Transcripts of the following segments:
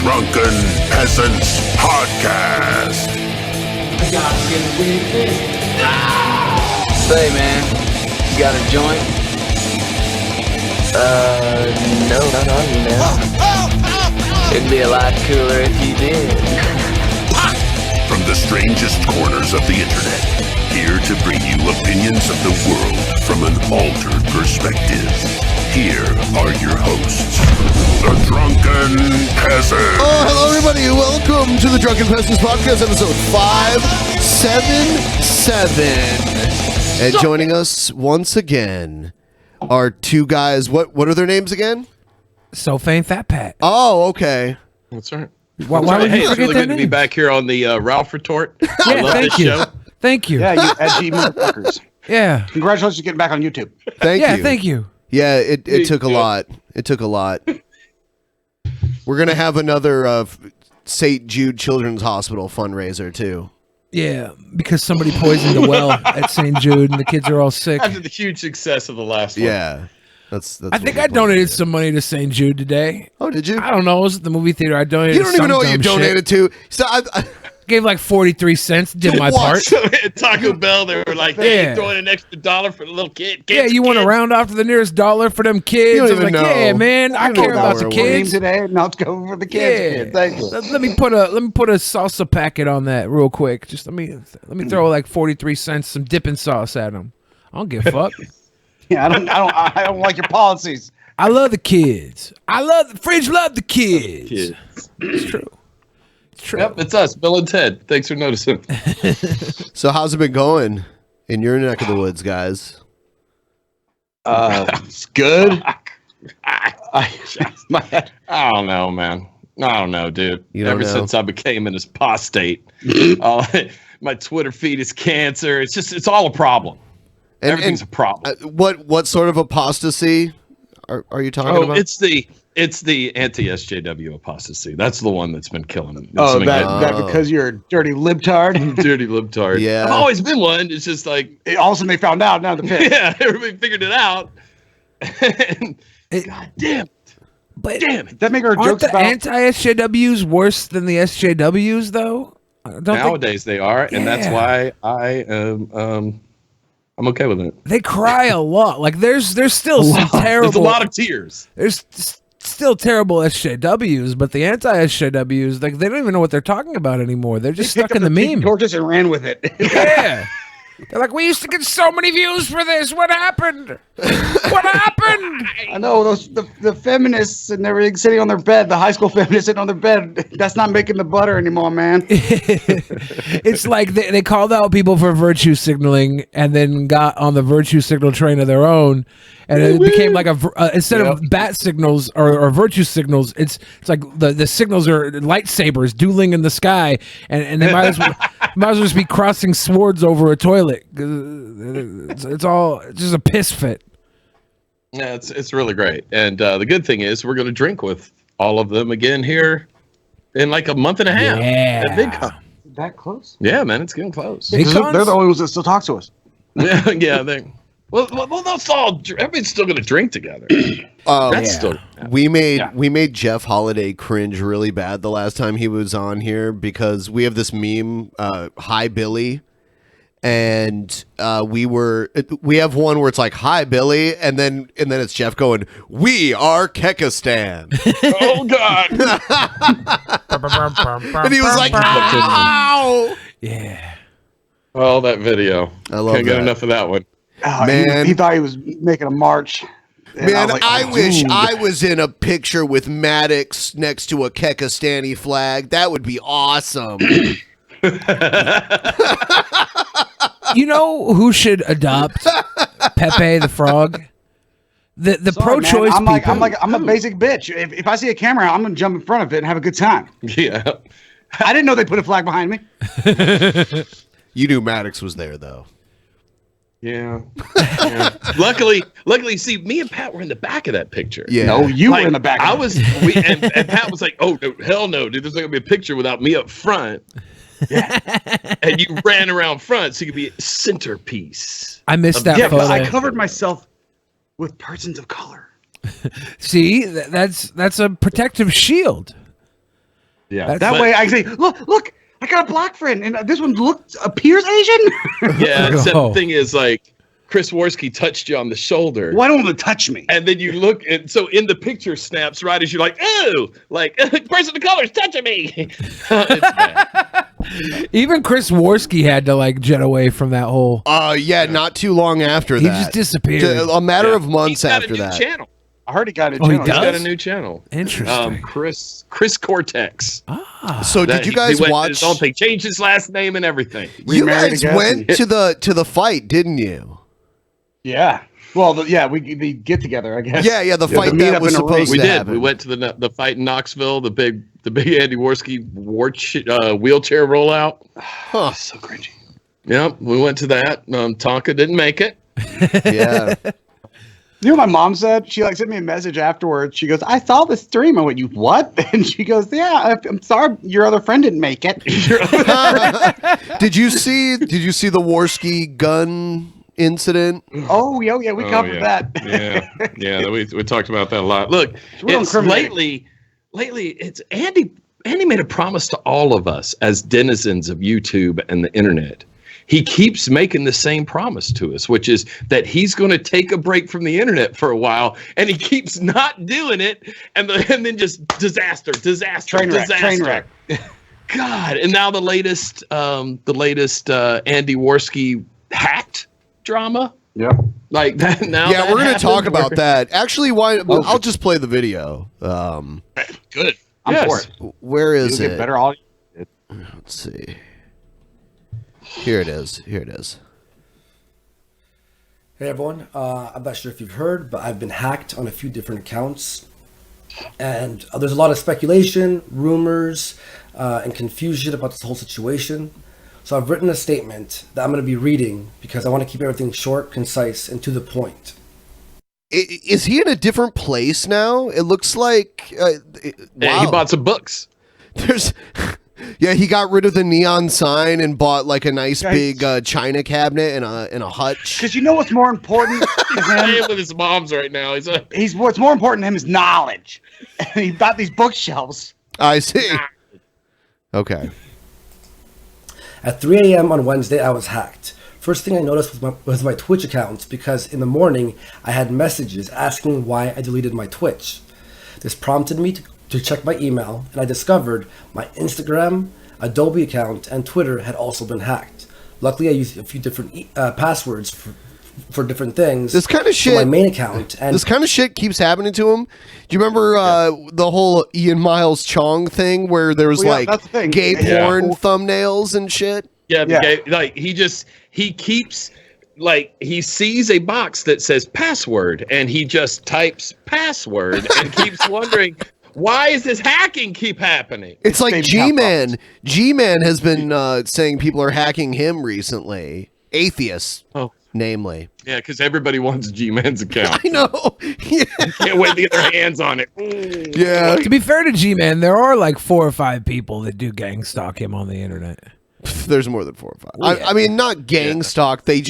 Drunken Peasants Podcast. I gotta get with this. Say, man, you got a joint? No, not on you now. It'd be a lot cooler if you did. From the strangest corners of the internet, here to bring you opinions of the world from an altered perspective. Here are your hosts, the Drunken Peasants. Oh, hello everybody, welcome to the Drunken Peasants Podcast, episode 577. And joining us once again are two guys, what are their names again? Sophie and Fat Pat. Oh, okay. That's right. Why would you Hey, it's forget really their good to be names? back here on the Ralph Retort. I Yeah, love thank this you. show. Thank you. Yeah, you edgy motherfuckers. Yeah. Congratulations on getting back on YouTube. Thank you. Thank you. Yeah, it took a lot. It took a lot. We're going to have another St. Jude Children's Hospital fundraiser, too. Yeah, because somebody poisoned a well at St. Jude and the kids are all sick. After the huge success of the last one. Yeah. That's I think I donated some money to St. Jude today. Oh, did you? I don't know. I was at the movie theater. I donated You don't even some know what you dumb donated shit. to. So I Gave like 43 cents. Did my What? part. So at Taco Bell, they were like, hey, Yeah. throwing an extra $1 for the little kid. Yeah, you want to round off to the nearest dollar for them kids? You don't I was even like, know. yeah, man, I You don't care know about where the it was. kids. Today, now let's go for the kids. Yeah. Kid. Thank you. Let me put a salsa packet on that real quick. Just let me throw like 43 cents, some dipping sauce at them. I don't give a fuck. Yeah, I don't like your policies. I love the kids. I love the fridge. Love the kids. Kids. It's true. It's true. Yep, it's us, Bill and Ted. Thanks for noticing. So how's it been going in your neck of the woods, guys? It's good. I don't know, man. I don't know, dude. You don't Ever know? since I became an apostate, my Twitter feed is cancer. It's all a problem. Everything's a problem. What sort of apostasy are you talking about? It's the anti-SJW apostasy. That's the one that's been killing them. Oh, that because you're a dirty libtard. dirty libtard. Yeah. I've always been one. It's just like, All of a sudden they found out. Now the pit. yeah, everybody figured it out. God damn it. But Damn it. That make our aren't jokes the about. anti-SJWs worse than the SJWs though? Nowadays they are, and that's Yeah. why I am I'm okay with it. They cry a lot. Like there's still some terrible. There's a lot of tears. There's still terrible SJWs, but the anti-SJWs, like they don't even know what they're talking about anymore. They're just stuck in the meme. Torches and ran with it. Yeah. They're like, we used to get so many views for this. What happened? What happened? I know the feminists and everything sitting on their bed. The high school feminists sitting on their bed. That's not making the butter anymore, man. It's like they called out people for virtue signaling and then got on the virtue signal train of their own. And it became like instead of bat signals or virtue signals, it's like the signals are lightsabers dueling in the sky, and they might as well just be crossing swords over a toilet. It's all just a piss fit. Yeah, it's really great. And the good thing is we're going to drink with all of them again here in like a month and a half. Yeah. At VidCon. That close? Yeah, man, it's getting close. Big They're cons? the only ones that still talk to us. yeah, well, that's all. Everybody's still going to drink together. That's still. We made Jeff Holiday cringe really bad the last time he was on here because we have this meme, "Hi Billy," and we have one where it's like "Hi Billy," and then it's Jeff going, "We are Kekistan," Oh God! and he was like, "Ow!" Yeah. Oh, that video. I love Can't get that. enough of that one. Man. he thought he was making a march. And Man, was like, I oh, wish dude. I was in a picture with Maddox next to a Kekistani flag. That would be awesome. You know who should adopt Pepe the Frog? The Sorry, man. pro-choice people. I'm a basic bitch. If I see a camera, I'm gonna jump in front of it and have a good time. Yeah. I didn't know they put a flag behind me. You knew Maddox was there, though. Yeah. Luckily, see, me and Pat were in the back of that picture. Yeah. No, you Like, were in the back. I was, and Pat was like, "Oh no, hell no, dude! There's not gonna be a picture without me up front." Yeah. And you ran around front, so you could be a centerpiece. I missed that Yeah, photo. but I covered myself with persons of color. See, that's a protective shield. Yeah. That way I can say, look, I got a black friend, and this one appears Asian. Yeah. Except Oh. the thing is, like, Chris Worski touched you on the shoulder. Why don't want to touch me? And then you look, and so in the picture snaps right as you're like, oh, like, person of color's touching me. It's bad. Even Chris Worski had to like jet away from that whole. Yeah, not too long after He that. just disappeared. A matter of He's months got after a new that. channel. I heard he got a Oh, he channel. He's got does? a new channel. Interesting. Chris Cortex. So did you guys he went watch? his own thing, changed his last name and everything. You Remarried guys again? went to the fight, didn't you? Yeah. Well, we get together, I guess. Yeah, the fight meetup that was in a ring. supposed We to did. happen. We went to the fight in Knoxville, the big Andy Worski wheelchair rollout. Huh. So cringy. Yep, we went to that. Tonka didn't make it. Yeah. You know what my mom said? She like sent me a message afterwards. She goes, "I saw the stream." I went, "You what?" And she goes, "Yeah, I'm sorry, your other friend didn't make it." Did you see the Worski gun incident? Oh yeah, we covered that. yeah. We talked about that a lot. Look, we don't it's incriminate. lately, it's Andy made a promise to all of us as denizens of YouTube and the internet. He keeps making the same promise to us, which is that he's going to take a break from the internet for a while, and he keeps not doing it, and then just disaster, Train wreck. God, and now the latest Andy Worski hacked drama. Yep. Like that now. Yeah, that we're going to happened talk about where- that. Actually, I'll just play the video. Good. I'm for it. Where is You'll it? get better audio. Let's see. Here it is. Hey everyone, I'm not sure if you've heard, but I've been hacked on a few different accounts. And there's a lot of speculation, rumors, and confusion about this whole situation. So I've written a statement that I'm going to be reading because I want to keep everything short, concise, and to the point. Is he in a different place now? It looks like Yeah, he bought some books. Yeah, he got rid of the neon sign and bought like a nice big china cabinet and a hutch. Because you know what's more important to I him? am with his mom's right now. What's more important to him is knowledge. And he bought these bookshelves. I see. Okay. At 3 a.m. on Wednesday, I was hacked. First thing I noticed was my Twitch account because in the morning I had messages asking why I deleted my Twitch. This prompted me to check my email, and I discovered my Instagram, Adobe account, and Twitter had also been hacked. Luckily, I used a few different passwords for different things. This kind of shit. For my main account, and this kind of shit keeps happening to him. Do you remember the whole Ian Miles Chong thing where there was that's the thing. gay Yeah. porn thumbnails and shit? Yeah. Like he keeps like he sees a box that says password and he just types password and keeps wondering why is this hacking keep happening? It's like Baby G-Man. G-Man has been saying people are hacking him recently. Atheists, namely. Yeah, because everybody wants G-Man's account. I know. Yeah. Can't wait to get their hands on it. Ooh. Yeah. To be fair to G-Man, there are like 4 or 5 people that do gang stalk him on the internet. There's more than 4 or 5. I mean, not gang stalk. They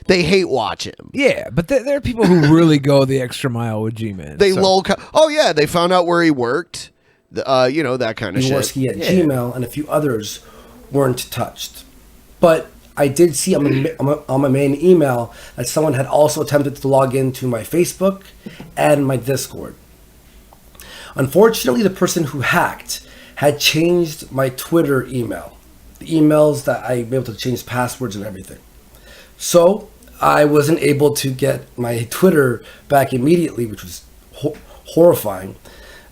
hate watch him. Yeah, but there are people who really go the extra mile with G-Man. They oh yeah, they found out where he worked. That kind of shit. Jaworski at Gmail, and a few others weren't touched. But I did see on my main email that someone had also attempted to log into my Facebook and my Discord. Unfortunately, the person who hacked had changed my Twitter email. The emails that I be able to change passwords and everything. So I wasn't able to get my Twitter back immediately, which was horrifying.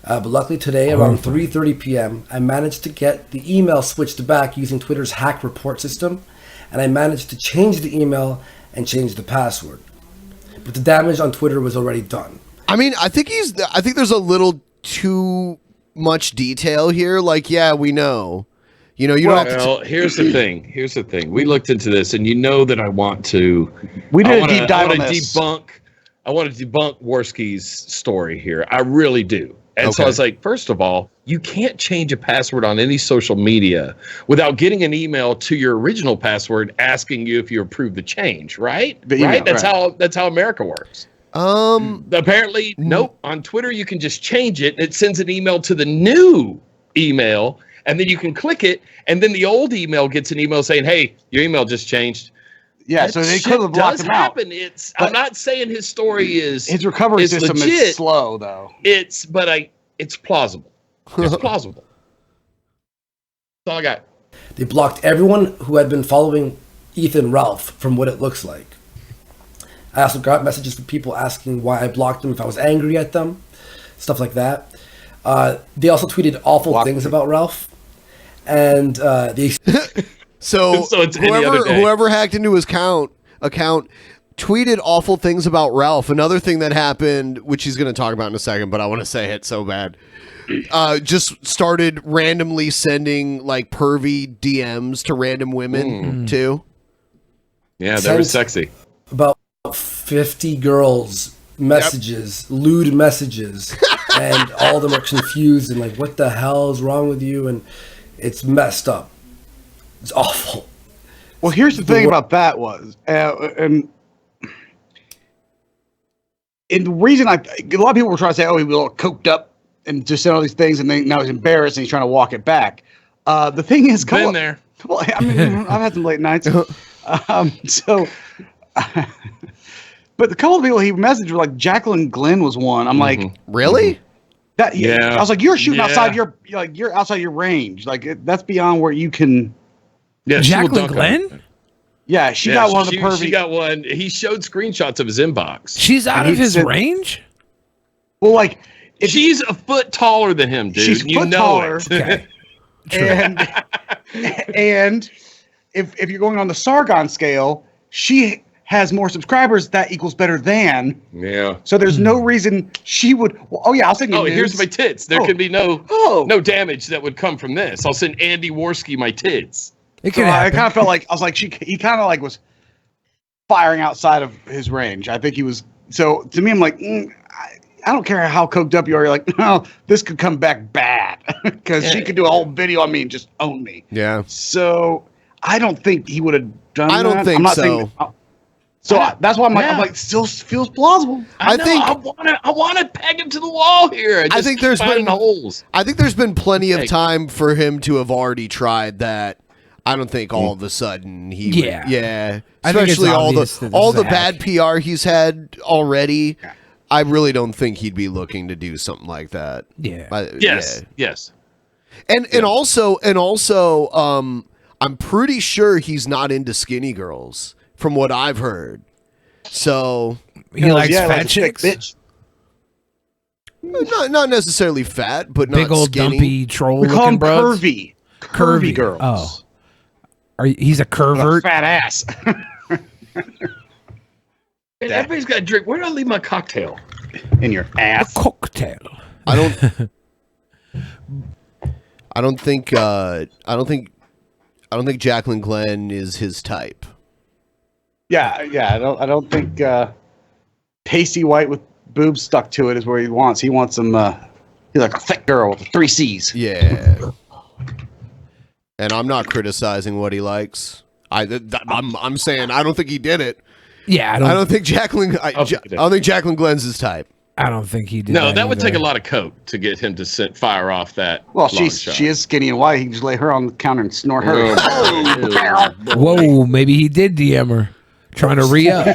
But luckily today, around 3:30 p.m., I managed to get the email switched back using Twitter's hack report system, and I managed to change the email and change the password. But the damage on Twitter was already done. I mean, I think there's a little too much detail here. Like, yeah, we know. You don't have to. Well, here's the thing. We looked into this, and you know that I want to. We did a deep dive on this. I want to debunk Worski's story here. I really do. And so I was like, first of all, you can't change a password on any social media without getting an email to your original password asking you if you approve the change, right? Right? That's how America works. Apparently, nope. On Twitter, you can just change it. And it sends an email to the new email, and then you can click it, and then the old email gets an email saying, "Hey, your email just changed." Yeah, That so they shit could have blocked does him out. happen. I'm not saying his story is His recovery system legit. is slow, though. It's plausible. It's plausible. That's all I got. They blocked everyone who had been following Ethan Ralph from what it looks like. I also got messages from people asking why I blocked them, if I was angry at them, stuff like that. They also tweeted awful things about Ralph. And they... So it's any other day. whoever hacked into his account tweeted awful things about Ralph. Another thing that happened, which he's going to talk about in a second, but I want to say it so bad. Just started randomly sending like pervy DMs to random women too. Yeah, they were sexy. About 50 girls messages, lewd messages, and all of them are confused and like, what the hell is wrong with you? And it's messed up. It's awful. Well, here's the thing about that was, and the reason a lot of people were trying to say, oh, he was all coked up and just said all these things, and then now he's embarrassed and he's trying to walk it back. The thing is, been there. Well, I mean, I've had some late nights. But the couple of people he messaged were like Jacqueline Glenn was one. I'm like, really? That Yeah. I was like, you're shooting Yeah. outside you're outside your range. Like that's beyond where you can. Yeah, she will Jacqueline dunk on Glenn? it. Yeah, she got one of the pervy. She got one. He showed screenshots of his inbox. She's out And of he his said- range? Well, like She's a foot taller than him, dude. she's You foot know taller. it. Okay. and if you're going on the Sargon scale, she has more subscribers. That equals better than. Yeah. So there's no reason she would. Well, oh yeah, I'll send you. Oh, nudes. here's my tits. There Oh. could be no Oh. damage that would come from this. I'll send Andy Worski my tits. It So could I happen. kind of felt like I was like he kind of like was firing outside of his range. I think he was. So to me, I'm like, I don't care how coked up you are. You're like, no, this could come back bad because she could do a whole video on me and just own me. Yeah. So I don't think he would have done that. I don't think I'm not so. saying- that's why I'm like, Yeah. still feels plausible. I think- want to peg him to the wall here. I think there's been holes. I think there's been plenty of Hey. time for him to have already tried that. I don't think all of a sudden he Yeah. would, yeah. I think it's Especially obvious that this all is the a bad hack. PR he's had already. I really don't think he'd be looking to do something like that. Yeah. Yes. Yeah. Yes. And also I'm pretty sure he's not into skinny girls from what I've heard. So He likes yeah, fat like a thick chicks? bitch. not necessarily fat, but not Big old skinny. dumpy troll We call looking them bros? curvy girls. Oh. He's a With a pervert? fat ass. And everybody's got a drink. Where do I leave my cocktail? In your ass. Cocktail. I don't think Jacqueline Glenn is his type. Yeah. I don't think pasty white with boobs stuck to it is where he wants. He wants some. He's like a thick girl with 3 C's. Yeah. And I'm not criticizing what he likes. I'm saying I don't think he did it. Yeah, I don't think Jacqueline. I don't think Jacqueline Glenn's his type. I don't think he did. No, that would take a either. lot of coke to get him to fire off that. Well, long she shot. is skinny and white. He can just lay her on the counter and snort her. Whoa, maybe he did DM her, trying to re-up.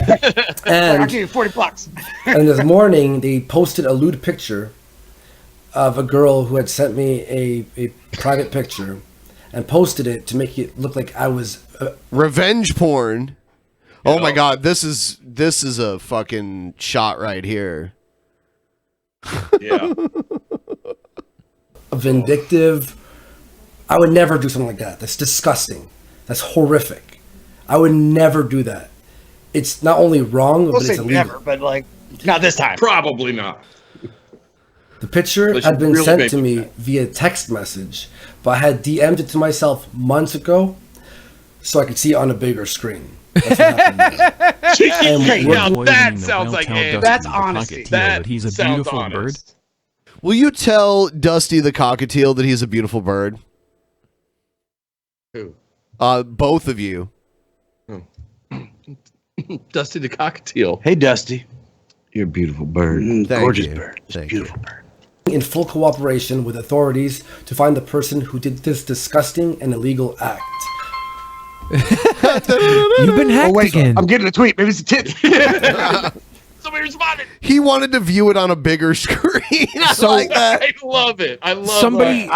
I'll give you $40. And this morning, they posted a lewd picture of a girl who had sent me a private picture and posted it to make it look like I was Revenge porn. Oh my God, this is a fucking shot right here. Yeah. vindictive. I would never do something like that. That's disgusting. That's horrific. I would never do that. It's not only wrong, We'll but say it's illegal. never, but like not this time. Probably not. The picture But had you been really sent made to me that. via text message, but I had DM'd it to myself months ago so I could see it on a bigger screen. That's what happened there. Now we're- that sounds like Andy. That's honesty. That he's a sounds beautiful honest. Will you tell Dusty the cockatiel that he's a beautiful bird? Who? Both of you. Dusty the cockatiel. Hey, Dusty. You're a beautiful bird. Thank Gorgeous you. bird. Thank Beautiful bird. in full cooperation with authorities to find the person who did this disgusting and illegal act. You've been hacked again. I'm getting a tweet. Maybe it's a tit. Somebody responded. He wanted to view it on a bigger screen. I like that. I love it. I love Somebody.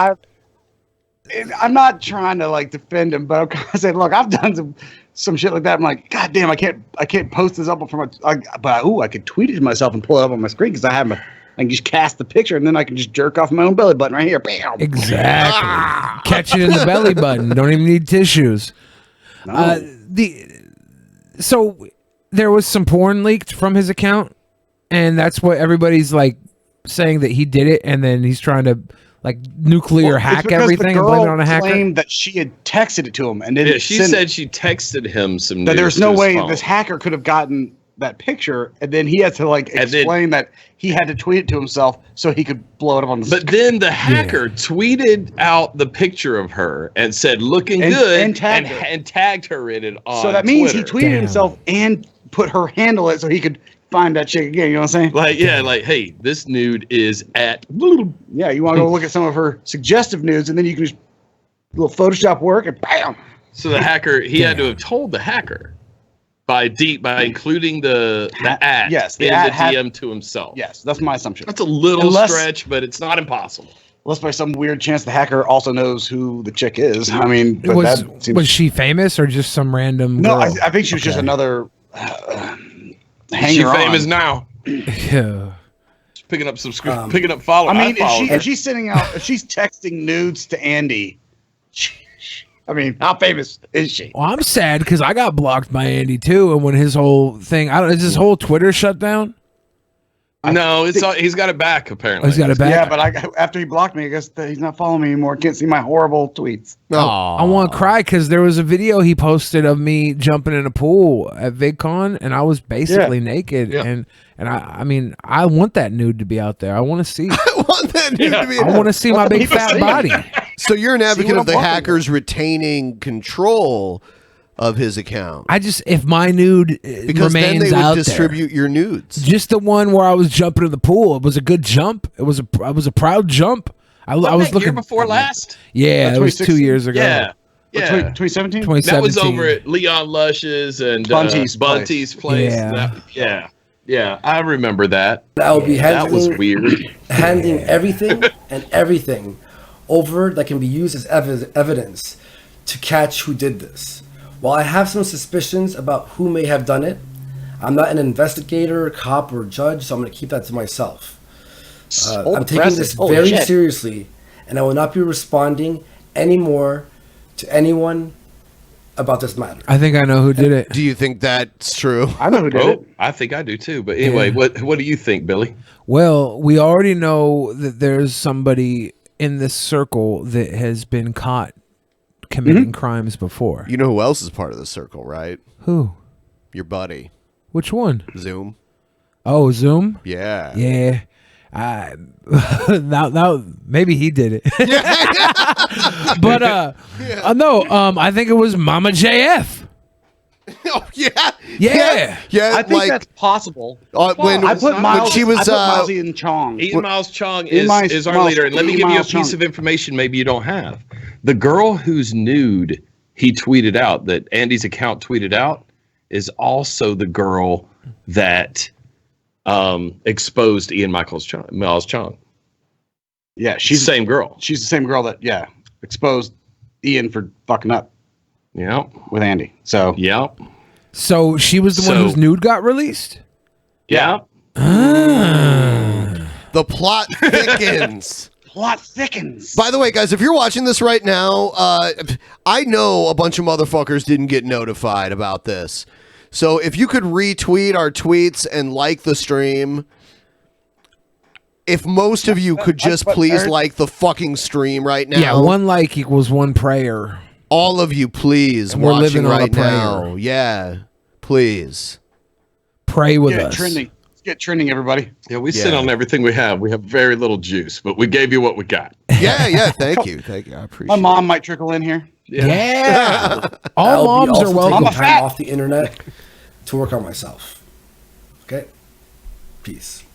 I'm not trying to like defend him, but I'm saying, look, I've done some shit like that. I'm like, God damn, I can't post this up from I could tweet it to myself and pull it up on my screen because I can just cast the picture and then I can just jerk off my own belly button right here. Bam. Exactly. Catch it in the belly button. Don't even need tissues. No. So there was some porn leaked from his account, and that's what everybody's like saying that he did it, and then he's trying to like nuclear hack everything and blame it on a hacker. Claimed that she had texted it to him, and then she said she texted him some. That there's no way phone. this hacker could have gotten that picture, and then he had to like explain that he had to tweet it to himself so he could blow it up on the screen. But then the hacker tweeted out the picture of her and said looking good and tagged her in it on so that means Twitter. he tweeted himself and put her handle it so he could find that chick again. You know what I'm saying? Like, hey, this nude is at. Yeah, you want to go look at some of her suggestive nudes, and then you can just do a little Photoshop work and bam. So the hacker, he had to have told the hacker by including the at yes, in the DM to himself. Yes, that's my assumption. That's a little stretch, but it's not impossible. Unless by some weird chance the hacker also knows who the chick is. I mean, but was she famous or just some random? No, girl? I think she was just another. Hanger She's famous on. now. Yeah. Picking up followers. I mean, if she's sending out, if she's texting nudes to Andy, I mean, how famous is she? Well, I'm sad because I got blocked by Andy too, and when his whole thing, is his whole Twitter shut down? No, he's got it back apparently. He's got it back. Yeah, but after he blocked me, I guess he's not following me anymore. Can't see my horrible tweets. I want to cry because there was a video he posted of me jumping in a pool at VidCon, and I was basically naked. Yeah. And I mean, I want that nude to be out there. I want to see. I want that nude to be. I want to see my big fat body. So you're an advocate of the talking hackers retaining control of his account. If my nude Because then remains they would out distribute there, your nudes. just the one where I was jumping in the pool. It was a good jump. It was a proud jump. I was looking year before last. Yeah, it was 2 years ago. Yeah. 2017? 2017. That was over at Leon Lush's and Bunty's place. Yeah. Yeah, I remember that. I will be That was weird. handing everything over that can be used as evidence to catch who did this. While I have some suspicions about who may have done it, I'm not an investigator, cop, or judge, so I'm going to keep that to myself. I'm taking this very seriously, and I will not be responding anymore to anyone about this matter. I think I know who did it. Do you think that's true? I know who did it. I think I do too. But anyway, what do you think, Billy? Well, we already know that there's somebody in this circle that has been caught committing crimes before. You know who else is part of the circle, right? Who? Your buddy, Which one? Zoom. Oh, Zoom? Yeah. Yeah. Now maybe he did it. But no, I think it was Mama JF. Oh yeah. Yeah. Yeah. I think that's possible. When I put Miles, she was I put Milesy in Chong. Ian Miles Chong Ian is our Miles- leader. And let me Ian give you a Miles piece Chong. of information maybe you don't have. The girl whose nude he tweeted out, that Andy's account tweeted out, is also the girl that exposed Ian Miles Chong. Yeah, she's the same girl. She's the same girl that exposed Ian for fucking up. Yeah. With Andy. So Yeah. So she was the one whose nude got released? Yeah. The plot thickens. Plot thickens. By the way, guys, if you're watching this right now, I know a bunch of motherfuckers didn't get notified about this. So if you could retweet our tweets and like the stream, if most of you could just please like the fucking stream right now. Yeah, one like equals one prayer. All of you, please, And we're watching living on a right prayer. now. Yeah, please. Pray with Get us. trending. Let's get trending, everybody. Yeah, we sit on everything we have. We have very little juice, but we gave you what we got. Yeah, thank you. Thank you. I appreciate My mom might trickle in here. Yeah. All I'll be moms are also welcome. taking time off the internet to work on myself. Okay? Peace.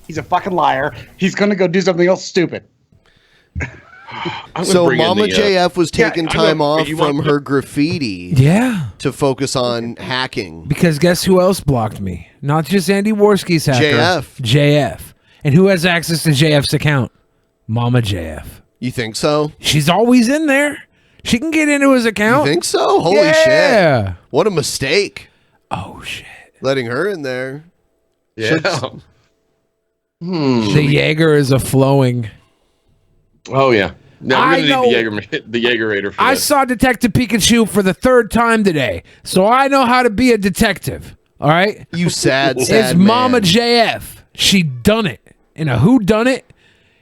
He's a fucking liar. He's gonna go do something else stupid. So Mama JF was Yeah, taking I time know, off you from want- her graffiti Yeah. to focus on hacking. Because guess who else blocked me? Not just Andy Worski's hacker. JF. JF. And who has access to JF's account? Mama JF. You think so? She's always in there. She can get into his account. You think so? Holy Yeah. shit. What a mistake. Oh, shit. Letting her in there. Yeah. The Jaeger is a flowing. Oh yeah. No, I we're gonna need the Jaegerator for I this. saw Detective Pikachu for the 3rd time today, so I know how to be a detective. All right? You sad, It's sad Mama man. JF. She done it. And a who done it?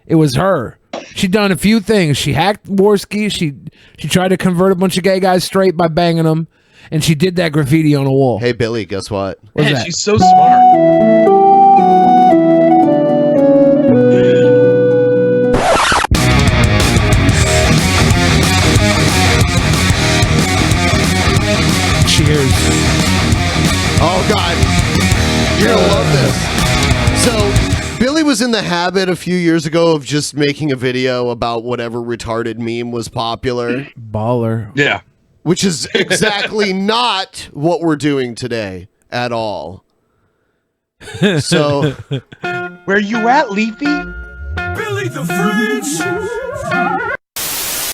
It was her. She done a few things. She hacked Worski. She tried to convert a bunch of gay guys straight by banging them, and she did that graffiti on a wall. Hey, Billy, guess what? What's Man, that? she's so smart. Cheers. Oh, God. You're going to love this. So, Billy was in the habit a few years ago of just making a video about whatever retarded meme was popular, Baller. Yeah. which is exactly not what we're doing today at all. So, Where you at, Leafy? Billy the Fridge.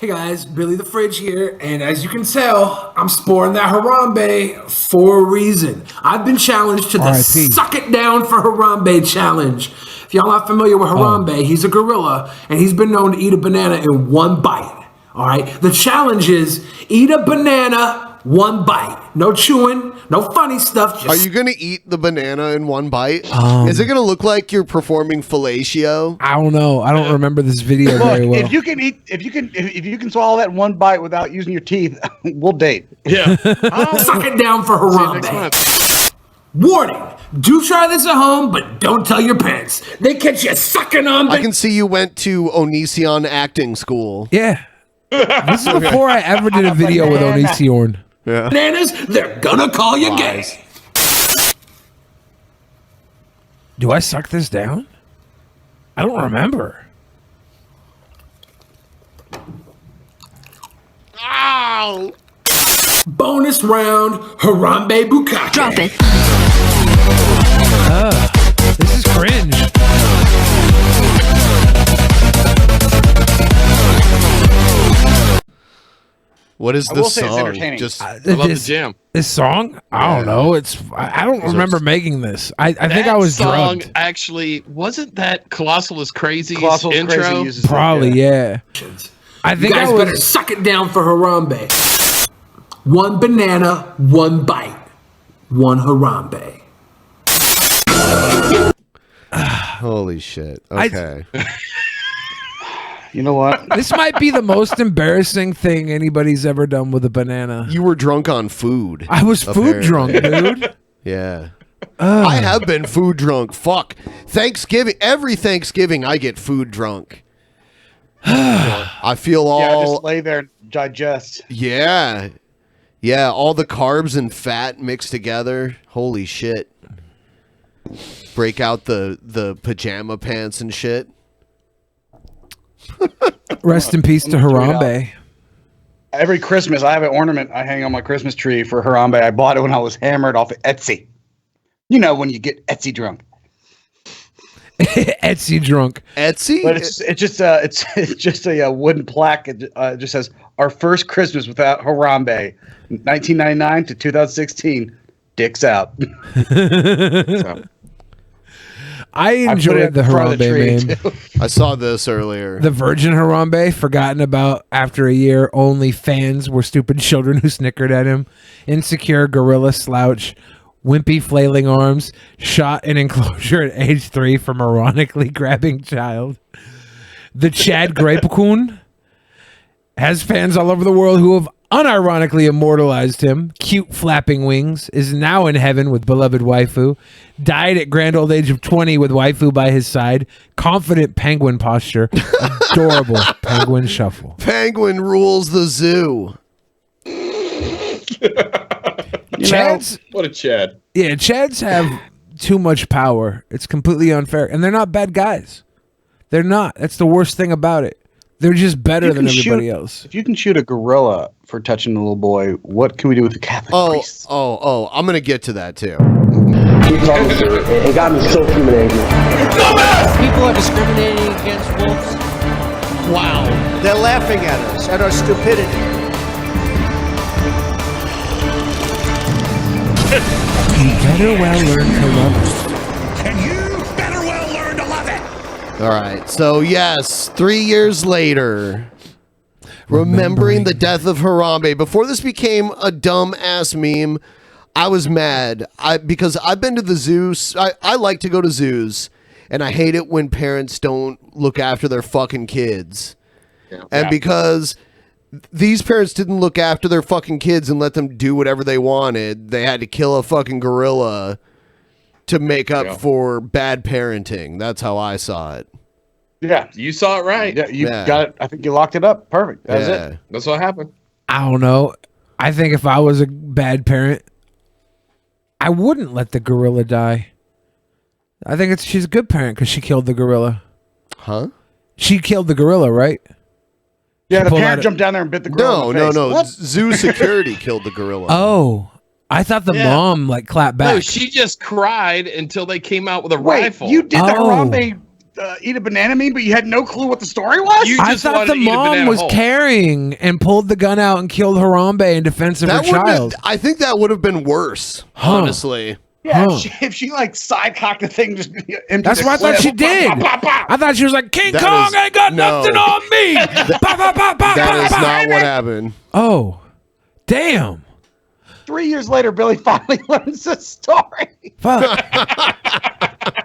Hey guys, Billy the Fridge here, and as you can tell, I'm sporting that Harambe for a reason. I've been challenged to the R.I.P. Suck It Down for Harambe challenge. If y'all not familiar with Harambe, he's a gorilla, and he's been known to eat a banana in one bite. All right, the challenge is eat a banana one bite. No chewing, no funny stuff. are Just you going to eat the banana in one bite? Is it going to look like you're performing fellatio? I don't know. I don't remember this video very Look, well. if you can swallow that in one bite without using your teeth, we'll date. Yeah. Suck it down for Next Harambe. month. Warning, do try this at home, but don't tell your parents. They catch you sucking on I can see you went to Onision acting school. Yeah. This is before I ever did a video with Onision. Yeah. Bananas, they're gonna call you gay. Do I suck this down? I don't remember. Ow! Bonus round, Harambe Bukake. Drop it. This is cringe. What is I the will say it's song? entertaining. Just I love the jam. This song? I don't know. I don't remember making this. I think I was song drugged. actually wasn't that Colossal is Crazy's Colossal intro. Crazy uses it, Probably, yeah. I think You guys better suck it down for Harambe. One banana, one bite. One Harambe. holy shit. Okay. You know what? This might be the most embarrassing thing anybody's ever done with a banana. You were drunk on food. I was food drunk, apparently. dude. Yeah. I have been food drunk. Fuck. Thanksgiving. Every Thanksgiving, I get food drunk. I feel Yeah, all. just lay there and digest. Yeah. Yeah. All the carbs and fat mixed together. Holy shit. Break out the pajama pants and shit. Rest in peace to Harambe. Every Christmas, I have an ornament I hang on my Christmas tree for Harambe. I bought it when I was hammered off of Etsy. You know, when you get Etsy drunk. Etsy drunk. Etsy? But it's just a wooden plaque. It just says, "Our first Christmas without Harambe, 1999 to 2016. Dicks out." So, I I put it enjoyed at the front of the tree, Harambe, man. too. I saw this earlier. The Virgin Harambe, forgotten about after a year. Only fans were stupid children who snickered at him. Insecure gorilla slouch. Wimpy flailing arms. Shot in enclosure at age 3 from ironically grabbing child. The Chad Grapecoon has fans all over the world who have unironically immortalized him. Cute flapping wings. Is now in heaven with beloved waifu. Died at grand old age of 20 with waifu by his side. Confident penguin posture. Adorable penguin shuffle. Penguin rules the zoo. Chads, What a Chad. yeah, Chads have too much power. It's completely unfair. And they're not bad guys. They're not. That's the worst thing about it. They're just better than everybody else. If you can shoot a gorilla for touching a little boy, what can we do with the Catholic priests? I'm going to get to that too. It got me so human angry. People are discriminating against wolves. Wow. They're laughing at us, at our stupidity. You better well learn to love it. And you better well learn to love it. All right. So, yes, 3 years later, remembering the death of Harambe. Before this became a dumb-ass meme, I was mad because I've been to the zoos. I like to go to zoos, and I hate it when parents don't look after their fucking kids. Yeah. And because these parents didn't look after their fucking kids and let them do whatever they wanted, they had to kill a fucking gorilla to make up for bad parenting. That's how I saw it. Yeah. You saw it right. Yeah, you got it. I think you locked it up. Perfect. That's it. That's what happened. I don't know. I think if I was a bad parent, I wouldn't let the gorilla die. I think she's a good parent because she killed the gorilla. Huh? She killed the gorilla, right? Yeah, the parent jumped down there and bit the gorilla. No. What? Zoo security killed the gorilla. Oh, I thought the mom clapped back. No, she just cried until they came out with a rifle. You did the Harambe eat a banana meme, but you had no clue what the story was? I thought the mom was carrying and pulled the gun out and killed Harambe in defense of her child. I think that would have been worse, honestly. Yeah, if she like side cocked the thing, just emptied. That's what I thought she did. I thought she was like, King Kong ain't got nothing on me. That is not what happened. Oh, damn. 3 years later, Billy finally learns the story.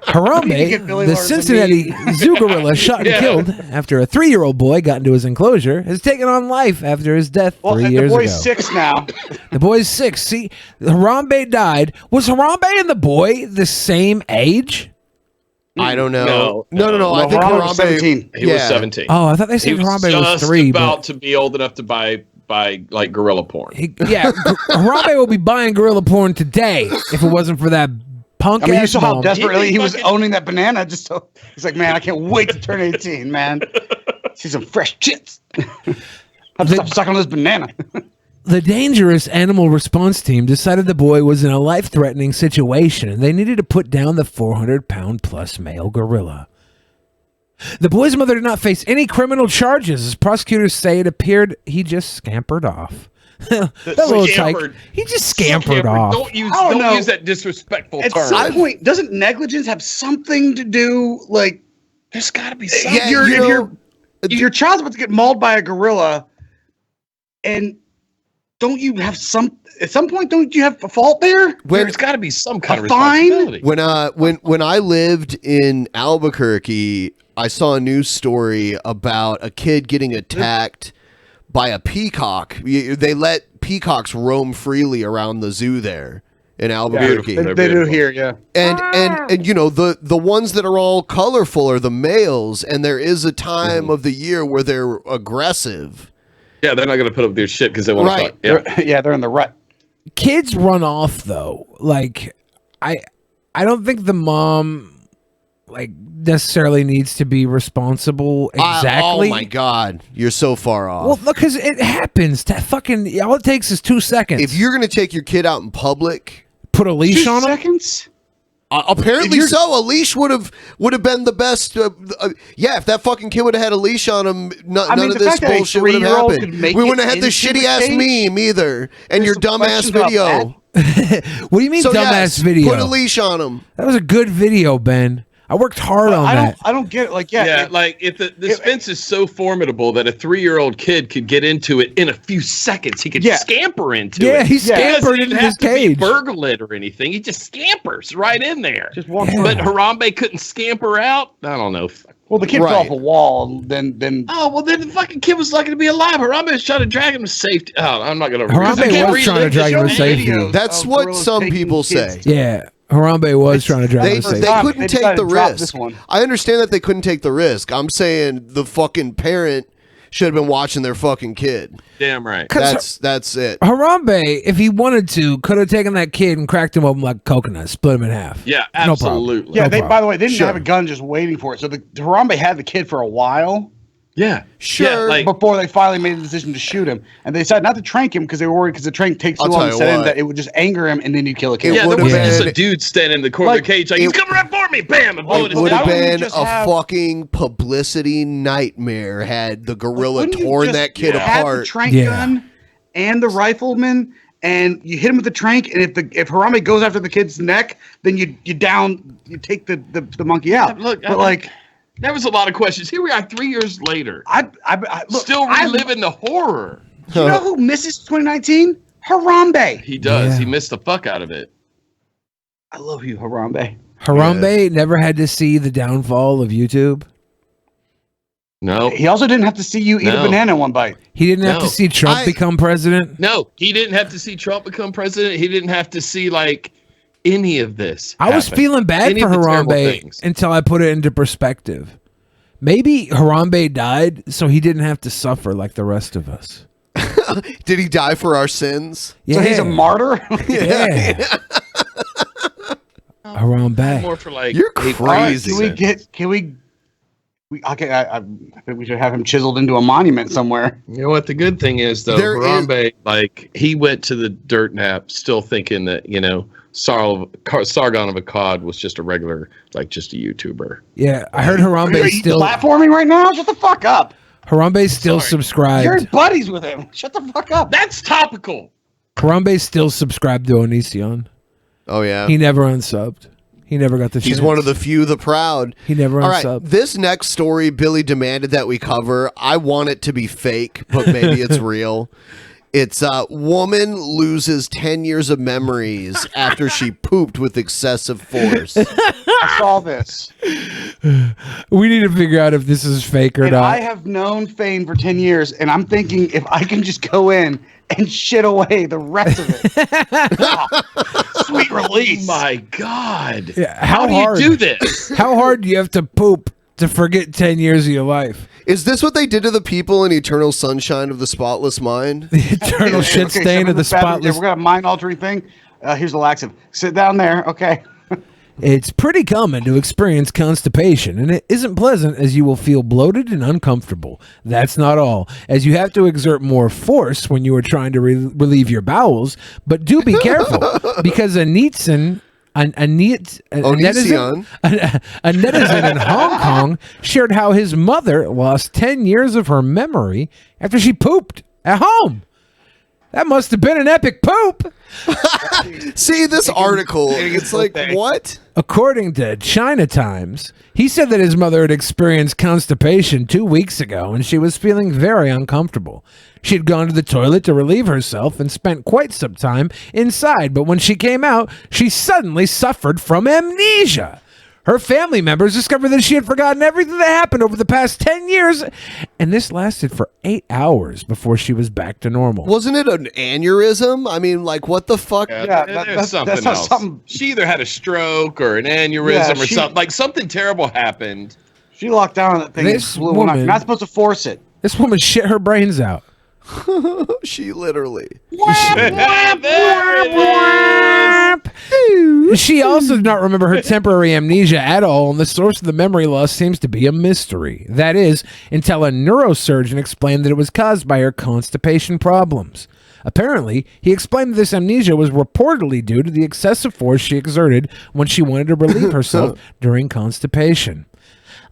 Harambe, the Cincinnati zoo gorilla shot and killed after a 3-year-old boy got into his enclosure, has taken on life after his death 3 years ago. The boy's 6 now. The boy's 6. See, Harambe died. Was Harambe and the boy the same age? I don't know. No. I think Harambe Harambe was 17. He was 17. Oh, I thought they said Harambe was 3. About to be old enough to buy like gorilla porn. Harambe will be buying gorilla porn today if it wasn't for that punk. I mean, you saw how desperately he was owning that banana. He's like, man, I can't wait to turn 18, man. See some fresh chips. I'll stop sucking on this banana. The dangerous animal response team decided the boy was in a life-threatening situation and they needed to put down the 400-pound-plus male gorilla. The boy's mother did not face any criminal charges. As prosecutors say, it appeared he just scampered off. That little tyke, he just scampered off. Don't use that disrespectful term. At some point, doesn't negligence have something to do? Like, there's got to be something. If your child's about to get mauled by a gorilla, and don't you have at some point? Don't you have a fault there? There's got to be some kind of fine. responsibility. When I lived in Albuquerque, I saw a news story about a kid getting attacked by a peacock. They let peacocks roam freely around the zoo there in Albuquerque. They do here, yeah. And you know, the ones that are all colorful are the males, and there is a time of the year where they're aggressive. Yeah, they're not going to put up their shit because they want to fight. Yeah, they're in the rut. Kids run off though. Like, I don't think the mom necessarily needs to be responsible exactly. Oh my God, you're so far off. Well, look, because it happens. All it takes is 2 seconds. If you're gonna take your kid out in public, put a leash on him. 2 seconds. Apparently so. A leash would have been the best. If that fucking kid would have had a leash on him, none of this bullshit would have happened. We wouldn't have had this shitty ass meme either, and your dumb ass video. What do you mean dumbass video? Put a leash on him. That was a good video, Ben. I worked hard on that. I don't get it. Like, like if this fence is so formidable that a 3-year-old kid could get into it in a few seconds, he could scamper into it. Yeah, he scampered into his cage. Burgle it or anything. He just scampers right in there. Just walk. But Harambe couldn't scamper out. I don't know. Well, the kid fell off a wall. Then. Oh well, then the fucking kid was lucky to be alive. Harambe was trying to drag him to safety. Oh, I'm not gonna. Harambe was trying to drag him to safety. That's what some people say. Yeah. Harambe was trying to drag him to safety. They couldn't take the risk. I understand that they couldn't take the risk. I'm saying the fucking parent should have been watching their fucking kid. Damn right. That's it. Harambe, if he wanted to, could have taken that kid and cracked him open like a coconut, split him in half. Yeah, No problem. absolutely. Yeah, No they. problem. By the way, they didn't Sure. have a gun just waiting for it. So the Harambe had the kid for a while. Yeah, Sure. Yeah, like, Before they finally made the decision to shoot him, and they decided not to trank him because they were worried because the trank takes too I'll long tell to you set in what. that it would just anger him and then you'd kill a kid. yeah, there would've wasn't just been- a dude standing in the corner of the cage like, he's coming right for me, bam, and blowing It his would head have off. Why wouldn't you been just a have- fucking publicity nightmare had the gorilla Wouldn't you torn just that kid have the apart. trank Yeah. gun and the rifleman, and you hit him with the trank, and if Harambe goes after the kid's neck, then you take the monkey out. Look, but like. there was a lot of questions. Here we are 3 years later. Look, Still reliving the horror. Do you know who misses 2019? Harambe. He does. Yeah. He missed the fuck out of it. I love you, Harambe. Harambe never had to see the downfall of YouTube. No. He also didn't have to see you eat a No. banana in one bite. He didn't have No. to see Trump become president. No, he didn't have to see Trump become president. He didn't have to see like any of this. I was happen. feeling bad Any for of the terrible Harambe things. until I put it into perspective. Maybe Harambe died so he didn't have to suffer like the rest of us. Did he die for our sins? Yeah. So he's a martyr? Yeah. Harambe. More for like You're hate crazy. Can we okay, I think we should have him chiseled into a monument somewhere. You know what the good thing is though, There is- Harambe, like he went to the dirt nap still thinking that, you know, Sargon of Akkad was just a regular, like just a YouTuber. Yeah, I heard Harambe Are you still platforming right now? Shut the fuck up. Harambe still subscribed. You're buddies with him. Shut the fuck up. That's topical. Harambe still subscribed to Onision. Oh yeah. He never unsubbed. He never got the chance. He's one of the few, the proud. He never All right, unsubbed. this next story, Billy demanded that we cover. I want it to be fake, but maybe it's real. It's woman loses 10 years of memories after she pooped with excessive force. I saw this. We need to figure out if this is fake or And not. I have known Fane for 10 years, and I'm thinking if I can just go in and shit away the rest of it. Sweet release. Oh my God. Yeah, How do hard? you do this? How hard do you have to poop to forget 10 years of your life? Is this what they did to the people in Eternal Sunshine of the Spotless Mind? The eternal shit stain of the spotless. We're going to mind altering thing. Here's a laxative. Sit down there. Okay. It's pretty common to experience constipation, and it isn't pleasant as you will feel bloated and uncomfortable. That's not all, as you have to exert more force when you are trying to relieve your bowels, but do be careful, because a netizen in Hong Kong shared how his mother lost 10 years of her memory after she pooped at home. That must have been an epic poop. See this article. It's like, what? According to China Times, he said that his mother had experienced constipation 2 weeks ago and she was feeling very uncomfortable. She had gone to the toilet to relieve herself and spent quite some time inside, but when she came out, she suddenly suffered from amnesia. Her family members discovered that she had forgotten everything that happened over the past 10 years, and this lasted for 8 hours before she was back to normal. Wasn't it an aneurysm? I mean, like, what the fuck? There's something how else. something- She either had a stroke or an aneurysm Yeah, or something. Like something terrible happened. She locked down on that thing. This And blew one up. woman- You're not supposed to force it. This woman shit her brains out. She literally. She also did not remember her temporary amnesia at all, and the source of the memory loss seems to be a mystery. That is, until a neurosurgeon explained that it was caused by her constipation problems. Apparently, he explained that this amnesia was reportedly due to the excessive force she exerted when she wanted to relieve herself during constipation.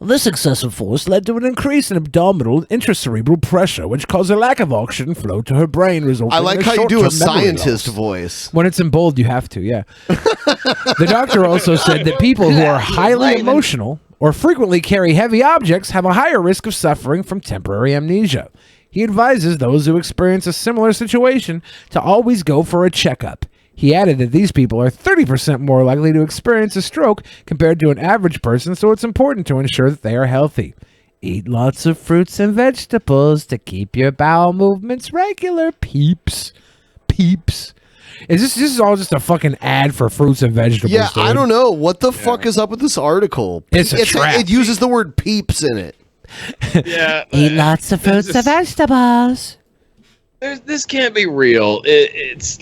This excessive force led to an increase in abdominal intracerebral pressure, which caused a lack of oxygen flow to her brain, resulting I in like how you do a short-term memory scientist loss. voice. When it's in bold, you have to, yeah. The doctor also said that people who are highly emotional or frequently carry heavy objects have a higher risk of suffering from temporary amnesia. He advises those who experience a similar situation to always go for a checkup. He added that these people are 30% more likely to experience a stroke compared to an average person, so it's important to ensure that they are healthy. Eat lots of fruits and vegetables to keep your bowel movements regular, peeps. Peeps. This is all just a fucking ad for fruits and vegetables. Yeah, I dude. don't know. What the fuck is up with this article? It's a trap. It uses the word peeps in it. Yeah. Eat lots of fruits and vegetables. This can't be real. It's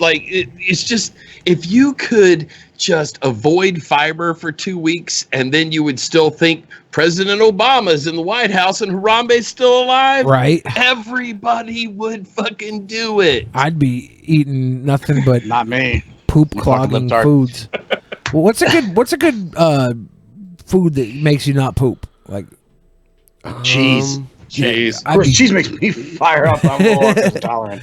just, if you could just avoid fiber for 2 weeks and then you would still think President Obama's in the White House and Harambe's still alive, right? Everybody would fucking do it. I'd be eating nothing but not me. Poop clogging foods. Well, what's a good food that makes you not poop? Like cheese. Cheese. Of course, cheese makes me fire up. I'm a little intolerant.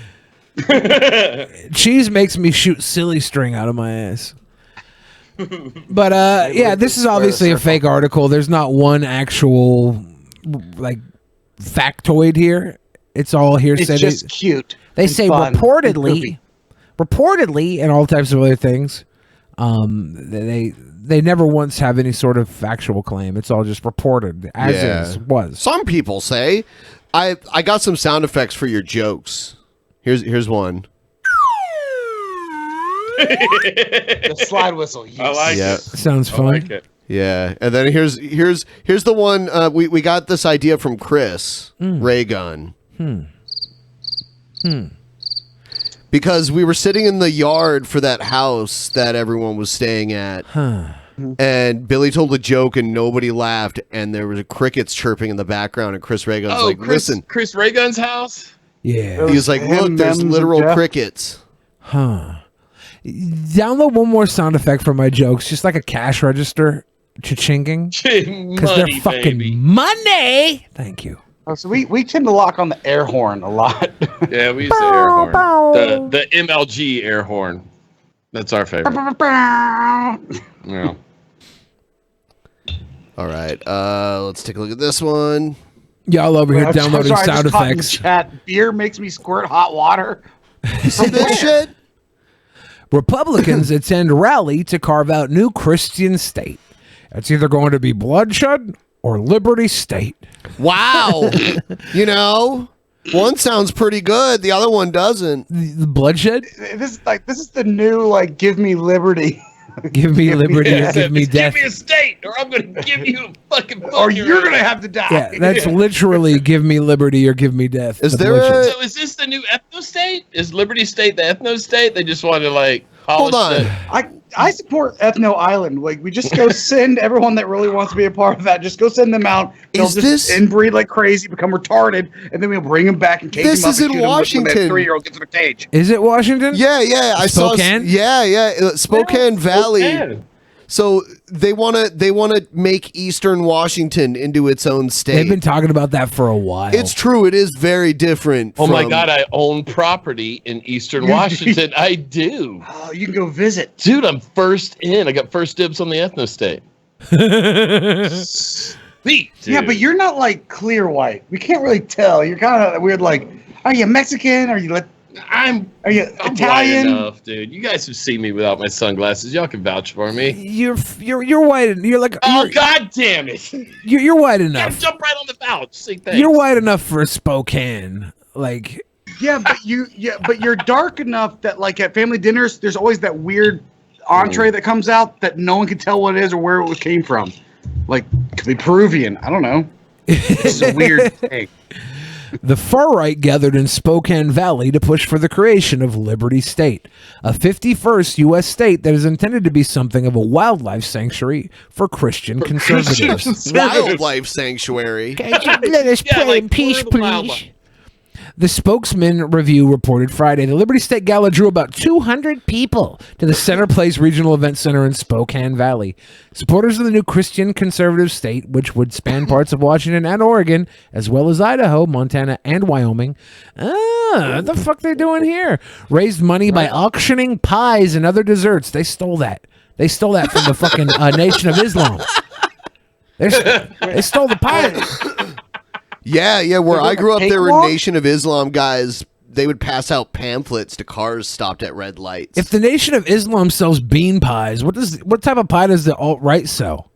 Cheese makes me shoot silly string out of my ass. But yeah, this is obviously a fake article. There's not one actual like factoid here. It's all hearsay. It's just cute. They and say fun reportedly, and all types of other things. They never once have any sort of factual claim. It's all just reported as is was. Some people say, I got some sound effects for your jokes. Here's one. The slide whistle. Yes. I like it. Sounds fun. I like it. Yeah, and then here's the one we got this idea from Chris Ray Gun. Because we were sitting in the yard for that house that everyone was staying at. And Billy told a joke and nobody laughed, and there was crickets chirping in the background, and Chris Ray Gun's like, listen. Chris Ray Gun's house? Yeah. He was like, look, there's literal crickets. Download one more sound effect for my jokes, just like a cash register cha-chinging. Because they're fucking money. Thank you. Oh, so we tend to lock on the air horn a lot. Yeah, we use the air horn. The MLG air horn. That's our favorite. Yeah. All right, let's take a look at this one. Y'all over here downloading sound effects. Chat, beer makes me squirt hot water. You see this shit? Republicans attend rally to carve out new Christian state. It's either going to be bloodshed or Liberty State. Wow. You know, one sounds pretty good. The other one doesn't. The bloodshed? This is the new give me liberty. Give me liberty or give me death. Give me a state or I'm going to give you a fucking or you're going to have to die. Yeah, that's literally give me liberty or give me death. Is So is this the new ethno state? Is Liberty State the ethno state? They just want to hold on. I support Ethno Island. We just go send everyone that really wants to be a part of that. Just go send them out. They'll just inbreed like crazy, become retarded, and then we'll bring them back and cage them up. This is in Washington. When that 3-year-old gets in a cage. Is it Washington? Yeah. Spokane? Spokane Valley. Spokane. So they want to make Eastern Washington into its own state. They've been talking about that for a while. It's true. It is very different. Oh my God! I own property in Eastern Washington. I do. Oh, you can go visit, dude. I'm first in. I got first dibs on the ethno state. Sweet. Dude. Yeah, but you're not clear white. We can't really tell. You're kind of weird. Are you Mexican? Are you Italian? White enough, dude. You guys have seen me without my sunglasses. Y'all can vouch for me. You're white. God damn it! You're white enough. Jump right on the couch. Say thanks. You're white enough for Spokane. Yeah, but you're dark enough that at family dinners, there's always that weird entree that comes out that no one can tell what it is or where it came from. Could be Peruvian. I don't know. It's a weird thing. The far right gathered in Spokane Valley to push for the creation of Liberty State, a 51st U.S. state that is intended to be something of a wildlife sanctuary for Christian conservatives. Wildlife sanctuary. Let us play in peace, please. The Spokesman Review reported Friday the Liberty State Gala drew about 200 people to the Center Place Regional Event Center in Spokane Valley. Supporters of the new Christian conservative state, which would span parts of Washington and Oregon, as well as Idaho, Montana, and Wyoming. What the fuck they doing here? Raised money by auctioning pies and other desserts. They stole that. They stole that from the fucking Nation of Islam. They stole the pie. Yeah. Where I grew up, there were Nation of Islam guys. They would pass out pamphlets to cars stopped at red lights. If the Nation of Islam sells bean pies, what type of pie does the alt-right sell?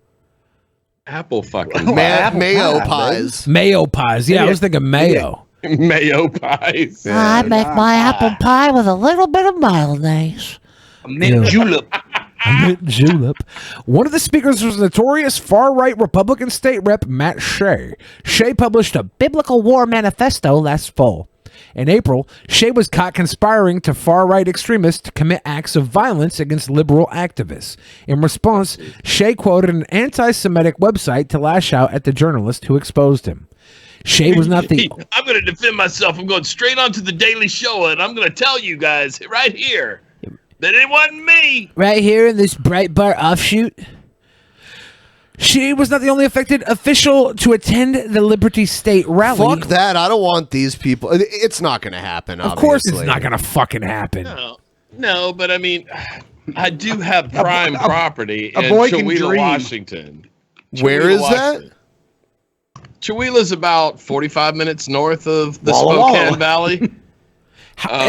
Apple fucking mayo pies. Mayo pies. Yeah, I was thinking mayo. Mayo pies. I make my apple pie with a little bit of mayonnaise. A mint julep. Mint julep. One of the speakers was notorious far-right Republican state rep Matt Shea. Shea published a biblical war manifesto last fall. In April, Shea was caught conspiring to far-right extremists to commit acts of violence against liberal activists. In response, Shea quoted an anti-Semitic website to lash out at the journalist who exposed him. Shea was not the... I'm going to defend myself. I'm going straight onto the Daily Show, and I'm going to tell you guys right here that it wasn't me. Right here in this Breitbart offshoot. She was not the only affected official to attend the Liberty State rally. Fuck that. I don't want these people. It's not going to happen, Of course it's not going to fucking happen. No, but I mean, I do have prime property in boy can Chewelah, dream. Washington. Where is that? Chewella's about 45 minutes north of the Walla Spokane Walla. Valley.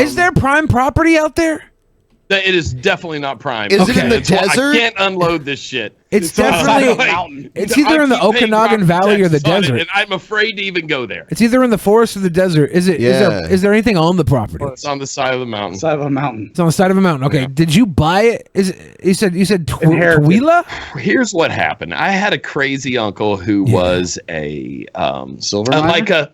Is there prime property out there? It is definitely not prime. Is it in the That's why desert? I can't unload this shit. It's on the side of a definitely... mountain. It's either in the I keep paying Okanagan property Valley or the taxes on it, desert. and I'm afraid to even go there. It's either in the forest or the desert. Is it? Yeah. Is there anything on the property? It's on the side of the mountain. Side of a mountain. It's on the side of a mountain. Okay. Yeah. Did you buy it? You said Inherited. Chewelah? Here's what happened. I had a crazy uncle who was a Silver miner? like a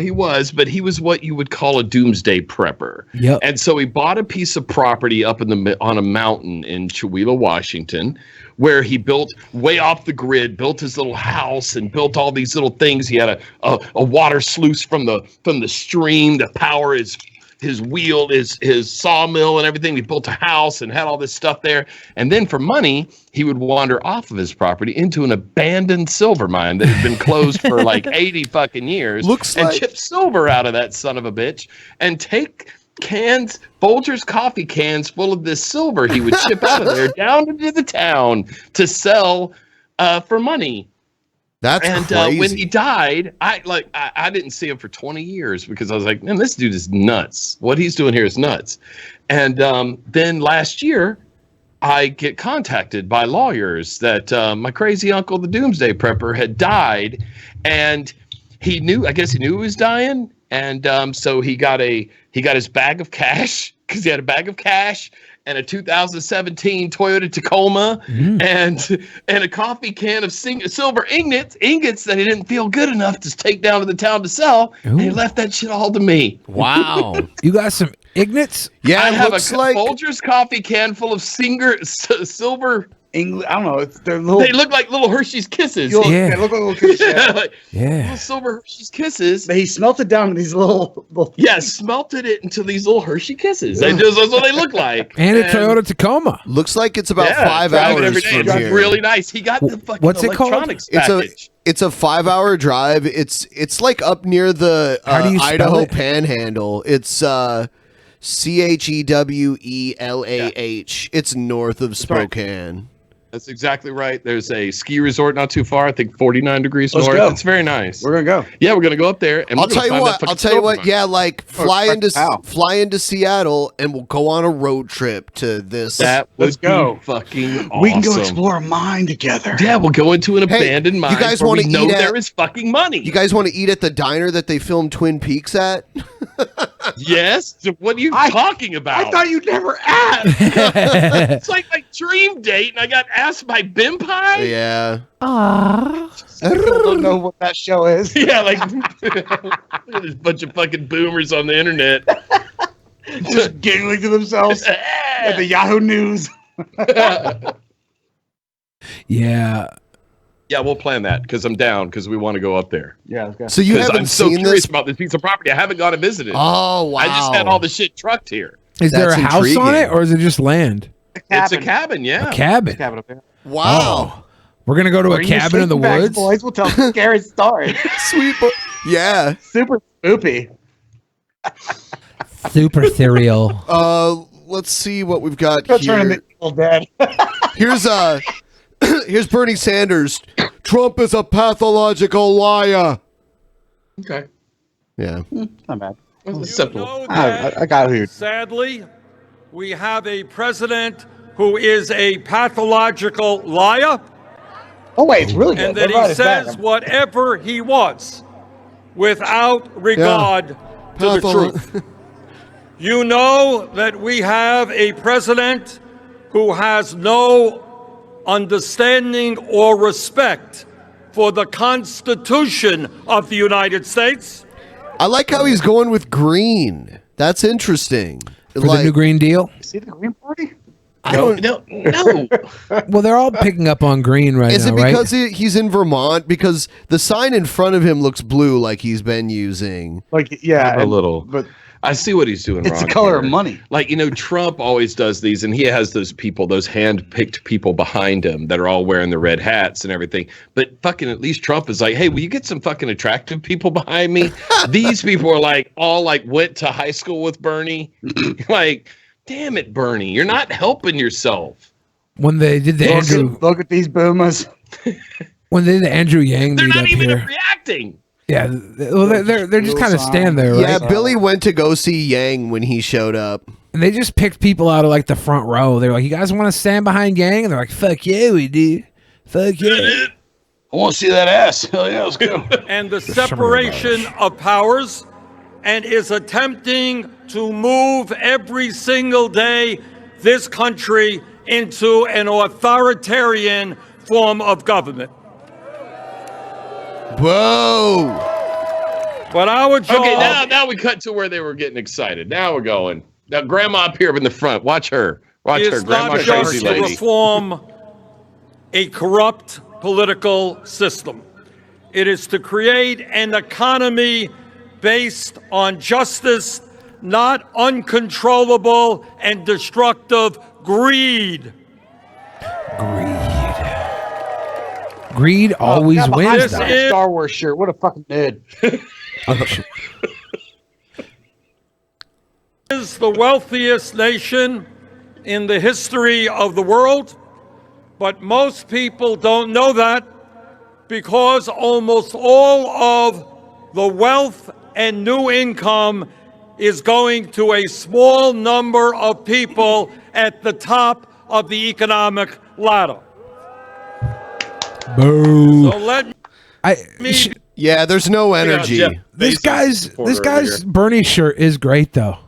he was, but he was what you would call a doomsday prepper. Yep. And so he bought a piece of property up on a mountain in Chewelah, Washington, where he built way off the grid, built his little house and built all these little things. He had a water sluice from the stream to power his wheel, his sawmill and everything. He built a house and had all this stuff there. And then for money, he would wander off of his property into an abandoned silver mine that had been closed for like 80 fucking years. And chip silver out of that son of a bitch and take cans, Folgers coffee cans full of this silver he would ship out of there down into the town to sell for money. That's crazy. When he died, I didn't see him for 20 years because I was like, man, this dude is nuts. What he's doing here is nuts. And then last year, I get contacted by lawyers that my crazy uncle, the Doomsday Prepper, had died, and he knew he was dying, and so he got his bag of cash because he had a bag of cash and a 2017 Toyota Tacoma and a coffee can of silver ingots that he didn't feel good enough to take down to the town to sell. And he left that shit all to me. Wow. You got some ignits? Yeah, I it have a looks like Folgers coffee can full of silver. I don't know. They're little. They look like little Hershey's Kisses. They look like little kisses. Yeah. Little silver Hershey's Kisses. But he smelted down these little. Yeah, smelted it into these little Hershey Kisses. That's what they look like. And a Toyota Tacoma. Looks like it's about 5 drive it hours every day. from It's here. really nice. He got the fucking What's it called? electronics package. It's a 5-hour drive. It's like up near the How do you spell Idaho it? Panhandle. It's Chewellah. It's north of Spokane. That's exactly right. There's a ski resort not too far. I think 49 degrees Let's north. go. It's very nice. We're gonna go. Yeah, we're gonna go up there. And I'll we're gonna tell you find what. that fucking I'll tell you what. silver Yeah, like fly Ow. into Seattle, and we'll go on a road trip to this. That Let's would go. be fucking awesome. We can go explore a mine together. Yeah, we'll go into an abandoned mine. you guys where we wanna know eat at- there is fucking money. You guys want to eat at the diner that they filmed Twin Peaks at? Yes. So what are you talking about? I thought you'd never ask. It's like my dream date, and I got asked by Benpai. Yeah. People don't know what that show is. Yeah, like there's a bunch of fucking boomers on the internet. Just giggling to themselves at the Yahoo News. Yeah. Yeah, we'll plan that because I'm down because we want to go up there. Yeah, let's go. So you 'Cause haven't I'm so seen curious this? about this piece of property. I haven't gone and visited. Oh wow! I just had all the shit trucked here. Is there a That's house on it intriguing. or is it just land? It's a cabin, yeah. A cabin. Cabin up there. Wow. We're gonna go to a Bring your cabin in the sleeping bags, woods. boys. We'll tell some scary stories. Sweet. Yeah. Super spoopy. Super cereal. Let's see what we've got Go turn here. the evil dead. Here's Bernie Sanders. Trump is a pathological liar. Okay. Yeah. Not bad. It's simple. I got here. Sadly, we have a president who is a pathological liar, Oh wait, it's really good. and that he says whatever he wants without regard to the truth. You know that we have a president who has no understanding or respect for the Constitution of the United States. I like how he's going with green. That's interesting. For the new Green Deal? Is he the Green Party? I don't know. Well, they're all picking up on green right Is now, it right? because he's in Vermont? Because the sign in front of him looks blue, like he's been using. Like, yeah, a little. But I see what he's doing. it's the wrong color here. of money. Like, Trump always does these, and he has those people, those hand-picked people behind him that are all wearing the red hats and everything. But fucking at least Trump is like, hey, will you get some fucking attractive people behind me? These people are like, all like went to high school with Bernie. Like, damn it, Bernie, you're not helping yourself. When they did the Andrew, Look at these boomers. when they did the Andrew Yang They're meet not up even here. reacting. Yeah, well, they're just kind of stand there, right? Yeah, Billy went to go see Yang when he showed up. And they just picked people out of like the front row. They're like, "You guys want to stand behind Yang?" And they're like, "Fuck yeah, we do. Fuck yeah." I want to see that ass. Hell yeah, let's go. And the separation of powers, and is attempting to move every single day this country into an authoritarian form of government. Whoa. But our job... Okay, now we cut to where they were getting excited. Now we're going. Now, Grandma up here in the front. Watch her. Watch her. is Grandma not just crazy to lady. reform a corrupt political system. It is to create an economy based on justice, not uncontrollable and destructive greed. Greed always wins. This though. is Star Wars shirt. What a fucking nerd. is the wealthiest nation in the history of the world, but most people don't know that because almost all of the wealth and new income is going to a small number of people at the top of the economic ladder. Boo. So let me Yeah, there's no energy. This guy's Bernie shirt is great though.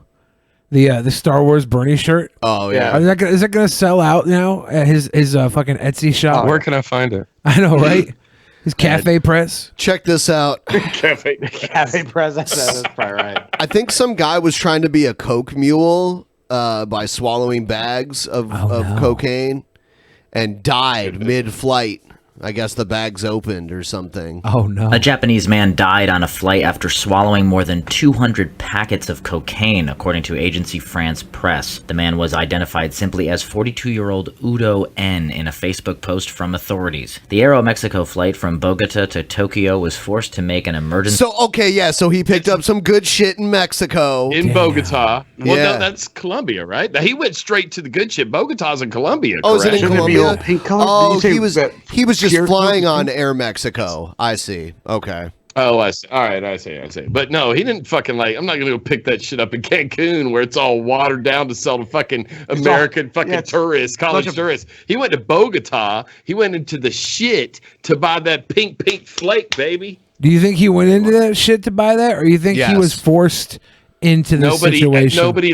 The Star Wars Bernie shirt. Oh yeah. Is that gonna sell out now at his fucking Etsy shop? Where can I find it? I know, right? His cafe press. Check this out. Cafe press. That's probably right. I think some guy was trying to be a coke mule by swallowing bags of cocaine and died mid-flight. I guess the bags opened or something. Oh no. A Japanese man died on a flight after swallowing more than 200 packets of cocaine, according to Agency France Press. The man was identified simply as 42-year-old Udo N in a Facebook post from authorities. The Aeromexico flight from Bogota to Tokyo was forced to make an emergency... So he picked up some good shit in Mexico. In Bogota. Well, Yeah. no, that's Colombia, right? Now, he went straight to the good shit. Bogota's in Colombia, Oh, is it correct? in Colombia? pink color? Oh, Did you say he was just pure flying coke? on Air Mexico. I see. Okay. Oh, I see. All right, I see. But no, he didn't fucking I'm not gonna go pick that shit up in Cancun where it's all watered down to sell to fucking American tourists, college tourists. He went to Bogota. He went into the shit to buy that pink flake, baby. Do you think he went into that shit to buy that, or you think he was forced into this situation? Nobody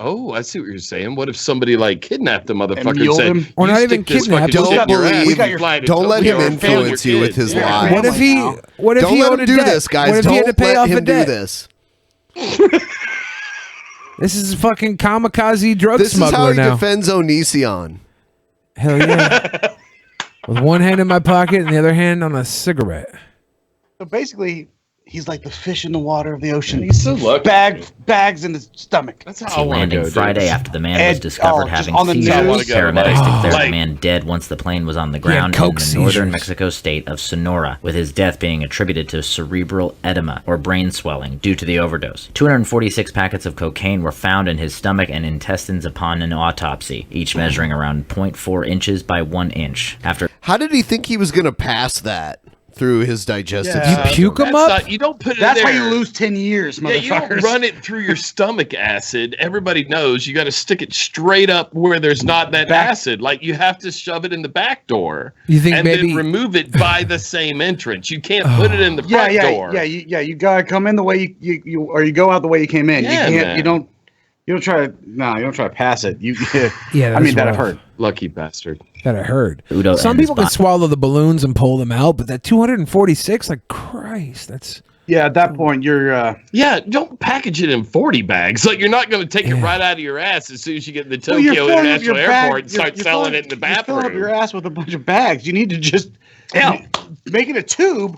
oh, I see what you're saying. What if somebody kidnapped the motherfucker and said, him? Or not even kidnapped. Don't let him influence you with his lies. What if he? What if Don't he let owed him a do debt? this, guys. What if he had to Don't pay let off a him do debt? this. This is fucking kamikaze drug This is how smuggler he now. defends Onision. Hell yeah! With one hand in my pocket and the other hand on a cigarette. So basically, he's like the fish in the water of the ocean. He's so lucky. Bags in his stomach. That's how I want to landing go. Friday after the man was discovered just having on the seizures. news? Paramedics declared the man dead once the plane was on the ground in coke the northern seizures. Mexico state of Sonora, with his death being attributed to cerebral edema or brain swelling due to the overdose. 246 packets of cocaine were found in his stomach and intestines upon an autopsy, each measuring around 0.4 inches by 1 inch. How did he think he was going to pass that through his digestive system? You puke him up? You don't put it That's in why there. you lose 10 years, Yeah, you don't motherfuckers. run it through your stomach acid. Everybody knows you got to stick it straight up where there's not that acid. Like you have to shove it in the back door. You think and maybe- then remove it by the same entrance. You can't put it in the front door. You gotta come in the way you or you go out the way you came in. Yeah, you can't. man. You don't. You don't try to pass it. Yeah, I mean that's that I've rough. heard. Lucky bastard. That I heard. Udo Some and his people can bot. swallow the balloons and pull them out, but that 246, like Christ, that's Yeah, at that point you're. Yeah, don't package it in 40 bags. Like you're not going to take it right out of your ass as soon as you get in the Well, you're Tokyo filling up International your bag- Airport and start you're selling filling- it in the You're filling up your bathroom. ass with a bunch of bags. You need to just make it a tube,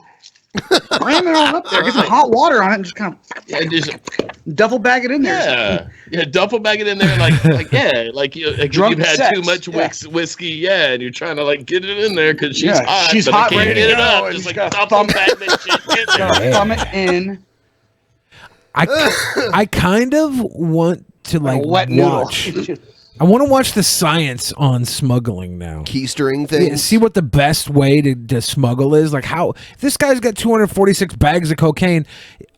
ram it all up there, get some hot water on it, and just kind of duffel bag it in there. Yeah, duffel bag it in there like Drunk you've had sex, too much yeah. whiskey, and you're trying to like get it in there because she's hot. she's but hot, I can't ready get to it go, up. and Just you like gotta duffel bag that shit in there. Thumb it in. I kind of want to like wet noodle. watch. I want to watch the science on smuggling now. Keystring things. Yeah, see what the best way to smuggle is. Like how if this guy's got 246 bags of cocaine.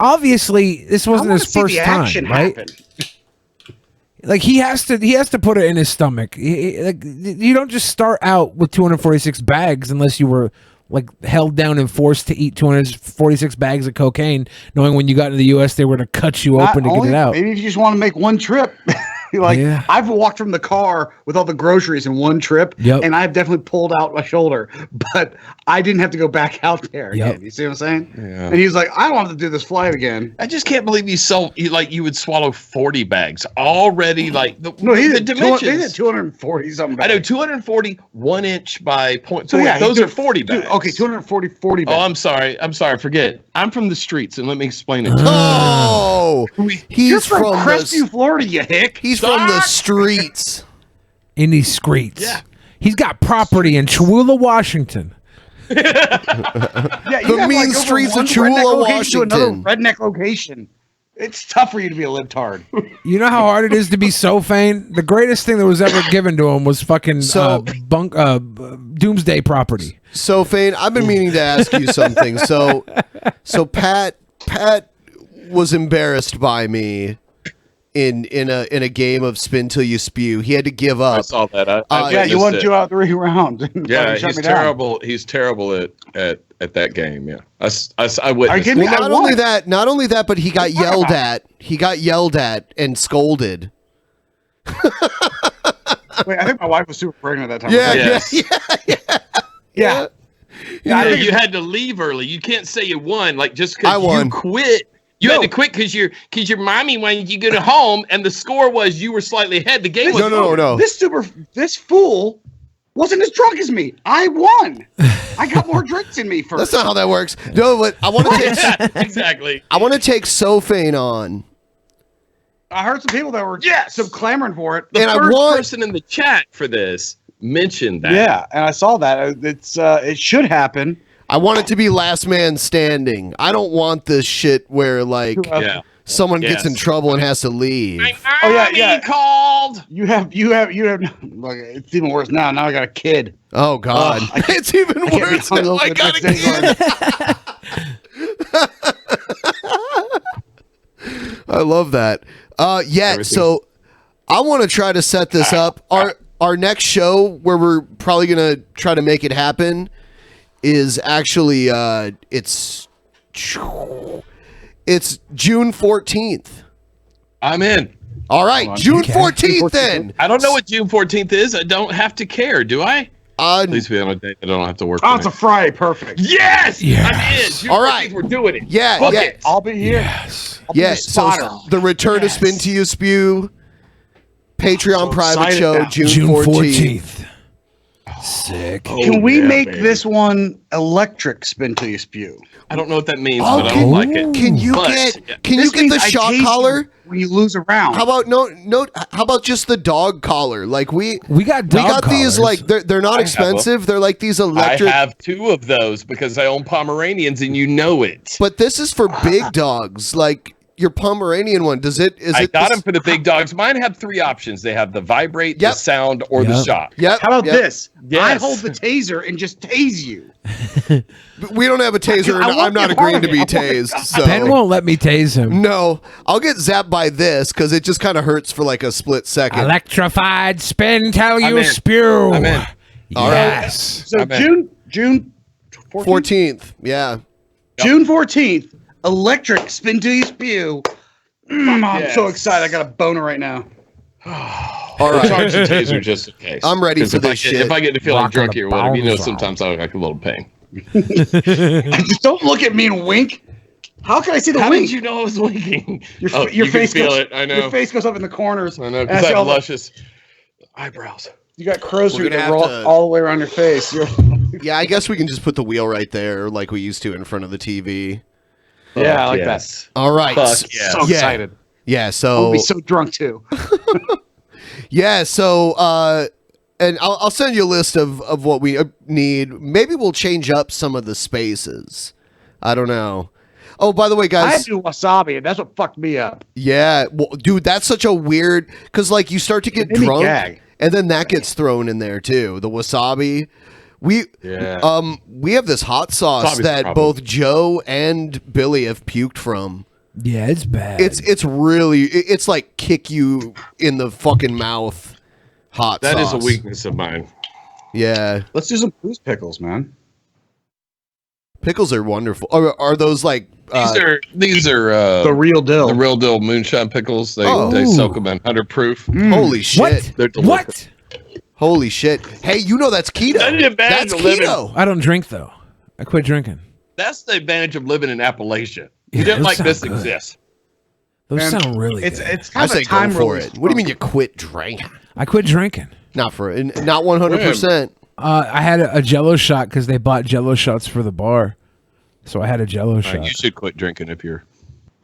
Obviously, this wasn't his first time, right? Like he has to put it in his stomach. Like you don't just start out with 246 bags unless you were like held down and forced to eat 246 bags of cocaine, knowing when you got into the U.S. they were to cut you open to get it out. Maybe if you just want to make one trip. I've walked from the car with all the groceries in one trip, and I've definitely pulled out my shoulder, but I didn't have to go back out there again. You see what I'm saying? Yeah. And he's like, I don't have to do this flight again. I just can't believe you would swallow 40 bags already. Like the dimensions. They did 240 something. I know 240 1 inch by 0.4. So yeah, those are 40 bags. Okay, 240 40 bags. Oh, I'm sorry. Forget. I'm from the streets, and let me explain it. Oh, You're from Crestview, Florida, you hick. He's from the streets. In these streets. Yeah. He's got property in Chihuahua, Washington. Yeah, you The have, mean over streets one of Chihuahua, redneck location to another Washington. redneck location. It's tough for you to be a libtard. You know how hard it is to be Sophane? The greatest thing that was ever given to him was fucking Doomsday property. Sophane, I've been meaning to ask you something. So Pat was embarrassed by me in a game of Spin Till You Spew. He had to give up. I saw that. Yeah, you won 2 out of 3 rounds. Yeah, Shut he's me down. terrible. He's terrible at that game. Yeah, I witnessed. kidding me? it. Well, not only that, but he got yelled at. He got yelled at and scolded. Wait, I think my wife was super pregnant at that time. Yes. Yeah. You had to leave early. You can't say you won, like just I because won. you quit. You had to quit because your mommy wanted you to go home, and the score was you were slightly ahead. The game was over. No. This fool wasn't as drunk as me. I won. I got more drinks in me first. That's not how that works. No, but I want to take Exactly. I want to take Sophane on. I heard some people that were some clamoring for it. The And I first want- person in the chat for this mentioned that. Yeah, and I saw that. It should happen. I want it to be last man standing. I don't want this shit where like Yeah. someone gets in Yes. trouble and has to leave. Called. You have. Like, it's even worse now. Now I got a kid. Oh God, it's even I can't be worse. Now. hungover I the got a next kid. I love that. So I want to try to set this up. Our next show where we're probably gonna try to make it happen is actually it's June 14th. I'm in. All right, June 14th then. I don't know what June 14th is. I don't have to care, do I? At least we on a date that I don't have to work. Oh, it's a Friday. Perfect. Yes! I'm in. June All right. 14th, we're doing it. Yeah, Book yeah. it. I'll be here. Yes. I'll be Yeah, the so spotter. the return to Spin to You Spew Patreon private excited show now. June 14th. Sick. Can we make baby. this one electric Spin Till You Spew? I don't know what that means, Oh, but I don't like it. Can you But- This get means the I shock tase you collar? when you lose a round? How about how about just the dog collar? Like we got dog these collars. like they're not I have expensive. They're like these I electric have 2 of those because I own Pomeranians and you know it. but this is for big dogs. Like your Pomeranian one, I got them for the big dogs. Mine have 3 options. They have the vibrate, the sound, or the shock. Yep. How about this? Yes. I hold the taser and just tase you. We don't have a taser, and I won't I'm not be a part agreeing to of be it. I won't- tased. So. Ben won't let me tase him. No, I'll get zapped by this because it just kind of hurts for like a split second. Electrified Spin Till You in. Spew. I'm in. All right. Yes. So I'm in. June 14th? 14th. Yeah. June 14th, electric Spin Till You Spew. I'm so excited. I got a boner right now. All right. Charge the taser just in case. I'm ready for this shit. If I get to feeling drunky or whatever, sometimes I like a little pain. Just don't look at me and wink. How can I see the How wink? did you know I was winking? Your face feel goes, it. I know. Your face goes up in the corners. I know, because I have luscious eyebrows. You got crow's We're feet gonna that have roll to- all the way around your face. Yeah, I guess we can just put the wheel right there like we used to in front of the TV. Yeah, I like that. All right. Fuck yes. So excited. Yeah, so I'll be so drunk too. yeah, so and I'll send you a list of what we need. Maybe we'll change up some of the spaces. I don't know. Oh, by the way, I guys. had to do wasabi, and that's what fucked me up. Yeah, well, dude, that's such a weird because like you start to get made me drunk, gag. and then that gets thrown in there too. The wasabi. We have this hot sauce Wasabi's that a problem. both Joe and Billy have puked from. Yeah, it's bad. It's really it's like kick you in the fucking mouth. Hot That sauce. is a weakness of mine. Yeah, Let's do some goose pickles, man. pickles are wonderful. Are those like These are The real deal. The real deal moonshine pickles. They soak them in 100 proof. Holy shit! What? They're delicious. What? Holy shit! Hey, you know that's keto. That's the advantage That's of living- keto. I don't drink though. I quit drinking. That's the advantage of living in Appalachia. Yeah, You didn't those like sound this good. exists. Those Man, sound really It's good. it's I kind of say a time go for release. it. What do you mean you quit drinking? I quit drinking. Not 100%. I had a Jello shot because they bought Jello shots for the bar, so I had a Jello shot. You should quit drinking if you're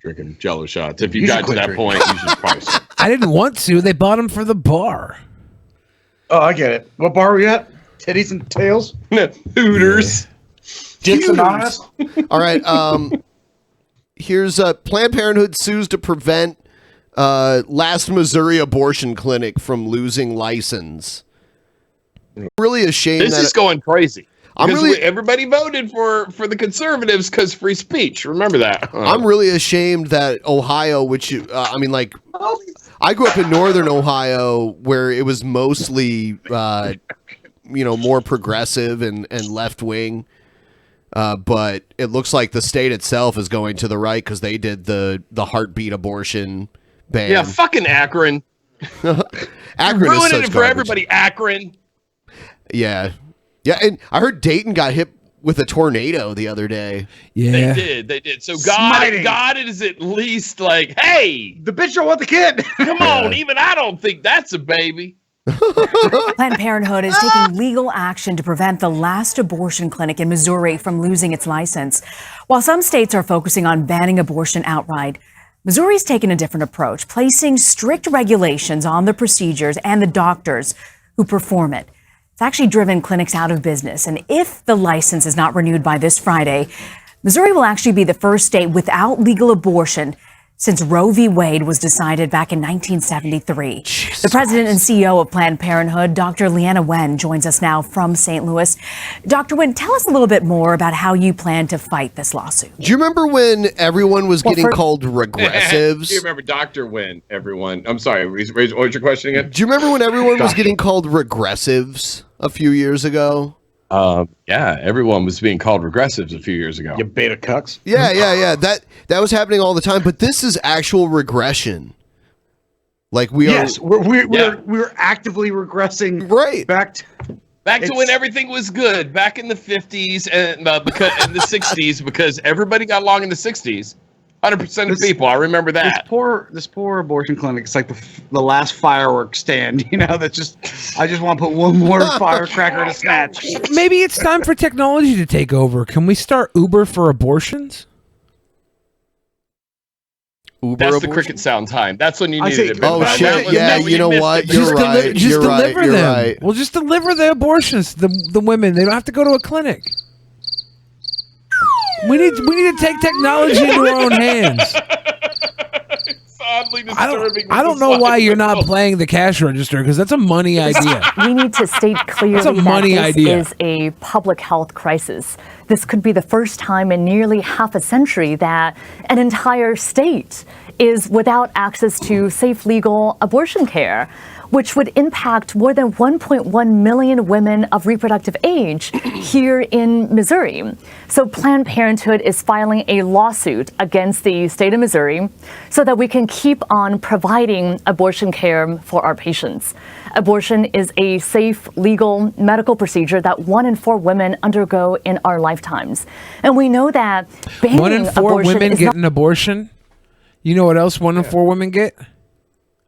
drinking Jello shots. If you, You should got to quit that drinking. point, you should probably stop. I didn't want to. They bought them for the bar. Oh, I get it. What bar are we at? Titties and tails? Hooters. Dicks Anonymous? All right. Here's Planned Parenthood sues to prevent last Missouri abortion clinic from losing license. Really ashamed. This is going crazy. I'm Because really- everybody voted for the conservatives because free speech. Remember that. I'm really ashamed that Ohio, which I mean, like, I grew up in northern Ohio where it was mostly, more progressive and left wing. But it looks like the state itself is going to the right because they did the heartbeat abortion ban. Yeah, fucking Akron. Akron is Ruining such it for garbage. everybody. Akron. Yeah, and I heard Dayton got hit with a tornado the other day. Yeah, They did. So Smiting. God is at least like, hey, The bitch don't want the kid. come on. Even I don't think that's a baby. Planned Parenthood is taking legal action to prevent the last abortion clinic in Missouri from losing its license. While some states are focusing on banning abortion outright, Missouri's taken a different approach, placing strict regulations on the procedures and the doctors who perform it. It's actually driven clinics out of business. And if the license is not renewed by this Friday, Missouri will actually be the first state without legal abortion since Roe v. Wade was decided back in 1973. The president and CEO of Planned Parenthood, Dr. Leanna Wen, joins us now from St. Louis. Dr. Wen, tell us a little bit more about how you plan to fight this lawsuit. Do you remember when everyone was getting called Do regressives? you remember Dr. Wynn, everyone? I'm sorry. What was your question again? Do you remember when everyone was getting called regressives a few years ago? Yeah, everyone was being called regressives a few years ago. You beta cucks. Yeah. That was happening all the time. But this is actual regression. Like Yes, we're actively regressing right back to when everything was good, back in the 50s and in the 60s, because everybody got along in the 60s. 100% of people, I remember that. This poor abortion clinic. It's like the last firework stand. I just want to put one more firecracker to snatch. Maybe it's time for technology to take over. Can we start Uber for abortions? That's the cricket sound time. That's when you I needed say- it. Oh, That shit. was- Yeah, that you know missed what? it. You're right. Just You're deliver right. You're them. right. Well, just deliver the abortions. The women. They don't have to go to a clinic. We need to take technology into our own hands. It's oddly disturbing. I don't know why you're not playing the cash register because that's a money idea. We need to state clearly That's a money that this idea. is a public health crisis. This could be the first time in nearly half a century that an entire state is without access to safe, legal abortion care. which would impact more than 1.1 million women of reproductive age here in Missouri. So Planned Parenthood is filing a lawsuit against the state of Missouri so that we can keep on providing abortion care for our patients. Abortion is a safe, legal, medical procedure that 1 in 4 women undergo in our lifetimes. And we know that banning 1 in 4 women get an abortion. You know what else 1 in 4 women get?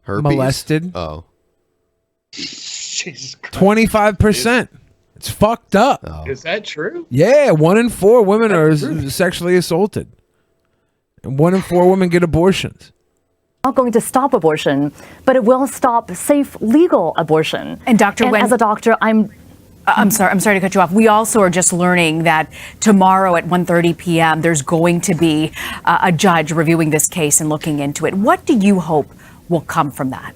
Herpes. Molested. Oh. 25%. It's fucked up. Is that true? Yeah, 1 in 4 women are sexually assaulted. And 1 in 4 women get abortions. Not going to stop abortion, but it will stop safe, legal abortion. And Dr. As a doctor, I'm sorry to cut you off. We also are just learning that tomorrow at 1:30 p.m. there's going to be a judge reviewing this case and looking into it. What do you hope will come from that?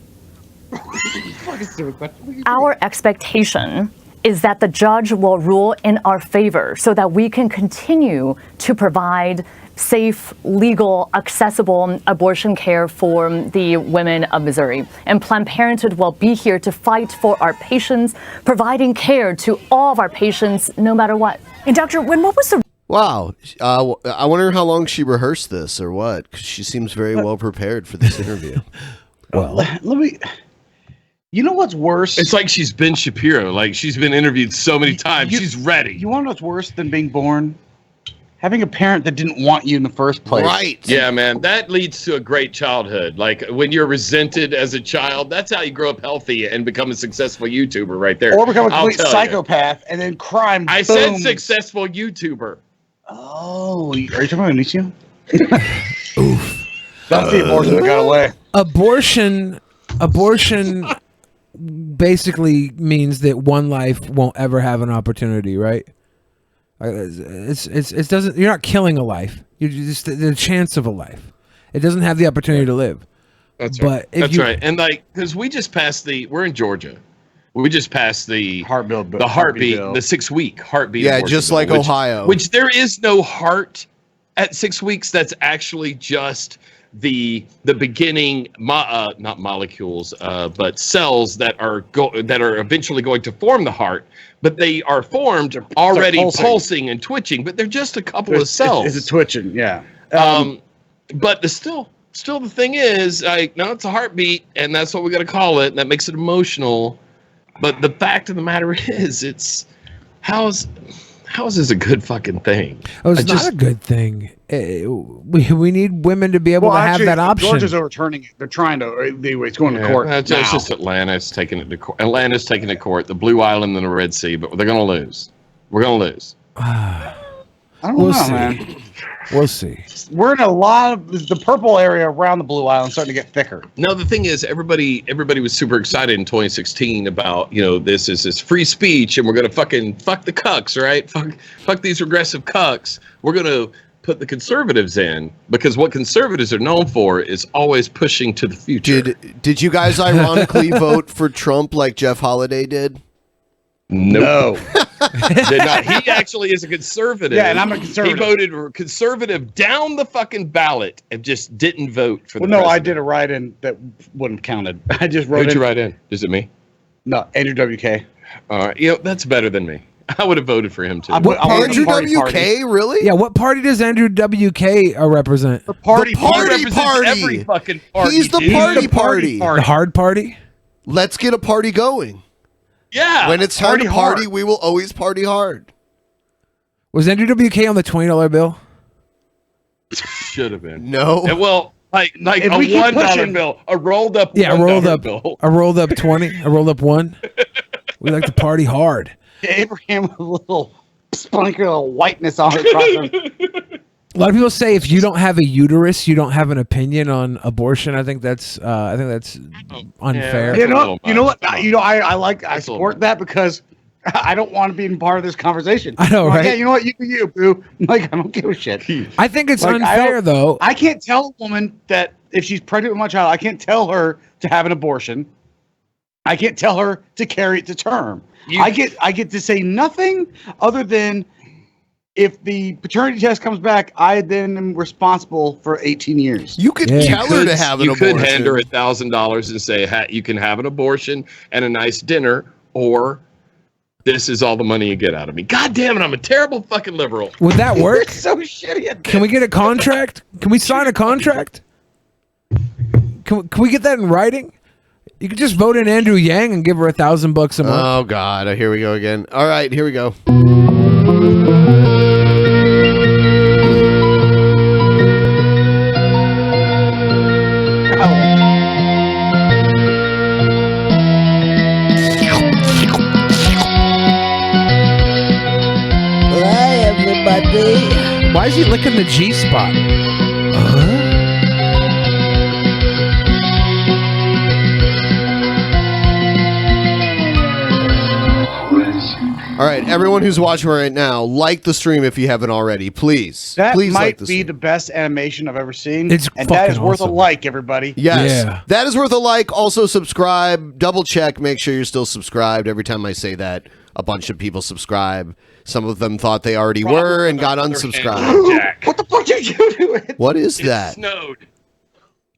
Our expectation is that the judge will rule in our favor so that we can continue to provide safe, legal, accessible abortion care for the women of Missouri. And Planned Parenthood will be here to fight for our patients, providing care to all of our patients, no matter what. And Dr. Wynn, what was the... Wow. I wonder how long she rehearsed this or what, because she seems very well prepared for this interview. Well, let me... You know what's worse? It's like she's Ben Shapiro. Like, she's been interviewed so many times. She's ready. You want to know what's worse than being born? Having a parent that didn't want you in the first place. Right. Yeah, man. That leads to a great childhood. Like, when you're resented as a child, that's how you grow up healthy and become a successful YouTuber right there. Or become a complete psychopath and then crime. I said successful YouTuber. Oh, are you talking about Anicio? Oof. That's the abortion that got away. Abortion basically means that one life won't ever have an opportunity, right? It doesn't. You're not killing a life. You're just the chance of a life. It doesn't have the opportunity to live. That's right. That's right. And like, because we just passed we're in Georgia. We just passed the heartbeat, the 6-week heartbeat. Yeah, just like Ohio. Which there is no heart at 6 weeks. That's actually just the beginning, not molecules, but cells that are eventually going to form the heart. But they are formed already pulsing and twitching. But they're just a couple of cells. It's a twitching, yeah. But still the thing is, no, it's a heartbeat, and that's what we got to call it. And that makes it emotional. But the fact of the matter is, how is this a good fucking thing? Oh, it's not a good thing. We need women to be able to have that option. Georgia's overturning it. They're trying to. It's going to court. It's just Atlanta's taking it to court. Atlanta's taking it to court. The Blue Island and the Red Sea, but they're going to lose. We're going to lose. I don't know, man. We'll see. We're in a lot of the purple area around the Blue Island starting to get thicker. No, the thing is, everybody was super excited in 2016 about, this is free speech and we're gonna fucking fuck the cucks, right? Fuck these regressive cucks. We're gonna put the conservatives in, because what conservatives are known for is always pushing to the future. Did you guys ironically vote for Trump like Jeff Holiday did? Nope. No. He actually is a conservative. Yeah, and I'm a conservative. He voted conservative down the fucking ballot and just didn't vote for the president. I did a write-in that wouldn't have counted. I just wrote Who'd you write in? Is it me? No, Andrew WK. That's better than me. I would have voted for him too. Andrew WK, really? Yeah, what party does Andrew WK represent? The party party. Every fucking party. He's the party. The hard party? Let's get a party going. Yeah. When it's time to party, we will always party hard. Was Andrew WK on the $20 bill? Should have been. No. Well, like a $1 bill, a rolled up. Yeah, a rolled up bill. A rolled up 20, a rolled up 1. We like to party hard. Abraham with a little spunky little whiteness on it. A lot of people say if you don't have a uterus, you don't have an opinion on abortion. I think that's unfair. You know what? I support that because I don't want to be part of this conversation. I know, right? Yeah, you know what? You, boo. I don't give a shit. I think it's unfair, though. I can't tell a woman that if she's pregnant with my child, I can't tell her to have an abortion. I can't tell her to carry it to term. I get to say nothing other than if the paternity test comes back, I then am responsible for 18 years. You could tell her to have an You abortion. could hand her $1,000 and say, you can have an abortion and a nice dinner, or this is all the money you get out of me. God damn it, I'm a terrible fucking liberal. Would that work? So shitty at Can we get a contract? Can we sign a contract? Can we get that in writing? You could just vote in Andrew Yang and give her $1,000 a month. Oh God, here we go again. All right, here we go. Hi, everybody. Why is he licking the G spot? All right, everyone who's watching right now, like the stream if you haven't already, please. That Please might like the be stream. the best animation I've ever seen. It's and that is fucking worth awesome. a like, everybody. Yes, that is worth a like. Also subscribe, double check, make sure you're still subscribed. Every time I say that, a bunch of people subscribe. Some of them thought they already were and got unsubscribed. What the fuck did you do? What is that? Snowed.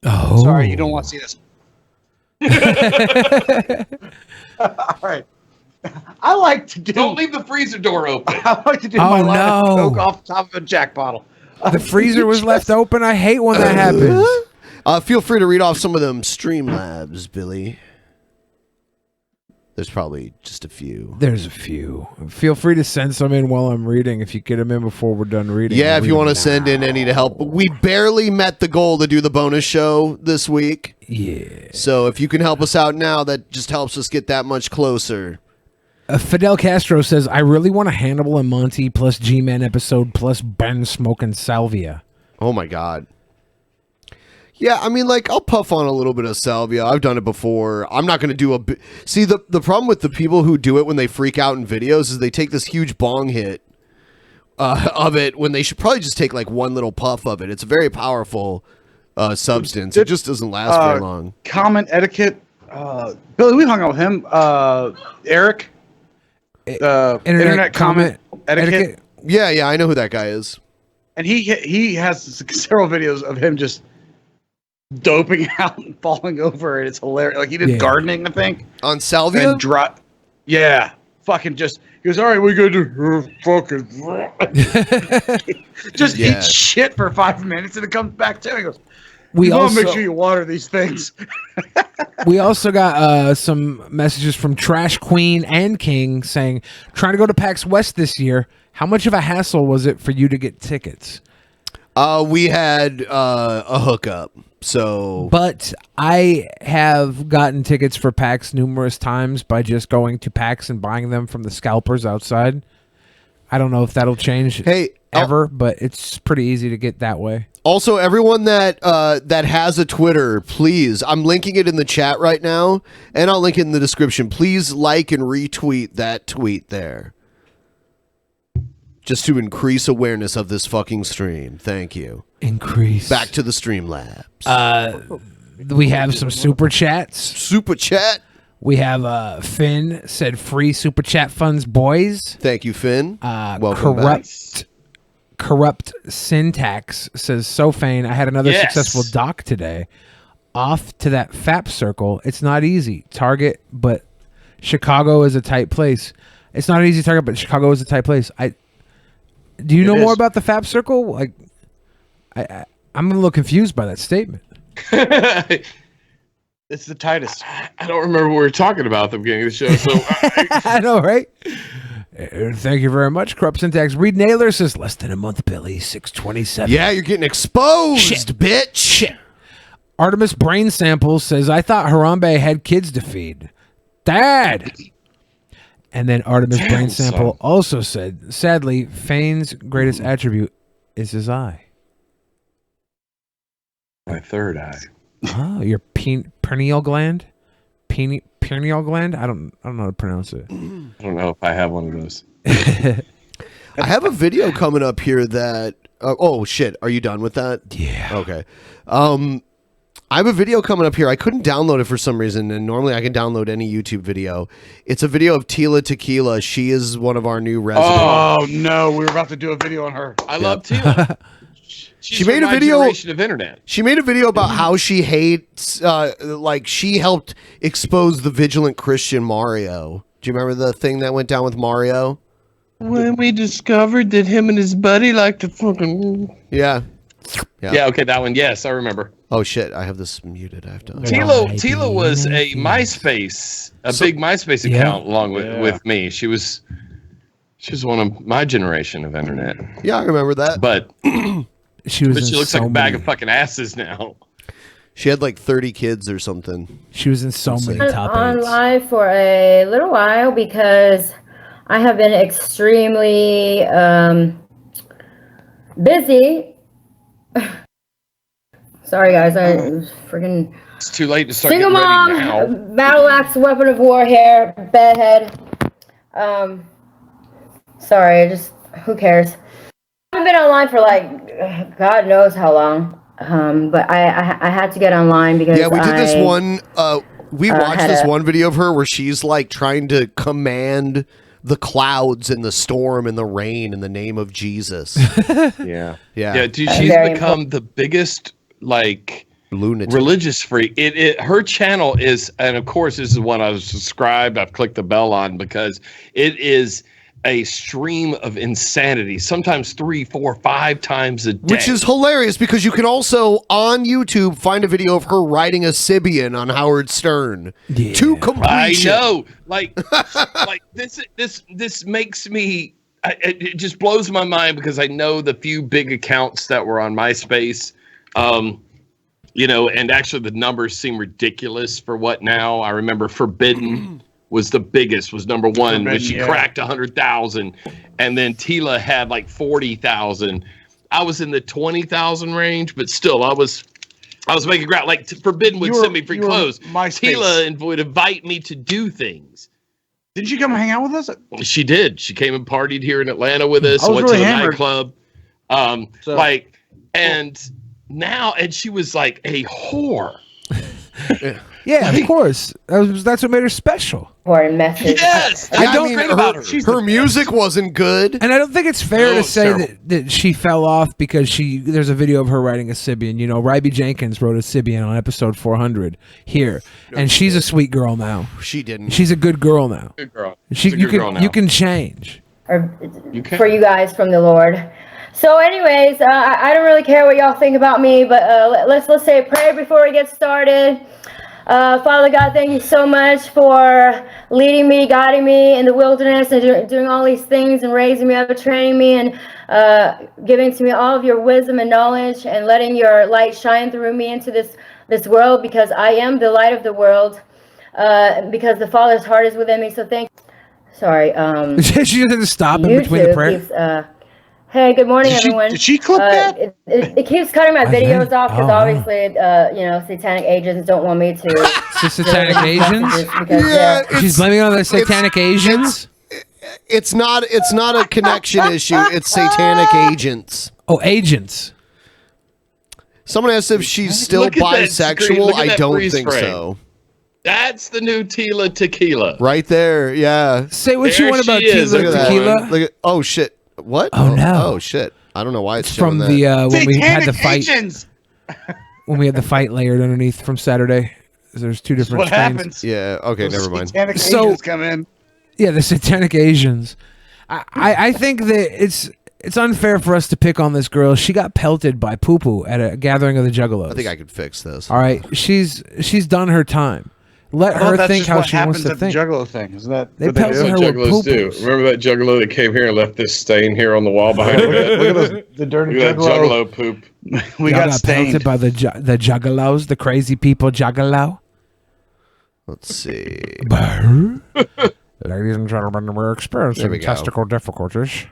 Oh, sorry, you don't want to see this. All right. I like to do. Don't leave the freezer door open. I like to do Oh, my line of no. Coke off the top of a Jack bottle. The freezer was left open. I hate when that happens. Feel free to read off some of them Streamlabs, Billy. There's probably just a few. There's a few. Feel free to send some in while I'm reading. If you get them in before we're done reading. Yeah, I'll if read you want to them send in any to help. We barely met the goal to do the bonus show this week. Yeah. So if you can help us out now, that just helps us get that much closer. Fidel Castro says, I really want a Hannibal and Monty plus G-Man episode plus Ben smoking salvia. Oh my God. Yeah, I mean, like, I'll puff on a little bit of salvia. I've done it before. I'm not going to do a... See, the problem with the people who do it when they freak out in videos is they take this huge bong hit of it when they should probably just take, like, one little puff of it. It's a very powerful substance. It just doesn't last very long. Common etiquette. Billy, we hung out with him. Eric. Internet comment etiquette. Yeah, I know who that guy is. And he has several videos of him just doping out and falling over, and it's hilarious. Like he did gardening, I think, on salvia. And yeah, fucking just he goes, all right, we go do fucking just eat shit for 5 minutes, and it comes back to him. He goes, We you want also to make sure you water these things. We also got some messages from Trash Queen and King saying, trying to go to PAX West this year. How much of a hassle was it for you to get tickets? We had a hookup. So, but I have gotten tickets for PAX numerous times by just going to PAX and buying them from the scalpers outside. I don't know if that'll change ever, but it's pretty easy to get that way. Also, everyone that that has a Twitter, please, I'm linking it in the chat right now, and I'll link it in the description. Please like and retweet that tweet there. Just to increase awareness of this fucking stream. Thank you. Increase. Back to the Streamlabs. We have some super chats. Super chat. We have Finn said free super chat funds, boys. Thank you, Finn. Welcome Corrupt Syntax says, so Fane, I had another successful doc today. Off to that FAP circle. It's not easy. Target, but Chicago is a tight place. It's not an easy target, but Chicago is a tight place. Do you know more about the FAP circle? Like, I'm a little confused by that statement. It's the tightest. I don't remember what we were talking about at the beginning of the show. So I know, right? Thank you very much, Corrupt Syntax. Reed Naylor says, less than a month, Billy, 627. Yeah, you're getting exposed, bitch. Shit. Artemis Brain Sample says, I thought Harambe had kids to feed. Dad! And then Artemis Brain Sample also said, sadly, Fane's greatest attribute is his eye. My third eye. Oh, your pineal gland? Pineal gland? I don't know how to pronounce it. I don't know if I have one of those. I have a video coming up here that... oh, shit. Are you done with that? Yeah. Okay. I have a video coming up here. I couldn't download it for some reason, and normally I can download any YouTube video. It's a video of Tila Tequila. She is one of our new residents. Oh no, we were about to do a video on her. I love Tila. She made a video of internet. She made a video about how she hates, like she helped expose the vigilant Christian Mario. Do you remember the thing that went down with Mario? When we discovered that him and his buddy like to fucking yeah. Okay, that one. Yes, I remember. Oh shit, I have this muted. I have to. Tila was a MySpace, big MySpace account along with me. She was one of my generation of internet. Yeah, I remember that. But she looks like a bag of fucking asses now. She had like 30 kids or something. She was in so many top on live for a little while because I have been extremely busy. Sorry guys, I freaking. It's too late to start Single getting mom, ready now. battle axe, weapon of war here, bedhead. Sorry, who cares? I haven't been online for like God knows how long. But I had to get online because we did this one. We watched this one video of her where she's like trying to command the clouds and the storm and the rain in the name of Jesus. Yeah. Dude, she's become the biggest like lunatic religious freak. Her channel is, and of course this is one I was subscribed. I've clicked the bell on because it is a stream of insanity, sometimes 3, 4, 5 times a day. Which is hilarious because you can also on YouTube find a video of her riding a Sibian on Howard Stern to completion. I know, like this makes me. It just blows my mind because I know the few big accounts that were on MySpace, and actually the numbers seem ridiculous for what now. I remember Forbidden. Was the biggest, was number one when she cracked 100,000, and then Tila had like 40,000. I was in the 20,000 range, but still, I was making ground. Like Forbidden would send me free clothes. Tila would invite me to do things. Did she come hang out with us? She did. She came and partied here in Atlanta with us. Went really to the hammered. nightclub. And she was like a whore. Yeah, of course. That's what made her special. Important message. Yes, I don't think about her. Her music wasn't good, and I don't think it's fair to say that she fell off because there's a video of her riding a Sibian. You know, Ryby Jenkins rode a Sibian on episode 400 here, and she's a sweet girl now. She didn't. She's a good girl now. Good girl. You can change. For you guys from the Lord. So anyways, I don't really care what y'all think about me, but let's say a prayer before we get started. Father God, thank you so much for leading me, guiding me in the wilderness and doing all these things and raising me up, training me and giving to me all of your wisdom and knowledge and letting your light shine through me into this world because I am the light of the world because the Father's heart is within me. So thank you. Sorry. She doesn't stop in between the prayer. Hey, good morning, everyone. Did she clip that? It keeps cutting my videos off because obviously, satanic agents don't want me to. The satanic Asians? She's blaming it on the satanic Asians? It's not a connection issue. It's satanic agents. Oh, agents. Someone asked if she's still bisexual. I don't think so. That's the new Tila Tequila. Right there, yeah. Say what you want about Tila Tequila. Look at, oh, shit. What? Oh, no. Oh, shit. I don't know why it's from that. The when we had the fight. Agents. When we had the fight layered underneath from Saturday. There's two different what streams. happens. Yeah, okay, never mind. Satanic Asians come in. Yeah, the satanic Asians. I think that it's unfair for us to pick on this girl. She got pelted by Poo Poo at a gathering of the Juggalos. I think I could fix this. All right, she's done her time. Let her think how she wants to think. The Juggalo thing, isn't that? They pelted her with Juggalos do. poo-poos. Remember that Juggalo that came here and left this stain here on the wall behind him? Look at the dirty Look at that Juggalo. Juggalo poop. We Y'all got stained. pelted by the Juggalos, the crazy people Juggalo. Let's see. Ladies and gentlemen, we're experiencing we go. testicle difficulties.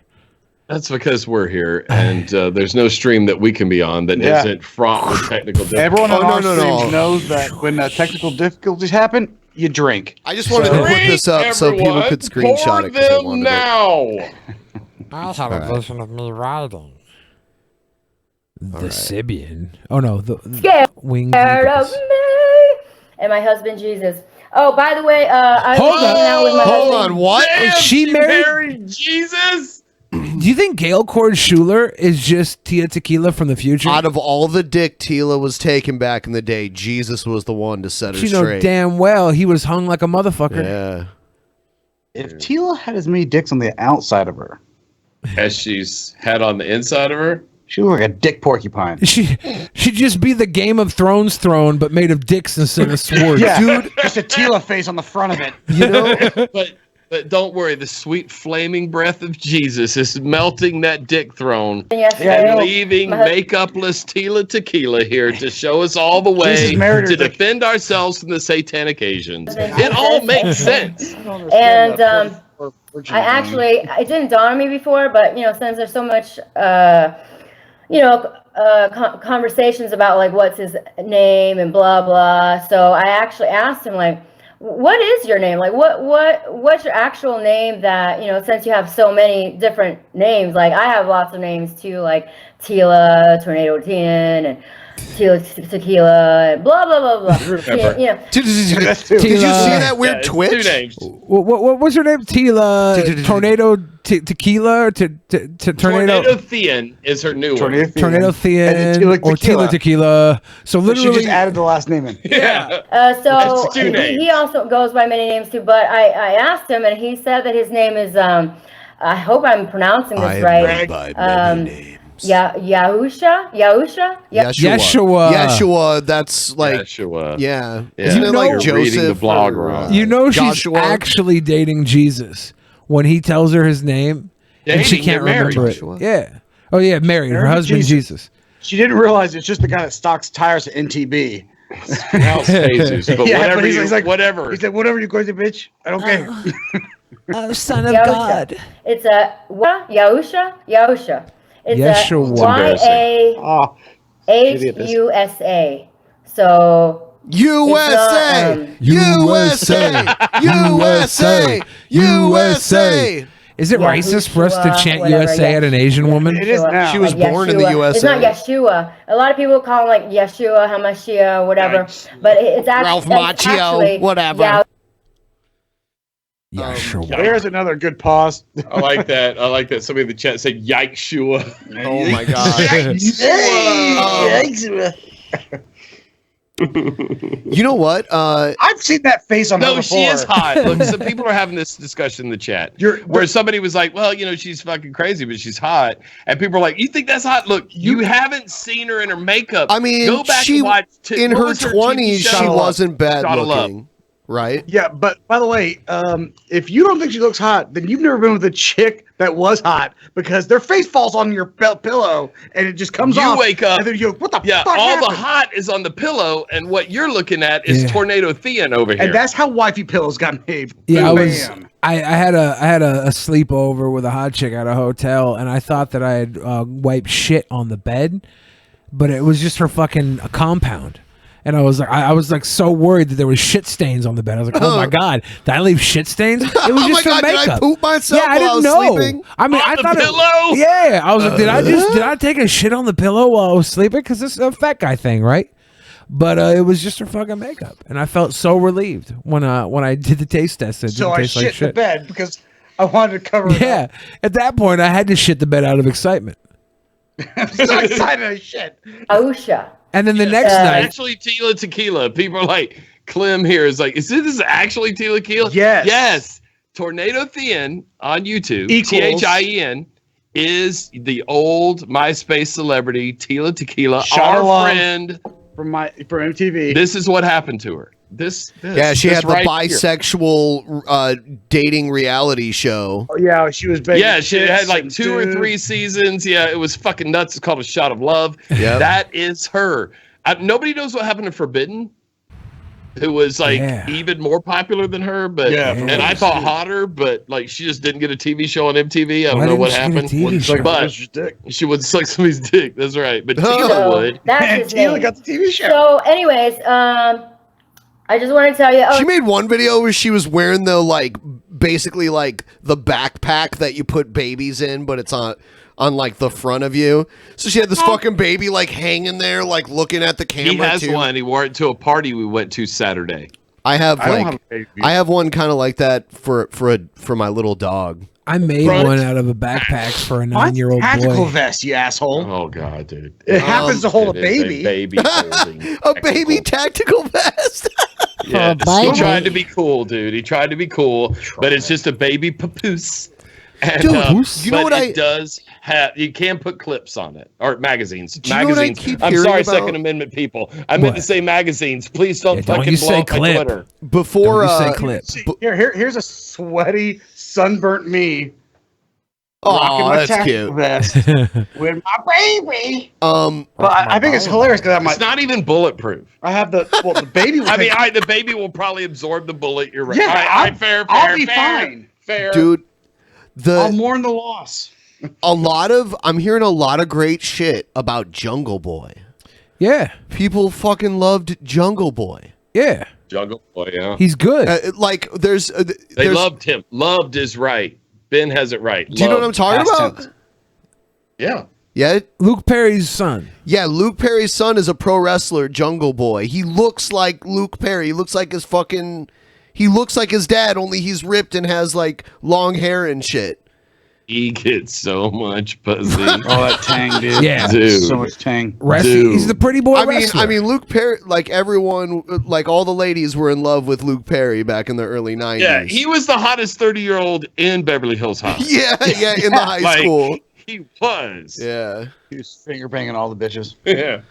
That's because we're here, and there's no stream that we can be on that isn't fraught with technical difficulties. Everyone on our stream knows that when technical difficulties happen, you drink. I just wanted to put this up so people could screenshot it. 'Cause they wanted now. I had a vision of me riding the Sibian. Oh no, Wings Scared of Eagles. me. And my husband Jesus. Oh, by the way, I was hanging out with my Hold husband. on, what? Is she married? Jesus? Do you think Gail Cord Schuler is just Tia Tequila from the future? Out of all the dick Tila was taken back in the day, Jesus was the one to set her She know straight. damn well he was hung like a motherfucker. Yeah. If Tila had as many dicks on the outside of her as she's had on the inside of her, she looked like a dick porcupine. She'd just be the Game of Thrones throne, but made of dicks instead of swords. Yeah, Dude, just a Tila face on the front of it. You know, but don't worry, the sweet flaming breath of Jesus is melting that dick throne Yesterday, and leaving my hus- makeupless Tila Tequila here to show us all the way Jesus married her to dick. defend ourselves from the satanic Asians. It all makes sense. And I actually, it didn't dawn on me before, but since there's so much, conversations about like what's his name and blah blah. So I actually asked him like, what is your name? Like what's your actual name that, since you have so many different names, like I have lots of names too, like Tila, Tornado 10, and Tila Tequila, and blah, blah, blah, blah. Did you see that weird twitch? Two names. What was her name? Tila Tornado Tequila or Tornado Tornado Thean is her new one. Tornado Thean or Tila Tequila. So literally, she just added the last name in. Yeah. So That's two names. he also goes by many names too, but I asked him and he said that his name is, I hope I'm pronouncing this right. Yahusha? Yeshua, that's like Yeshua. Yeah. Yeah. Isn't it like You're Joseph? reading the blog or, wrong. you know she's Joshua? actually dating Jesus when he tells her his name and she Dating, can't they're married. remember it. Yeah. Oh yeah, married. Her Married to husband Jesus. She didn't realize it's just the guy that stocks tires at NTB. House Jesus, but Yeah, whatever but he's you, like- whatever. He said, "Whatever you crazy bitch, I don't care." Oh, son of Yahusha. God. It's a Yahusha. It's Yeshua. YAHUSA. So USA! USA! USA! USA! Is it Yeah, racist for us to Yeshua, chant whatever, USA at an Asian woman? It is now. She was like born in the Yeshua. USA. It's not Yeshua. A lot of people call him like Yeshua, Hamashiach, whatever. But it's Ralph actually Macchio, whatever. Yeshua. There's another good pause. I like that. I like that. Somebody in the chat said Yikeshua. Oh my god. You know what? I've seen that face on her No, before. she is hot. Look, some people are having this discussion in the chat where somebody was like, well, she's fucking crazy, but she's hot. And people are like, you think that's hot? Look, you haven't seen her in her makeup. I mean, go back she and watch. in what her was TV 20s, show? she wasn't bad Shot of Love. looking, right? Yeah, but by the way, if you don't think she looks hot, then you've never been with a chick that was hot because their face falls on your pillow and it just comes off. You wake up. and then you go, "What the Yeah, fuck all happened?" the hot is on the pillow, and what you're looking at is Tornado Thean over here. And that's how wifey pillows got made. Yeah, Bam. I had a sleepover with a hot chick at a hotel, and I thought that I had wiped shit on the bed, but it was just her fucking compound. And I was like so worried that there was shit stains on the bed. I was like, oh my god, did I leave shit stains? It was Oh just my her God, did I makeup. poop myself Yeah, I while I didn't was know. sleeping? I mean, On I the thought pillow? Yeah, I was like, did I take a shit on the pillow while I was sleeping? Because this is a fat guy thing, right? But it was just her fucking makeup, and I felt so relieved when I did the taste test. It didn't So I taste like shit in the shit. bed because I wanted to cover it Yeah, at that point, I had to shit the bed out of excitement. up. I'm so excited I shit. Yahusha. And then the next night, actually Tila Tequila. People are like, Clem here is like, is this actually Tila Tequila? Yes. Yes. Tornado Thean on YouTube, Equals. THIEN, is the old MySpace celebrity Tila Tequila, Shot of love. our friend. From MTV. This is what happened to her. This Yeah, she this had the right here. bisexual dating reality show. Oh, yeah, she was big. Yeah, she had like 2 or 3 seasons. Yeah, it was fucking nuts. It's called A Shot of Love. Yep. That is her. Nobody knows what happened to Forbidden, who was like even more popular than her. But and I thought hotter, but like she just didn't get a TV show on MTV. I don't know what happened. But she would suck somebody's dick. That's right. But Tila would. That's his Tila name. got the TV show. So, anyways, I just want to tell you. She made one video where she was wearing the basically the backpack that you put babies in, but it's on on like the front of you. So she had this fucking baby like hanging there, like looking at the camera. He has too. one. He wore it to a party we went to Saturday. I have I don't like have a baby. I have one kind of like that for my little dog. I made one out of a backpack for a 9-year-old Tactical boy. vest, you asshole. Oh god, dude! It happens to hold a It is baby. baby holding A baby tactical vest. Yes. baby. He tried to be cool, dude. He tried to be cool, but it's just a baby papoose. And, Dude, you know but what it does have? You can put clips on it or magazines. Do you know what I Magazines. keep I'm hearing sorry, about? Second Amendment people. I meant to say magazines. Please don't don't fucking you blow say up my clip. Twitter. Before Don't you say clip. Here's a sweaty, sunburnt me. Oh, rocking my that's tactical cute. vest with my baby. Um, But I think it's hilarious because It's not even bulletproof. I have the baby. Will I mean, take- the baby will probably absorb the bullet. You're right. Yeah, All right, I'll- fair. I'll be fine. Fair. dude, I'll mourn the loss. I'm hearing a lot of great shit about Jungle Boy. Yeah. People fucking loved Jungle Boy. Yeah. Jungle Boy, yeah. He's good. Like there's They loved him. Loved is right. Ben has it right. Do you know what I'm talking Past about? tense. Yeah. Yeah, Luke Perry's son. Yeah, Luke Perry's son is a pro wrestler, Jungle Boy. He looks like Luke Perry. He looks like his fucking. He looks like his dad, only he's ripped and has like long hair and shit. He gets so much pussy. Oh, that tang, dude. Yeah. Dude. So much tang. He's the pretty boy I mean, wrestler. Luke Perry. Like everyone, like all the ladies were in love with Luke Perry back in the early '90s. Yeah, he was the hottest 30-year-old in Beverly Hills High. yeah, in the high Like, school. He was. Yeah, He was finger banging all the bitches. Yeah.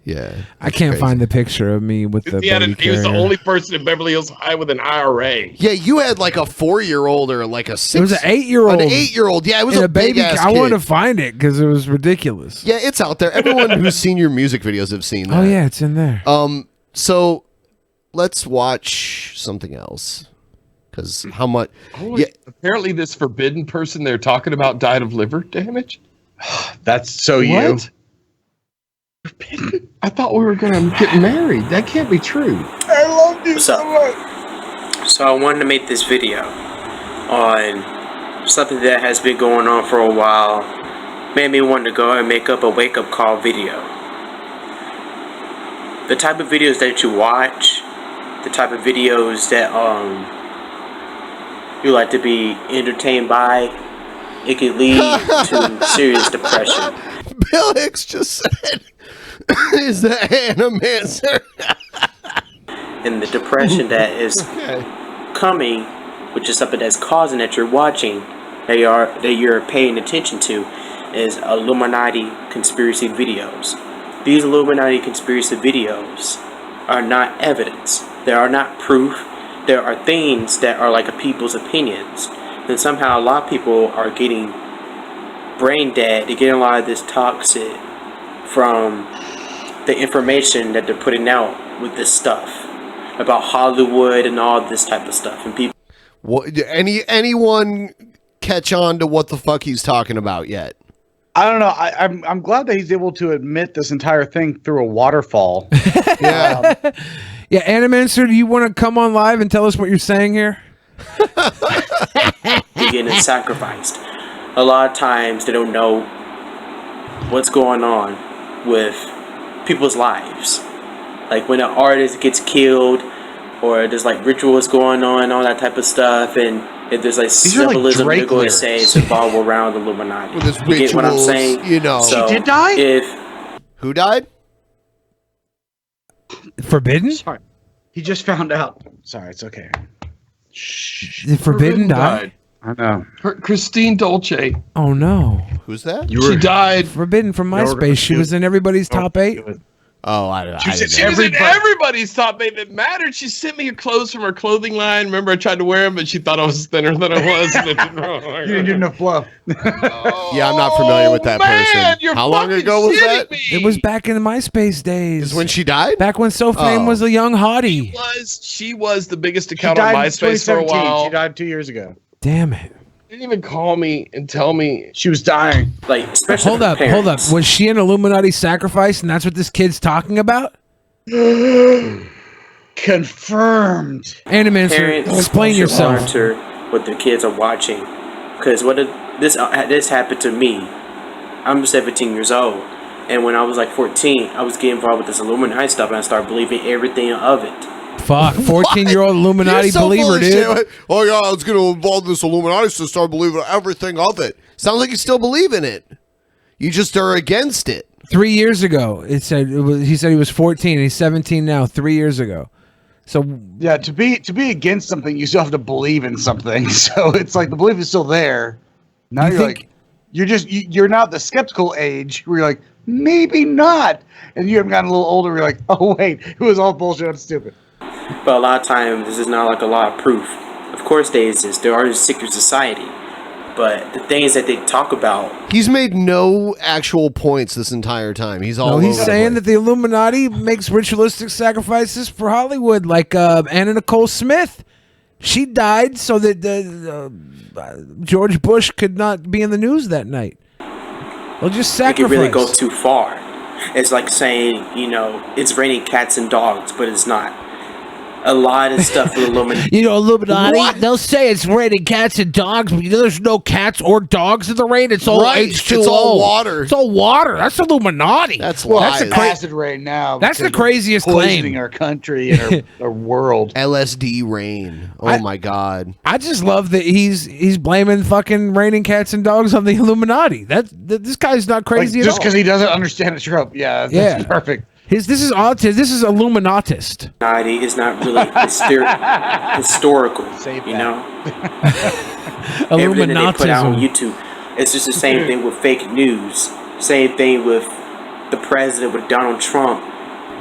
yeah. I can't find the picture of me with the baby He was the carrier. only person in Beverly Hills High with an IRA. Yeah, you had like a 4-year-old or like a 6. It was an 8-year-old. An 8-year-old. Yeah, it was And a big ass I kid. wanted to find it because it was ridiculous. Yeah, it's out there. Everyone who's seen your music videos have seen that. Oh yeah, it's in there. So let's watch something else. Because how much? Yeah. Apparently, this forbidden person they're talking about died of liver damage. That's so you. What? Forbidden? I thought we were going to get married. That can't be true. I love you so much. So I wanted to make this video on something that has been going on for a while. Made me want to go and make up a wake-up call video. The type of videos that you watch, the type of videos that you like to be entertained by, it can lead to serious depression. Bill Hicks just said, "Is the ANIMANCER?" And the depression that is coming, which is something that's causing that you're watching, that you're paying attention to, is Illuminati conspiracy videos. These Illuminati conspiracy videos are not evidence. They are not proof. There are things that are like a people's opinions. And somehow a lot of people are getting brain dead. They're getting a lot of this toxic from the information that they're putting out with this stuff about Hollywood and all this type of stuff. And people. What, anyone catch on to what the fuck he's talking about yet? I don't know. I'm glad that he's able to admit this entire thing through a waterfall. Yeah. Yeah, Animancer, do you want to come on live and tell us what you're saying here? You're getting sacrificed. A lot of times they don't know what's going on with people's lives. Like when an artist gets killed, or there's like rituals going on, all that type of stuff, and if there's like symbolism, they're going to say it's involved around Illuminati. With his You get what I'm rituals, saying? you know. So He did die? Who died? Forbidden? Sorry. He just found out. Sorry, it's okay. Did Forbidden die? I know. Christine Dolce. Oh no. Who's that? She died. Forbidden from Yeah, we're gonna MySpace. She do was in everybody's top 8. Oh, I She was in everybody's top 8 that mattered. She sent me her clothes from her clothing line. Remember, I tried to wear them, but she thought I was thinner than I was. And it didn't You didn't get enough love. Yeah, I'm not familiar with that person. you're How long fucking ago was shitting that? me. It was back in the MySpace days. Is when she died? Back when So Flame Oh. was a young hottie. She was the biggest She account on died in MySpace for a 2017. while. She died 2 years ago. Damn it. Didn't even call me and tell me she was dying. Like, especially Hold up. Was she an Illuminati sacrifice and that's what this kid's talking about? Confirmed. Animancer, Parents explain should yourself. monitor what their kids are watching, because this happened to me I'm 17 years old, and when I was like 14, I was getting involved with this Illuminati stuff, and I started believing everything of it. Fuck, 14-year-old Illuminati You're so believer, full of dude. shit. Oh yeah, I was going to involve this Illuminati to start believing everything of it. Sounds like you still believe in it. You just are against it. 3 years ago, he said he was 14. He's 17 now. 3 years ago. So yeah, to be against something, you still have to believe in something. So it's like the belief is still there. Now you're not the skeptical age where you're like, maybe not. And you haven't gotten a little older, you're like, oh wait, it was all bullshit, I'm stupid. But a lot of times, this is not like a lot of proof. Of course they exist. There are a secret society. But the things that they talk about... He's made no actual points this entire time. He's all he's over saying that the Illuminati makes ritualistic sacrifices for Hollywood, like Anna Nicole Smith. She died so that George Bush could not be in the news that night. They'll just sacrifice. It could really go too far. It's like saying, it's raining cats and dogs, but it's not. A lot of stuff with Illuminati. Illuminati, they'll say it's raining cats and dogs, but there's no cats or dogs in the rain. It's all H2O. It's all water. It's all water. That's Illuminati. That's acid rain now. That's the because craziest it's poisoning claim. our country and our world. LSD rain. Oh my God. I just love that he's blaming fucking raining cats and dogs on the Illuminati. This guy's not crazy at all. Just because he doesn't understand a trope. Yeah, that's perfect. This is autism. This is Illuminatist. Illuminati is not really historical, Everything that they put out on YouTube. It's just the same thing with fake news. Same thing with the president, with Donald Trump.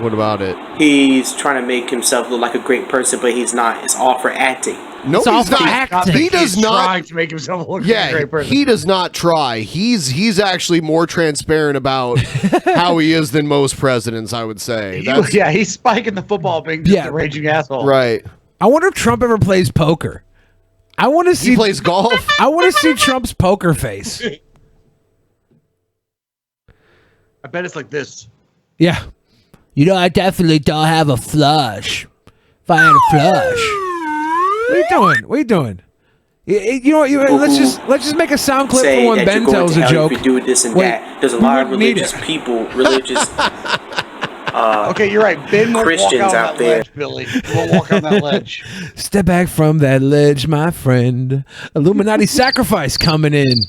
What about it? He's trying to make himself look like a great person, but he's not. It's all for acting. No, he's not. He does not trying to make himself look like a great person. He does not try. He's actually more transparent about how he is than most presidents, I would say. He's spiking the football being just a raging asshole. Right. I wonder if Trump ever plays poker. I want to see. He plays golf. I want to see Trump's poker face. I bet it's like this. Yeah. I definitely don't have a flush. If I had a flush. What are you doing? Let's just make a sound clip for when Ben tells a joke. You could do this and that. There's a lot of religious people, okay, you're right. Ben won't Christians walk out that there. ledge, Billy. He won't walk on that ledge. Step back from that ledge, my friend. Illuminati sacrifice coming in.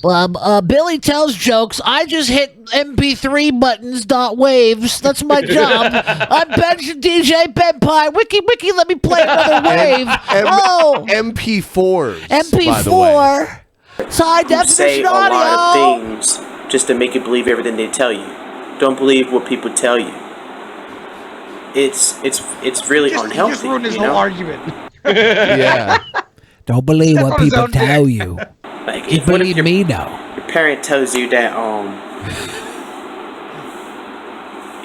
Well, Billy tells jokes. I just hit MP3 buttons, waves. That's my job. I'm DJ Benpai. Wiki, let me play another wave. MP4s. MP4. It's high definition say audio. A lot of things just to make you believe everything they tell you. Don't believe what people tell you. It's really unhealthy. He just ruined his whole argument. Yeah. Don't believe what people tell you. Like, You believe me, though. Your parent tells you that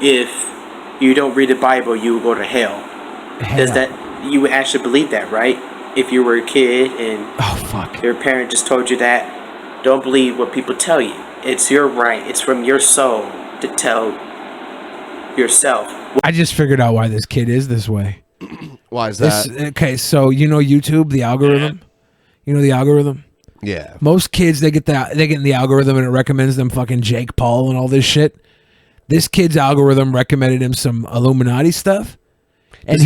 if you don't read the Bible, you will go to hell. Does that you would actually believe that, right? If you were a kid and your parent just told you that, don't believe what people tell you. It's your right. It's from your soul to tell yourself. I just figured out why this kid is this way. Why is that? Okay, so YouTube, the algorithm. You know the algorithm? Yeah. Most kids they get in the algorithm and it recommends them fucking Jake Paul and all this shit. This kid's algorithm recommended him some Illuminati stuff. And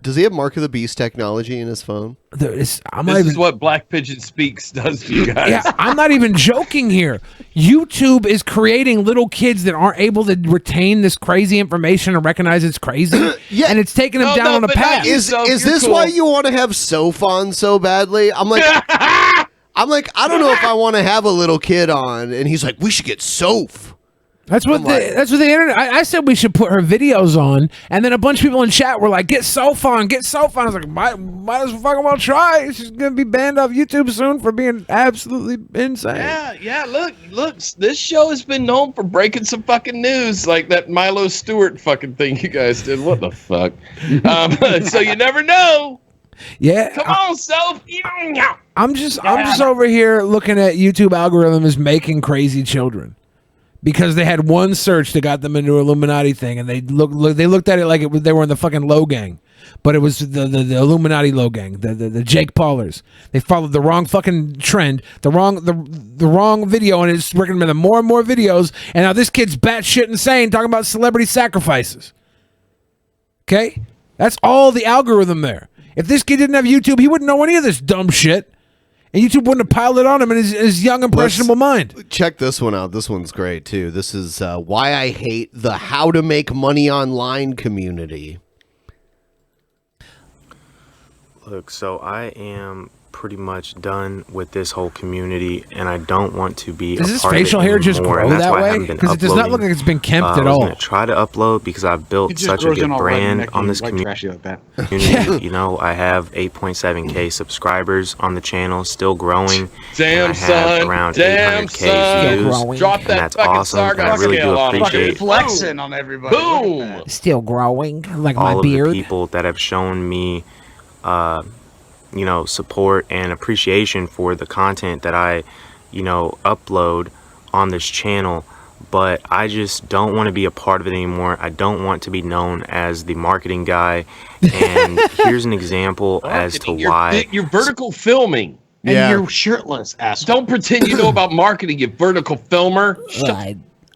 does he have Mark of the Beast technology in his phone? This is what Black Pigeon Speaks does to you guys. Yeah, I'm not even joking here. YouTube is creating little kids that aren't able to retain this crazy information and recognize it's crazy. And it's taking them down on a path. Is this why you want to have Soph on so badly? I'm like, I don't know if I want to have a little kid on. And he's like, we should get Soph. That's what the internet. I said we should put her videos on, and then a bunch of people in chat were like, "Get Soph on, get Soph on." I was like, "Might as well fucking well try." She's gonna be banned off YouTube soon for being absolutely insane. Yeah. Look. This show has been known for breaking some fucking news, like that Milo Stewart fucking thing you guys did. What the fuck? So you never know. Yeah. Come on, Soph. I'm just over here looking at YouTube algorithm is making crazy children. because they had one search that got them into Illuminati thing, and they looked at it like they were in the fucking Low Gang, but it was the Illuminati Low Gang, the Jake Paulers. They followed the wrong fucking trend, the wrong video, and it's recommending more and more videos. And now this kid's batshit insane talking about celebrity sacrifices. Okay, that's all the algorithm there. If this kid didn't have YouTube, he wouldn't know any of this dumb shit. And YouTube wouldn't have piled it on him in his young, impressionable mind. Check this one out. This one's great, too. This is why I hate the how to make money online community. Look, so I am pretty much done with this whole community, and I don't want to be Does a this part facial of it hair just anymore, grow and that's that why I way? haven't been Because it does not look like it's been kempt at I was all. going to try to upload because I've built such a good brand on this community. You know, I have 8.7K subscribers on the channel, still growing. Damn, and I have son. around Damn, 800K views, son. Drop that and that's fucking awesome. And I really do scale on him. appreciate Flexing on everybody. Boom. Still growing, like my all of beard. the people that have shown me you know, support and appreciation for the content that I, you know, upload on this channel. But I just don't want to be a part of it anymore. I don't want to be known as the marketing guy. And here's an example as to why. You're vertical filming. And you're shirtless, asshole. Don't pretend you know about marketing, you vertical filmer.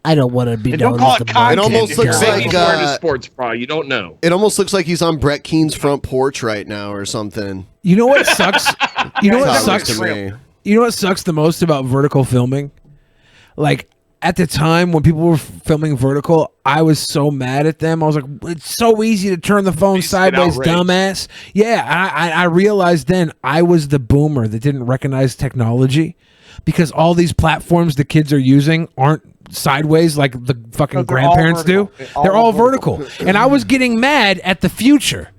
I don't want to be known call as it the content. It almost looks like He's wearing a sports bra. You don't know. It almost looks like he's on Brett Keene's front porch right now or something. You know what sucks? You know what That's how it sucks looks to me. You know what sucks the most about vertical filming? Like at the time when people were filming vertical, I was so mad at them. I was like, it's so easy to turn the phone sideways, dumbass. Yeah, I realized then I was the boomer that didn't recognize technology because all these platforms the kids are using aren't sideways like the fucking grandparents do. They're all vertical. And I was getting mad at the future.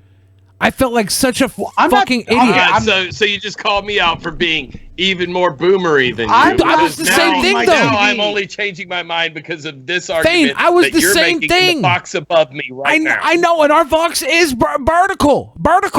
I felt like such a fucking idiot. So you just called me out for being even more boomery than you. I was the same thing, though. Now I'm only changing my mind because of this argument. I was that the you're same making thing. In the box above me right now. I know, and our box is vertical box.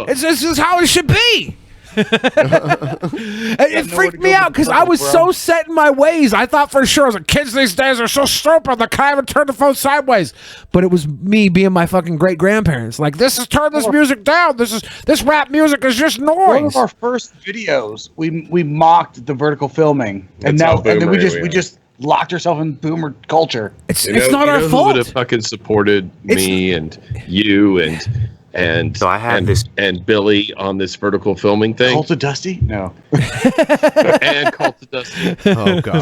It's this is how it should be. It freaked me out because I was so set in my ways. I thought for sure, I was like, kids these days are so stupid, they can't even turn the phone sideways. But it was me being my fucking great grandparents. Like, turn this music down. This rap music is just noise. One of our first videos, we mocked the vertical filming, and then we just locked ourselves in boomer culture. It's not our fault. Who would have fucking supported me and you and so I had this and Billy on this vertical filming thing. Cult of Dusty? No. And Cult of Dusty. Oh god.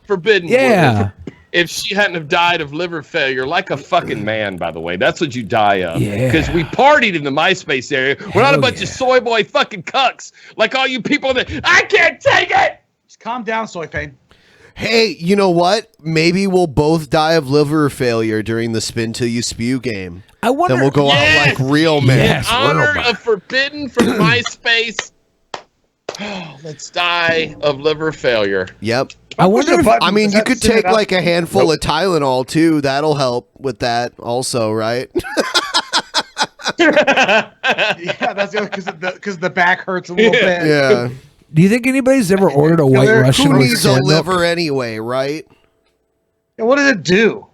Forbidden. Yeah. If she hadn't have died of liver failure, like a fucking man, by the way, that's what you die of. Yeah. Because we partied in the MySpace area. We're not a bunch of soy boy fucking cucks like all you people that I can't take it. Just calm down, soy fame. Hey, you know what? Maybe we'll both die of liver failure during the spin till you spew game. I wonder. Then we'll go out like real men. In honor of Forbidden from MySpace, let's die of liver failure. Yep. I wonder if, I mean, you could take like a handful of Tylenol too. That'll help with that also, right? Yeah, that's because the back hurts a little bit. Yeah. Do you think anybody's ever ordered a White Russian Who with needs a sand milk? liver anyway, right? Yeah, what does it do?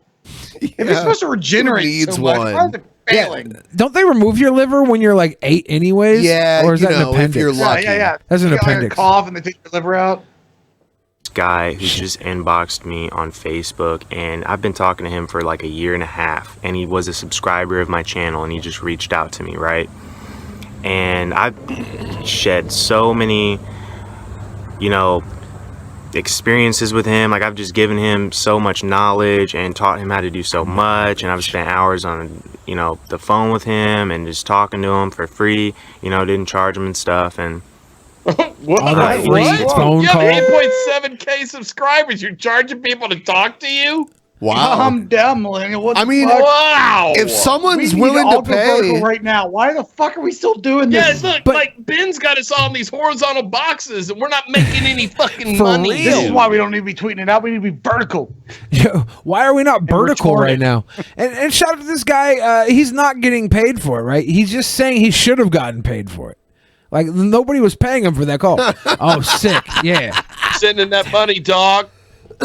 If it's supposed to regenerate so much, why is it failing? Don't they remove your liver when you're like 8 anyways? Yeah, or is you that an know, if appendix? you're lucky. Yeah. That's an You got, like, a appendix. cough and they take your liver out. Guy who just inboxed me on Facebook, and I've been talking to him for like a year and a half, and he was a subscriber of my channel, and he just reached out to me, right? And I've shed so many, you know, experiences with him. Like, I've just given him so much knowledge and taught him how to do so much, and I've spent hours on, you know, the phone with him and just talking to him for free, you know, didn't charge him and stuff. And What? All that free phone You have call. 8.7K subscribers. You're charging people to talk to you? Wow. Calm down, millennial. What I the mean, fuck? Wow. if someone's We need willing to all go vertical pay, right now. Why the fuck are we still doing Yeah, this? look, like Ben's got us all in these horizontal boxes, and we're not making any fucking For money. real. This is why we don't need to be tweeting it out. We need to be vertical. Why are we not vertical retarded. right now? And shout out to this guy. He's not getting paid for it, right? He's just saying he should have gotten paid for it. Like, nobody was paying him for that call. Oh, sick. Yeah. Sending that money, dog.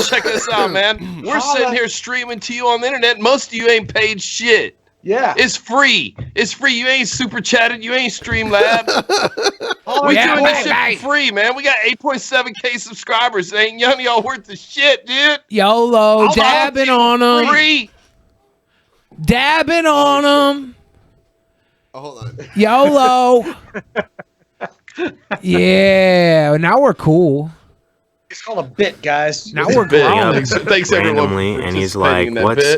Check us out, man. We're sitting here streaming to you on the internet. Most of you ain't paid shit. Yeah. It's free. It's free. You ain't super chatted. You ain't Streamlab. We doing this shit for free, man. We got 8.7K subscribers. Ain't none of y'all worth the shit, dude. YOLO, dabbing on them. Free. Dabbing on them. Oh, hold on. YOLO. Yeah, now we're cool. It's called a bit, guys. Now we're growing. Thanks randomly, and he's like, "What's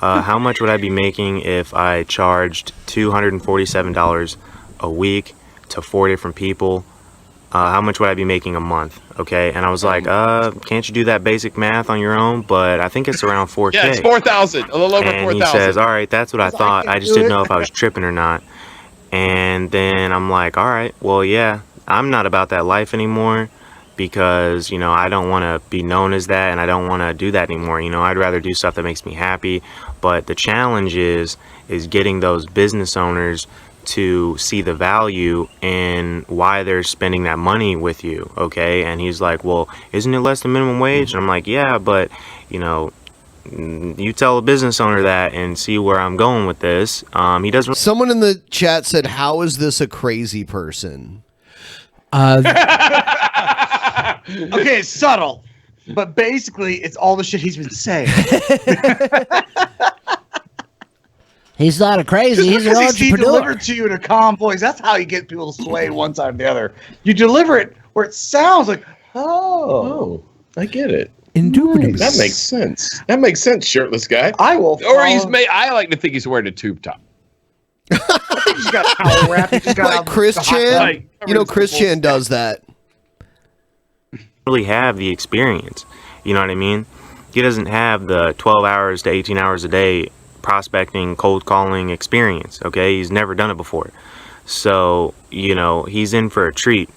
how much would I be making if I charged $247 a week to 4 different people? How much would I be making a month?" Okay, and I was like, "Can't you do that basic math on your own?" But I think it's around 4K. Yeah, it's 4,000. A little over 4,000. And he says, "All right, that's what I thought. I just didn't know if I was tripping or not." And then I'm like, "All right, well, yeah, I'm not about that life anymore." Because, you know, I don't want to be known as that, and I don't want to do that anymore. You know, I'd rather do stuff that makes me happy. But the challenge is getting those business owners to see the value in why they're spending that money with you, okay? And he's like, "Well, isn't it less than minimum wage?" And I'm like, "Yeah, but, you know, you tell a business owner that and see where I'm going with this." He doesn't. Someone in the chat said, "How is this a crazy person?" Okay, it's subtle, but basically, it's all the shit he's been saying. He's not a crazy. He's an He entrepreneur. delivered to you in a calm voice. That's how you get people to sway one side or the other. You deliver it where it sounds like, oh, I get it. Indubitably. That makes sense. That makes sense, shirtless guy. I will. Or he's made. I like to think he's wearing a tube top. He's got a towel wrap. He just got Like Chris Chan. You know, Chris Chan does that. Really have the experience, you know what I mean? He doesn't have the 12 hours to 18 hours a day prospecting, cold calling experience, okay? He's never done it before. So, you know, he's in for a treat.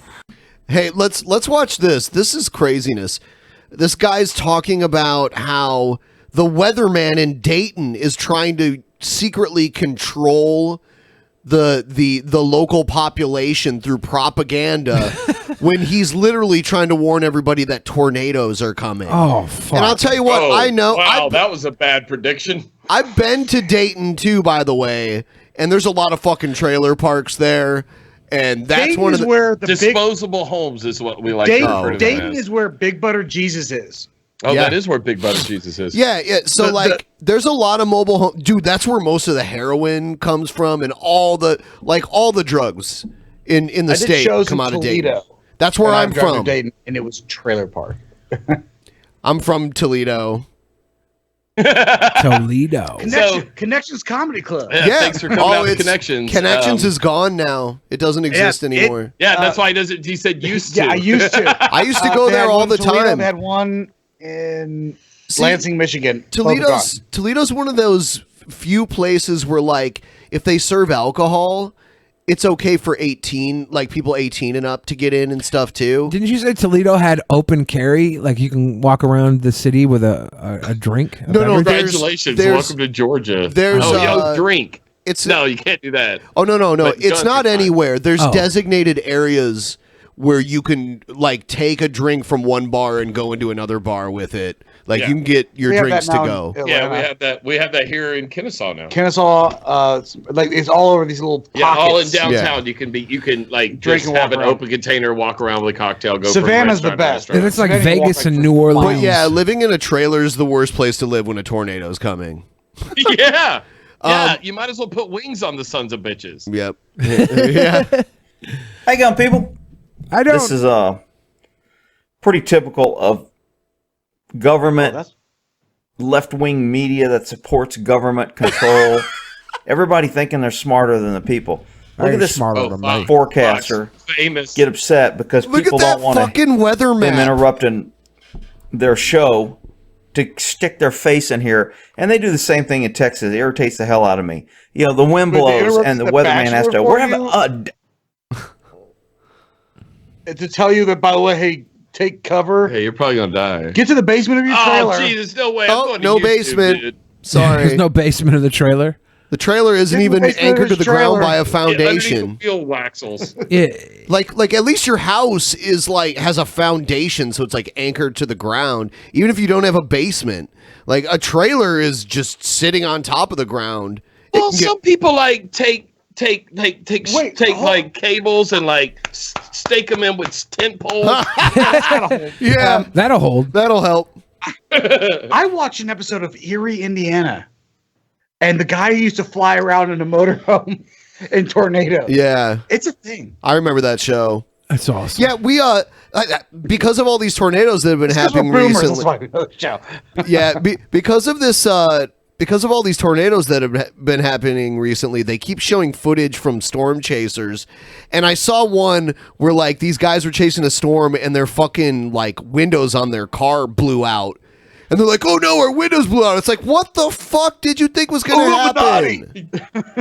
Hey, let's watch this. This is craziness. This guy's talking about how the weatherman in Dayton is trying to secretly control the local population through propaganda when he's literally trying to warn everybody that tornadoes are coming. Oh, fuck. And I'll tell you what, I know. Wow, that was a bad prediction. I've been to Dayton too, by the way, and there's a lot of fucking trailer parks there, and that's Dayton one of is where the disposable homes is what we like to refer to them Dayton as. is where Big Butter Jesus is. Oh, Yeah. that is where Big Butter Jesus is. Yeah. So there's a lot of mobile home, dude. That's where most of the heroin comes from, and all the drugs in the I did state shows come in out of Toledo, Dayton. That's where and I'm I've driven from. to Dayton, and it was trailer park. I'm from Toledo. Toledo. Connections Comedy Club. Yeah, thanks for coming out with it's- Connections. Connections is gone now. It doesn't exist anymore. Yeah, that's why he doesn't. He said used to. Yeah, I used to. I used to go They there had all one the in Toledo, time. They had one in See, Lansing, Michigan. Both are gone. Toledo's one of those few places where, like, if they serve alcohol, it's okay for 18, like people 18 and up to get in and stuff too. Didn't you say Toledo had open carry? Like you can walk around the city with a drink? No, Congratulations. Welcome to Georgia. There's drink. No, you can't do that. Oh, no. But It's guns not are fine. anywhere. There's Oh. designated areas where you can, like, take a drink from one bar and go into another bar with it. Like, Yeah. you can get your We have drinks that to now go. in Yeah, Atlanta. we have that here in Kennesaw now. Kennesaw, like it's all over these little pockets. Yeah, all in downtown. You can like Drink just and have walk an around. open container, walk around with a cocktail, go. Savannah's from the restaurant to best. restaurant. If it's like Then you walk Vegas like and for New Orleans. But yeah, living in a trailer is the worst place to live when a tornado's coming. Yeah, you might as well put wings on the sons of bitches. Yep. Yeah. How you going, people? I don't. This is pretty typical of government, left-wing media that supports government control. Everybody thinking they're smarter than the people. Look at this forecaster famous. Get upset because Look people at that don't want fucking weather them map. interrupting their show to stick their face in here, and they do the same thing in Texas. It irritates the hell out of me. You know, the wind But they blows, interrupt and the the weatherman has to. Bachelor We're for having To tell you that, by the way, hey, take cover. Hey, you're probably gonna die. Get to the basement of your trailer. Oh, Jesus, no way. I'm going to no YouTube, basement. dude. Sorry. There's no basement of the trailer. The trailer isn't even anchored to the ground by a foundation. Wheel waxels. Like at least your house is like has a foundation, so it's like anchored to the ground. Even if you don't have a basement, like a trailer is just sitting on top of the ground. Well, some people like take like cables and like stake them in with tent poles. Yeah, that'll hold. That'll help. I watched an episode of Erie, Indiana, and the guy used to fly around in a motorhome in tornado. Yeah, it's a thing. I remember that show. That's awesome. Yeah, we because of all these tornadoes that have been happening recently. That's why we know the show. Yeah, because of this. Because of all these tornadoes that have been happening recently, they keep showing footage from storm chasers. And I saw one where like these guys were chasing a storm and their fucking like windows on their car blew out. And they're like, "Oh no, our windows blew out." It's like, what the fuck did you think was going to happen?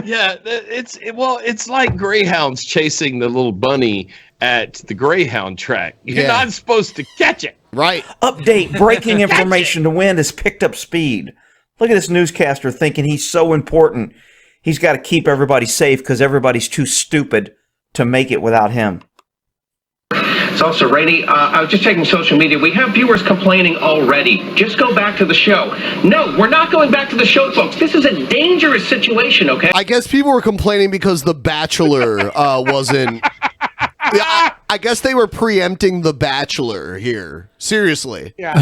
Yeah, it's like greyhounds chasing the little bunny at the greyhound track. You're not supposed to catch it. Right. Update, breaking information. The wind has picked up speed. Look at this newscaster thinking he's so important. He's got to keep everybody safe because everybody's too stupid to make it without him. It's also Rainey. I was just checking social media. We have viewers complaining already. Just go back to the show. No, we're not going back to the show, folks. This is a dangerous situation, okay? I guess people were complaining because The Bachelor wasn't... I guess they were preempting The Bachelor here. Seriously. Yeah.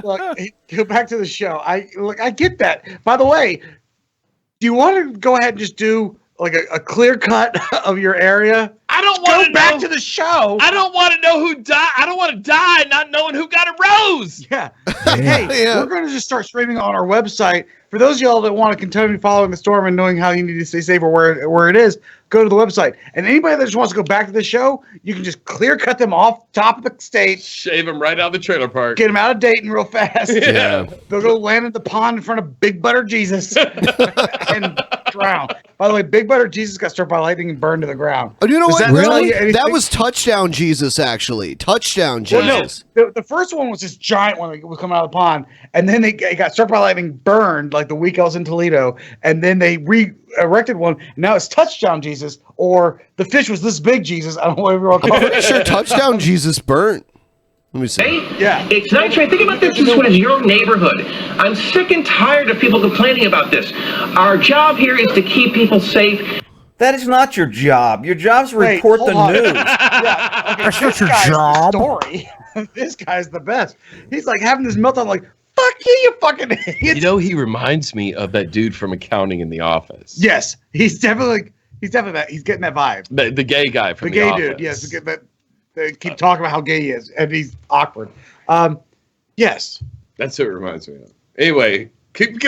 Look, go back to the show. I get that. By the way, do you want to go ahead and just do like a clear cut of your area? I don't want to go back to the show. I don't want to know who died. I don't want to die not knowing who got a rose. Yeah. Hey, we're going to just start streaming on our website. For those of y'all that want to continue following the storm and knowing how you need to stay safe or where it is, go to the website. And anybody that just wants to go back to the show, you can just clear cut them off top of the stage. Shave them right out of the trailer park. Get them out of Dayton real fast. Yeah. They'll go land in the pond in front of Big Butter Jesus and drown. By the way, Big Butter Jesus got struck by lightning and burned to the ground. Oh, you know Does what? that tell you anything? That was Touchdown Jesus, actually. Touchdown Jesus. Well, no, the first one was this giant one that was coming out of the pond, and then it got struck by lightning, burned like the week I was in Toledo, and then they re-erected one, and now it's Touchdown Jesus, or the fish was this big Jesus. I don't know what you want to call it. Sure, Touchdown Jesus burnt. Let me see. Hey, yeah. It's not true. Think about this one as your neighborhood. I'm sick and tired of people complaining about this. Our job here is to keep people safe. That is not your job. Your job's to report the news. Yeah, okay, That's not your guy's the job. Story. This guy's the best. He's like having this meltdown, like, fuck you fucking idiot. You know, he reminds me of that dude from Accounting in the Office. Yes, he's definitely that. He's getting that vibe. The gay guy from the gay Office. dude. Yes, they keep talking about how gay he is, and he's awkward. Yes, that's what it reminds me of. Anyway, keep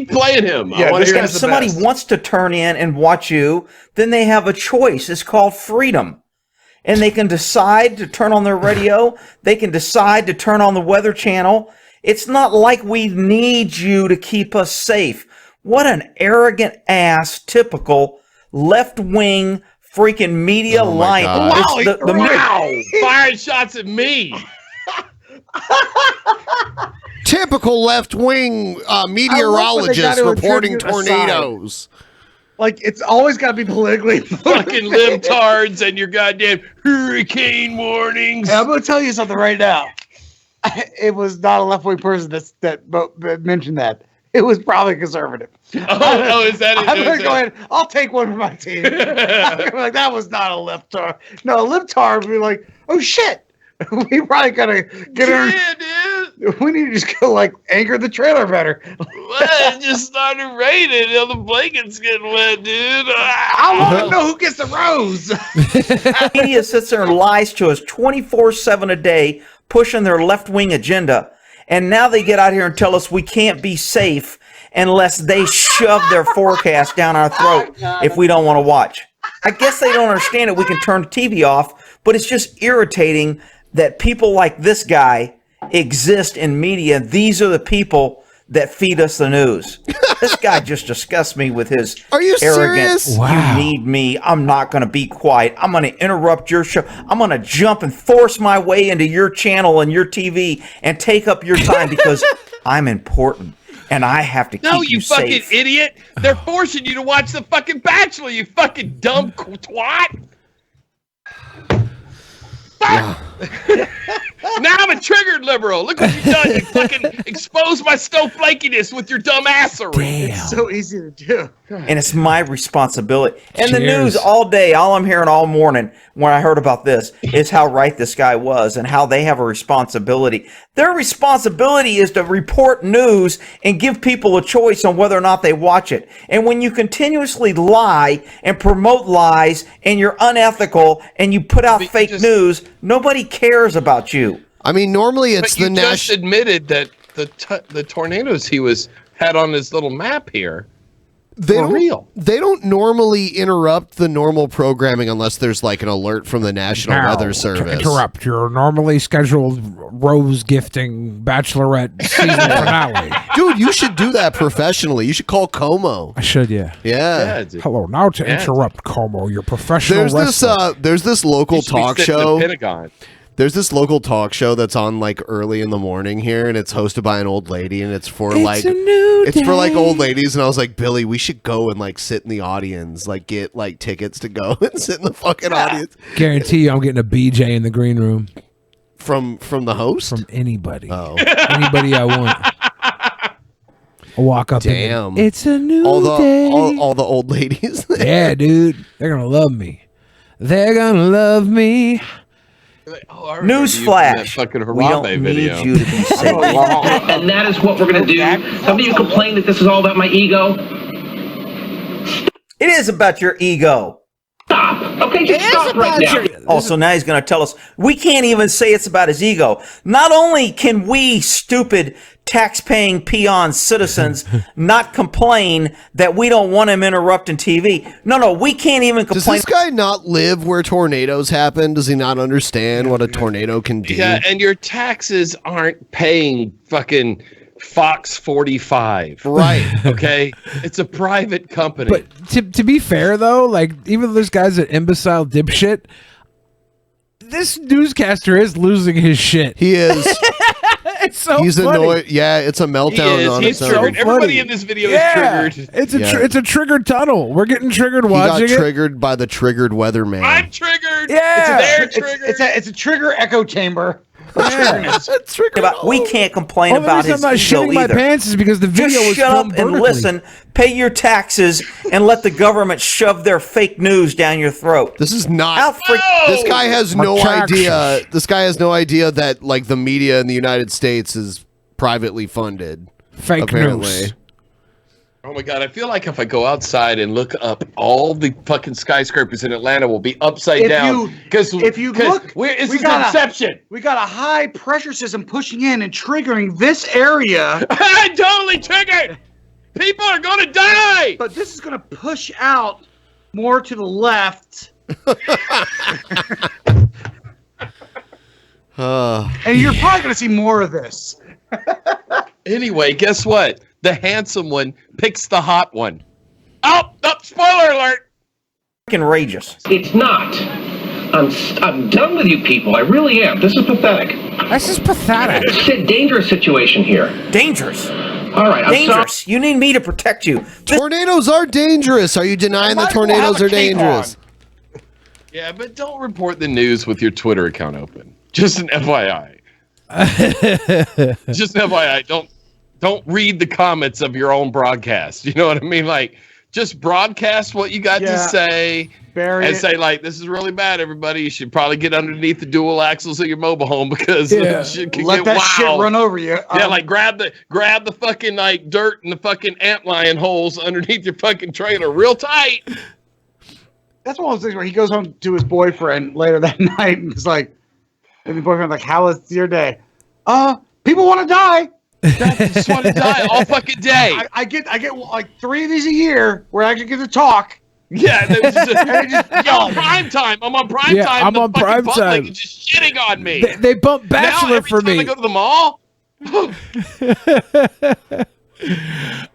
playing him. Yeah, if somebody wants to turn in and watch you, then they have a choice. It's called freedom. And they can decide to turn on their radio. They can decide to turn on the Weather Channel. It's not like we need you to keep us safe. What an arrogant ass, typical left-wing freaking media line. Wow, firing shots at me. Typical left-wing meteorologist reporting tornadoes. Like, it's always got to be politically fucking libtards and your goddamn hurricane warnings. Hey, I'm going to tell you something right now. It was not a left-wing person that mentioned that. It was probably conservative. Oh, is that it? I'm going to go ahead. I'll take one for my team. Like, that was not a libtard. No, a libtard would be like, oh, shit. We probably got to get her. Yeah, dude. We need to just go, like, anchor the trailer better. Well, it just started raining. The blanket's getting wet, dude. I want to know who gets the rose. Media sits there and lies to us 24/7 a day, pushing their left-wing agenda. And now they get out here and tell us we can't be safe unless they shove their forecast down our throat if we don't want to watch. I guess they don't understand it. We can turn the TV off, but it's just irritating that people like this guy exist in media. These are the people that feed us the news. This guy just disgusts me with his arrogance. Serious? Wow. You need me. I'm not going to be quiet. I'm going to interrupt your show. I'm going to jump and force my way into your channel and your TV and take up your time because I'm important. and I have to keep No, you you fucking safe. idiot! They're forcing you to watch the fucking Bachelor. You fucking dumb twat. Fuck! Now I'm a triggered liberal. Look what you've done. You fucking exposed my snowflakiness with your dumb assery. It's so easy to do. And it's my responsibility. And the Cheers. news all day, all I'm hearing all morning when I heard about this is how right this guy was and how they have a responsibility. Their responsibility is to report news and give people a choice on whether or not they watch it. And when you continuously lie and promote lies and you're unethical and you put out fake news, nobody cares about you. I mean, normally it's But you just admitted that the tornadoes he had on his little map here were real. They don't normally interrupt the normal programming unless there's like an alert from the National Now, Weather to Service. interrupt your normally scheduled rose gifting bachelorette season finale. Dude, you should do that professionally. You should call Como. I should, yeah. Yeah. Hello, now to interrupt Como, your professional wrestler. There's this local talk show. Pentagon. There's this local talk show that's on like early in the morning here, and it's hosted by an old lady, and it's for like a new it's for like day. old ladies. And I was like, Billy, we should go and like sit in the audience, like get like tickets to go and sit in the fucking audience. Guarantee you I'm getting a BJ in the green room. From the host? From anybody. Oh. Anybody I want. I'll walk up Damn. and it's a new all the day. all the old ladies. Yeah, dude. They're gonna love me. They're gonna love me. Newsflash. Fucking We don't Harambe need video. you to be safe. And that is what we're going to do. Some of you complain that this is all about my ego. It is about your ego. Stop. Okay, just stop right now. Oh, so now he's going to tell us we can't even say it's about his ego. Not only can we, stupid tax-paying peon citizens, not complain that we don't want him interrupting TV. No, we can't even Does complain. this guy not live where tornadoes happen? Does he not understand what a tornado can do? Yeah, and your taxes aren't paying fucking Fox 45. Right. Okay? It's a private company. But to be fair though, like even though this guy's an imbecile dipshit, this newscaster is losing his shit. He is. It's so He's funny. annoyed. Yeah, it's a meltdown on He's its triggered. own. Everybody in this video is triggered. It's a triggered tunnel. We're getting triggered He watching got it. triggered by the triggered weatherman. I'm triggered. Yeah. It's a trigger echo chamber. We can't complain Only about reason his I'm not ego shitting my either. pants is because the video Just was shut up filmed and vertically. listen, pay your taxes, and let the government shove their fake news down your throat. This is not. This guy has My no taxes. idea. This guy has no idea that like the media in the United States is privately funded. Fake apparently. news. Oh my God, I feel like if I go outside and look up, all the fucking skyscrapers in Atlanta will be upside down. If you look, this we is got Inception. We got a high pressure system pushing in and triggering this area. I'm totally triggered. People are going to die. But this is going to push out more to the left. And you're probably going to see more of this. Anyway, guess what? The handsome one picks the hot one. Oh, spoiler alert. Outrageous. It's not. I'm done with you people. I really am. This is pathetic. This is pathetic. It's a dangerous situation here. Dangerous. All right, I'm Dangerous. You need me to protect you. Tornadoes are dangerous. Are you denying that tornadoes are dangerous? Yeah, but don't report the news with your Twitter account open. Just an FYI. Just an FYI. Don't read the comments of your own broadcast. You know what I mean? Like, just broadcast what you got to say and say, like, this is really bad, everybody. You should probably get underneath the dual axles of your mobile home because shit can Let get that wild. shit run over you. Yeah, like grab the fucking like dirt and the fucking antlion holes underneath your fucking trailer real tight. That's one of those things where he goes home to his boyfriend later that night and is like, and the boyfriend's like, how was your day? People want to die. Just want to die all fucking day. I get like 3 of these a year where I actually get to talk. Yeah, I'm on prime time. I'm on prime Yeah, time. I'm on prime public time. is just shitting on me. They bumped Bachelor now, every for time me. I go to the mall.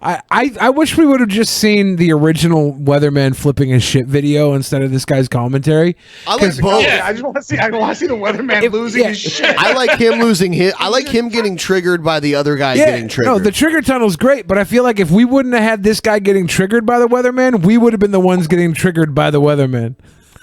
I wish we would have just seen the original weatherman flipping his shit video instead of this guy's commentary. I like both. Yeah, I just want to see. I want to see the weatherman losing his shit. I like him losing his. I like him getting triggered by the other guy getting triggered. No, the trigger tunnel's great, but I feel like if we wouldn't have had this guy getting triggered by the weatherman, we would have been the ones getting triggered by the weatherman.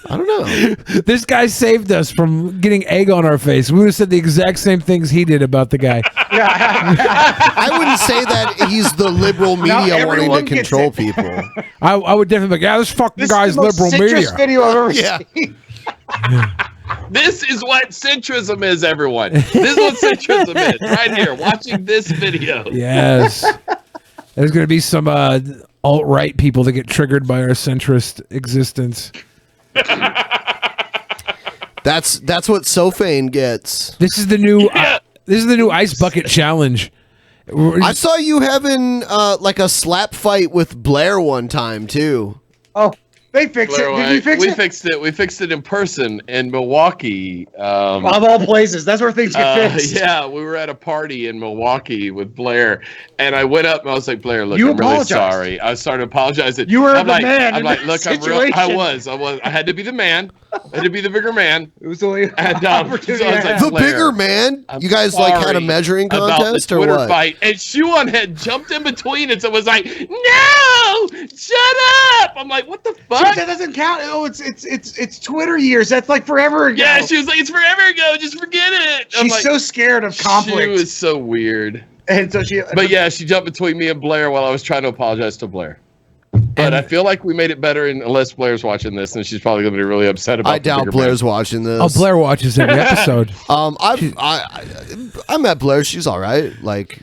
I don't know. This guy saved us from getting egg on our face. We would have said the exact same things he did about the guy. I wouldn't say that he's the liberal media wanting to control people. I would definitely be like, yeah, this fucking guy's liberal media. Video I've ever seen. This is what centrism is, everyone. This is what centrism is, right here, watching this video. Yes. There's going to be some alt-right people that get triggered by our centrist existence. That's what Sofane gets. This is the new ice bucket challenge. I saw you having like a slap fight with Blair one time too. Oh, they fixed it. Did we fix it? We fixed it. We fixed it in person in Milwaukee. Of all places, that's where things get fixed. Yeah, we were at a party in Milwaukee with Blair, and I went up and I was like, Blair, look, You I'm really apologized. sorry. I started apologizing. You were I'm the like, man I'm in like, that look, situation. I was. I had to be the man. I had to be the bigger man. It was the only And opportunity. so I was like, The Blair, bigger man. I'm You guys like had a sorry measuring about the contest or Twitter what? fight, and Shuon had jumped in between it, so was like, "No, shut up!" I'm like, "What the fuck?" That doesn't count. Oh, it's Twitter years. That's like forever ago. Yeah, she was like, "It's forever ago. Just forget it." I'm She's like, so scared of conflict. She was so weird. And so she. But yeah, she jumped between me and Blair while I was trying to apologize to Blair. But I feel like we made it better, unless Blair's watching this, and she's probably going to be really upset about. I doubt Blair's watching this. Oh, Blair watches every episode. I met Blair. She's all right. Like,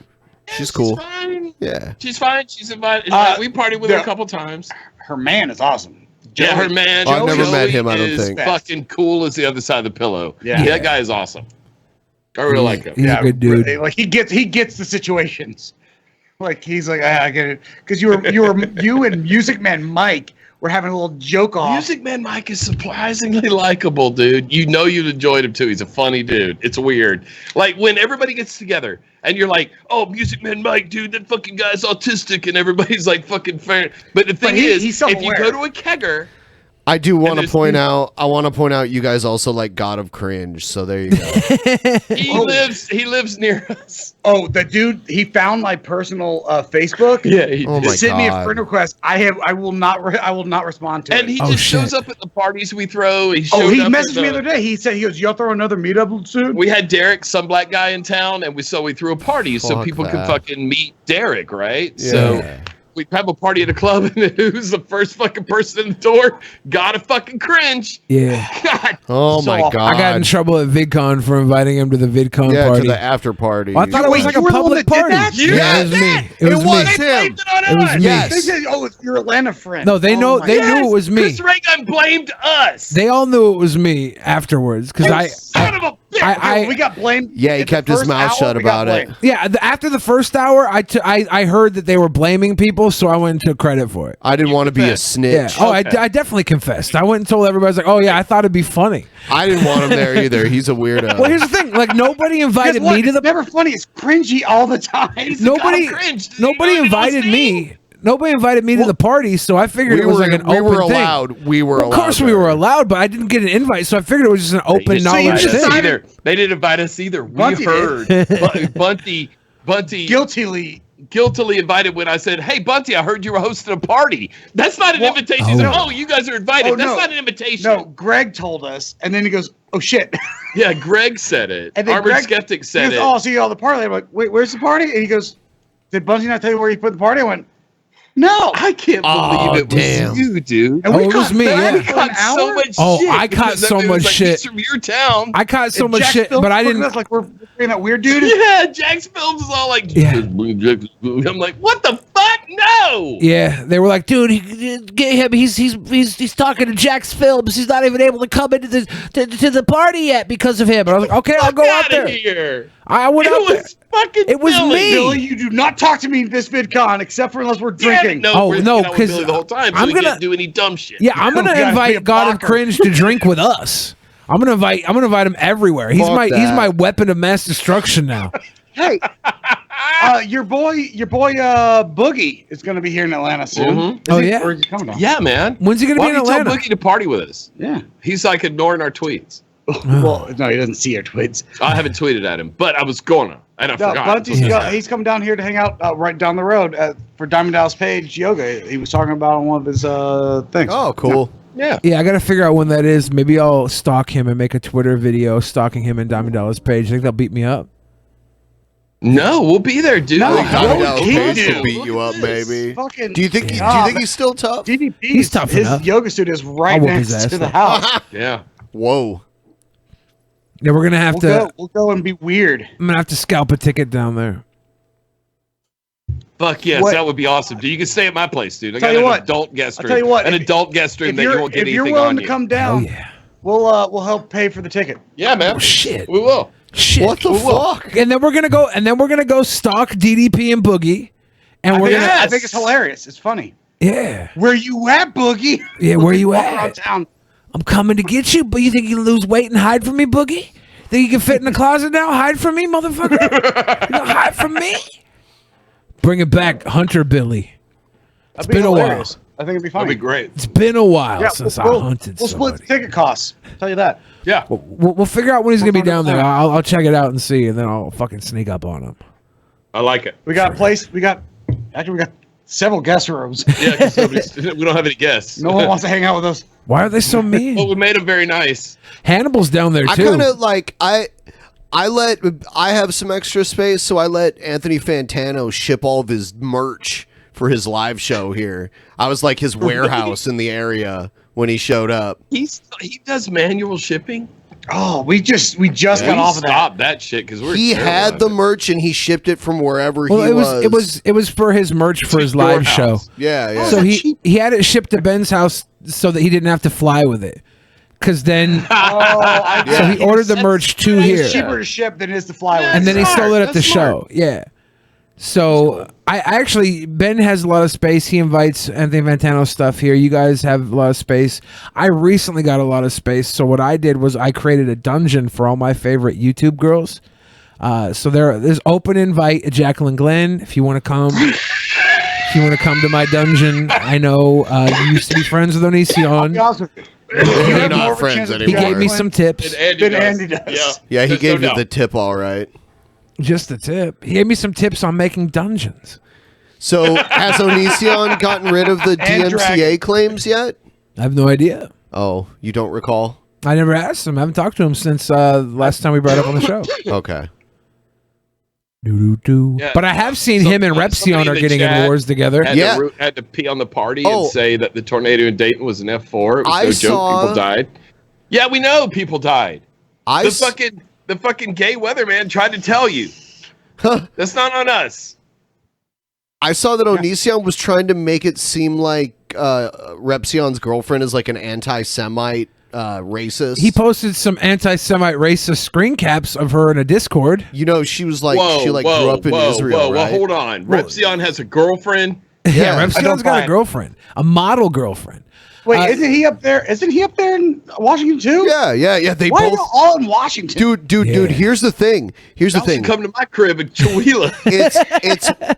she's cool. Fine. Yeah, she's fine. She's invited. We partied with her a couple times. Her man is awesome. Yeah, her man. I've never Joey met him, I don't is think. fucking cool as the other side of the pillow. Yeah. That guy is awesome. I really like him. He's a good dude. Really, like he gets the situations. Like he's like, I get it, because you and Music Man Mike were having a little joke off. Music Man Mike is surprisingly likable, dude. You know you'd enjoyed him too. He's a funny dude. It's weird. Like when everybody gets together and you're like, "Oh, Music Man Mike, dude, that fucking guy's autistic," and everybody's like fucking fair. But the thing is, he's if you self-aware. go to a kegger. I do want to there's- point out. I want to point out you guys also like God of Cringe. So there you go. He lives near us. Oh, the dude, he found my personal Facebook. Yeah, he Oh my sent me a God. friend request. I will not respond to And it. he just shows up at the parties we throw. He He showed up messaged at me the other day. He said, y'all throw another meetup soon? We had Derek, some black guy in town, and we threw a party so Fuck people could that. fucking meet Derek, right? Yeah. So we have a party at a club, and who's the first fucking person in the door? Gotta fucking cringe. Yeah. God. Oh my God! I got in trouble at VidCon for inviting him to the VidCon Yeah, party. to the after party. Well, I thought it was like a public party. Yeah, it was me. It was me. It was me. They said, "Oh, it's your Atlanta friend." No, they know. my They God. knew it was me. Chris Reagan blamed us. They all knew it was me afterwards because Son of a bitch. we got blamed. Yeah, he at the kept his first mouth hour, shut we got about it. blamed. Yeah, after the first hour, I heard that they were blaming people, so I went and took credit for it. I didn't want to be a Yeah. snitch. Oh, I definitely confessed. I went and told everybody, I was like, oh, yeah, I thought it'd be funny. I didn't want him there either. He's a weirdo. Well, here's the thing. Like, nobody invited Guess what? me to the... It's never funny. It's cringy all the time. Nobody invited me. Nobody invited me to the party, so I figured We it was were- like an we open were thing. allowed. We were Of course allowed we were allowed, but I didn't get an invite, so I figured it was just an open knowledge They didn't thing. either. They didn't invite us either. We Bunty heard did. Bunty guiltily invited when I said, "Hey, Bunty, I heard you were hosting a party." That's not an invitation. He said, "Oh, you guys are invited." That's not an invitation. No, Greg told us, and then he goes, "Oh shit." Yeah, Greg said it. And then Armored Greg, Skeptic he said goes, it. "Oh, I'll see you all at the party." I'm like, "Wait, where's the party?" And he goes, "Did Bunty not tell you where he put the party?" I went, "No, I can't believe it damn. was you, dude. And we Oh, it was caught me, back yeah. for caught an so hour? much Oh, shit. I caught because so it was much like, shit. "He's from your town." I caught so And much Jack shit, Phillips but I looking at didn't... us like we're being that weird dude. Yeah, Jack's Films is all like, Yeah. I'm like, what the fuck? No. Yeah, they were like, dude, Get him. He's talking to Jack's Films. He's not even able to come into the party yet because of him. And I was like, okay, I'll go out Outta there. here. I went It out there. was fucking It was Billy. me. Billy, you do not talk to me this VidCon except for unless we're drinking. No, Oh, we're no, hanging out with 'cause Billy the whole time, so I'm we gonna- can't do any dumb shit. Yeah, I'm gonna You gotta be a invite God of blocker. Cringe to drink with us. I'm gonna invite him everywhere. He's Fuck my that. weapon of mass destruction now. Hey, Your boy, Boogie is going to be here in Atlanta soon. Mm-hmm. Oh, yeah? Or is he coming down? Yeah, man. When's he gonna be in Why don't you Atlanta? tell Boogie to party with us? Yeah. He's like ignoring our tweets. Well, no, he doesn't see our tweets. I haven't tweeted at him, but I was gonna, and I forgot. He's coming down here to hang out right down the road for Diamond Dallas Page yoga. He was talking about on one of his things. Oh, cool. Yeah. Yeah, I got to figure out when that is. Maybe I'll stalk him and make a Twitter video stalking him and Diamond Dallas Page. I think they'll beat me up. No, we'll be there, dude. No, Diamond Dallas he Page do. will beat you up, maybe. Fucking, Do you think he's still tough? DDP, He's tough his enough. yoga studio is right I'll whoop his next ass, to the though. house. Yeah. Whoa. Yeah, we're gonna have to. We'll go and be weird. I'm gonna have to scalp a ticket down there. Fuck yes, What? that would be awesome, dude. You can stay at my place, dude. I Tell got you an what. adult guest I'll room. tell you what, an if- adult guest room If that you won't get you're anything willing on to you. come down, we'll help pay for the ticket. Yeah, man. Oh, shit. We will. Shit. What the fuck? And then we're gonna go stalk DDP and Boogie, and I think it's hilarious. It's funny. Yeah. Where you at, Boogie? Yeah, where you Walk at? around town. I'm coming to get you, but you think you can lose weight and hide from me, Boogie? Think you can fit in the closet now? Hide from me, motherfucker? You gonna hide from me? Bring it back, Hunter Billy. It's That'd be been a while. hilarious. I think it'd be funny. That'd be great. It's been a while Yeah, since I we'll hunted split somebody. the ticket costs. Tell you that. Yeah. We'll figure out when he's gonna be down there. I'll check it out and see, and then I'll fucking sneak up on him. I like it. We got we got several guest rooms. Yeah, because we don't have any guests. No one wants to hang out with us. Why are they so mean? Well, we made them very nice. Hannibal's down there I too. kind of like I have some extra space, so I let Anthony Fantano ship all of his merch for his live show here. I was like his warehouse in the area when he showed up. He does manual shipping. Oh, we just got off of that. Stop that shit because He had the merch and he shipped it from wherever Well, he it was for his merch for his live show. Yeah, yeah. So he had it shipped to Ben's house so that he didn't have to fly with it. Cause then, so he ordered the merch to here, It's cheaper to ship than it is to fly with. and then he stole it at the That's show. smart. Yeah. So I actually, Ben has a lot of space. He invites Anthony Fantano stuff here. You guys have a lot of space. I recently got a lot of space. So what I did was I created a dungeon for all my favorite YouTube girls. So there's open invite, Jacqueline Glenn, if you want to come. If you want to come to my dungeon, I know you used to be friends with Onision. You're not friends He anymore. gave me some tips. Andy does. Yeah, he There's gave no you the doubt. tip, all right. Just a tip. He gave me some tips on making dungeons. So has Onision gotten rid of the And DMCA claims yet? I have no idea. Oh, you don't recall? I never asked him. I haven't talked to him since last time we brought it up on the show. Okay. Yeah. But I have seen him and Somebody Repsion in are the getting in chat wars together. Had to pee on the party and say that the tornado in Dayton was an F4. It was I no saw- joke. People died. Yeah, we know people died. I The fucking gay weatherman tried to tell you. That's not on us. I saw that Onision was trying to make it seem like Repsion's girlfriend is like an anti-Semite racist. He posted some anti-Semite racist screen caps of her in a Discord. You know, she was like, she like grew up in Israel, Well, right? hold on. Repsion has a girlfriend. Yeah, I Repsion's don't got buy a it. girlfriend, a model girlfriend. Wait, isn't he up there? Isn't he up there in Washington too? Yeah. They Why are both they all in Washington? Dude. Here's the thing. Come to my crib in Chihuahua.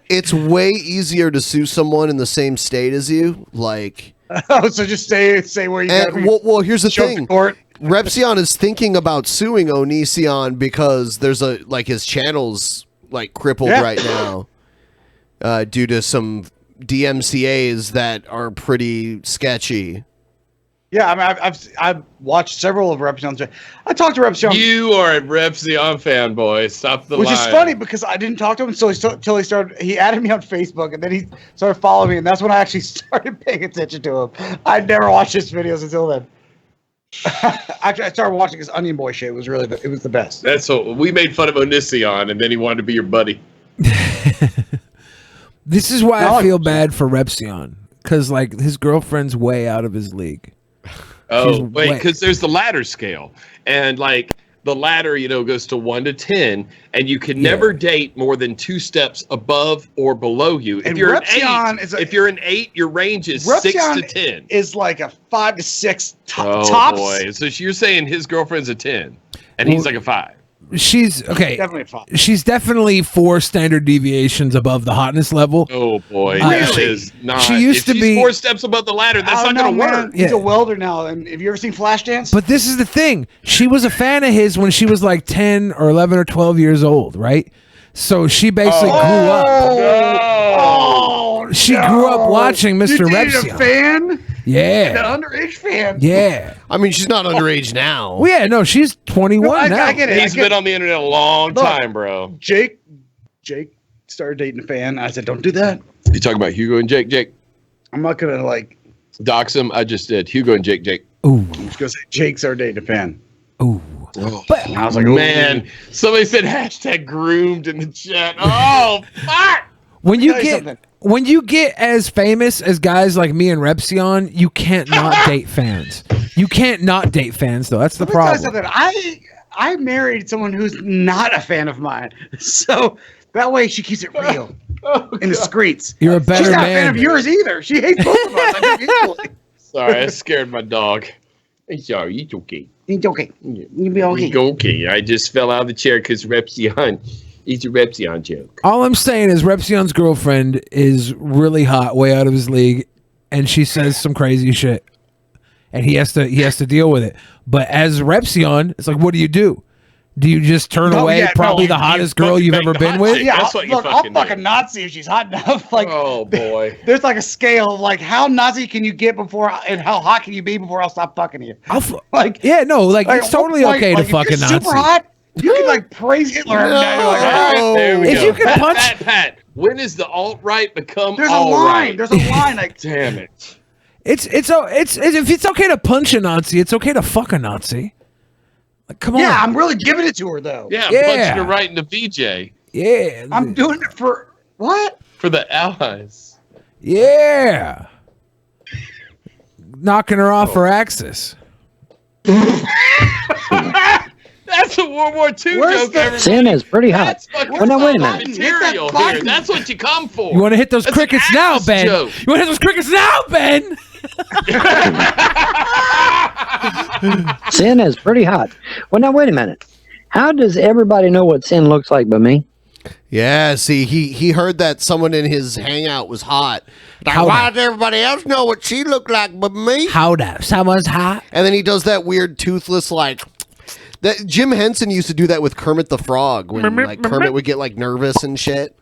It's way easier to sue someone in the same state as you. Like, Oh, so just say where you got. and well, here's the show up to thing. court. Repsion is thinking about suing Onision because there's his channel's like crippled right now due to some DMCA's that are pretty sketchy. Yeah, I mean, I've watched several of Repsion's. I talked to Repsion. You are a Repsion fanboy. Stop the Which lie. is funny because I didn't talk to him until he started. He added me on Facebook and then he started following me, and that's when I actually started paying attention to him. I'd never watched his videos until then. Actually, I started watching his Onion Boy shit. It was it was the best. That's what we made fun of Onision, and then he wanted to be your buddy. This is why I feel bad for Repsion, because like his girlfriend's way out of his league. Oh, wait, because there's the ladder scale, and like the ladder, goes to 1 to 10, and you can never date more than 2 steps above or below you. If And you're Repsion an 8, your range is Repsion 6 to 10. Is like a 5 to 6 Oh tops. boy! So you're saying his girlfriend's a 10, and he's like a 5. she's okay. Definitely fine. She's definitely 4 standard deviations above the hotness level. Oh boy, Really? this is not. She used if to she's be 4 steps above the ladder. That's not going to work. He's Yeah. a welder now. And have you ever seen Flashdance? But this is the thing. She was a fan of his when she was like 10 or 11 or 12 years old, right? So she basically grew up. Oh, She grew up watching Mr. You dated Repsion. a fan? Yeah. An underage fan? Yeah. I mean, she's not underage now. Well, yeah, no, she's 21 now. I get it. He's been on the internet a long Look, time, bro. Jake started dating a fan. I said, don't do that. You talking about Hugo and Jake? I'm not going to like dox him. I just did. Hugo and Jake. Ooh. I'm just going to say Jake started dating a fan. Ooh. But I was like, man, somebody said hashtag groomed in the chat. Oh, fuck. When you get as famous as guys like me and Repsion, you can't not date fans. You can't not date fans, though. That's the Let me tell you problem. something. I married someone who's not a fan of mine. So that way she keeps it real and discreet. You're a better She's not a man. fan of yours either. She hates both of us. I think equally. Sorry, I scared my dog. Hey, sorry, it's okay. It's okay. You'll be okay. It's okay. I just fell out of the chair because Repsion. It's a Repsion joke. All I'm saying is Repsion's girlfriend is really hot, way out of his league, and she says some crazy shit, and he has to deal with it. But as Repsion, it's like, what do? Do you just turn away probably the hottest girl you've ever been with? Yeah, That's what you look, fucking I'll fucking Nazi if she's hot enough. Like, oh boy, there's like a scale of like how Nazi can you get before, and how hot can you be before I'll stop fucking you. It's totally okay to fuck a if you're Nazi. super hot, you can like praise Hitler every day. You're like, all right, there we If go. you can punch- Pat, when is the alt-right become there's a all line. right? There's a line. Like, Damn it. It's if it's okay to punch a Nazi, it's okay to fuck a Nazi. Like, come on. yeah, I'm really giving it to her though. Yeah, Yeah. punching her right in the VJ Yeah. I'm doing it for what? for the allies. Yeah. Knocking her off her axis. That's a World War II Where's joke. the- everybody. Santa's pretty hot. That's fucking Well, now, wait a solid minute. material Hit that here. button. That's what you come for. You want to hit those That's an crickets now, ass Ben? joke. You want to hit those crickets now, Ben? Sin is pretty hot. Well, now, wait a minute. How does everybody know what sin looks like but me? Yeah, see, he heard that someone in his hangout was hot. Like, How why that? does everybody else know what she looked like but me? How that? Someone's hot. And then he does that weird toothless like that. Jim Henson used to do that with Kermit the Frog when like Kermit would get like nervous and shit.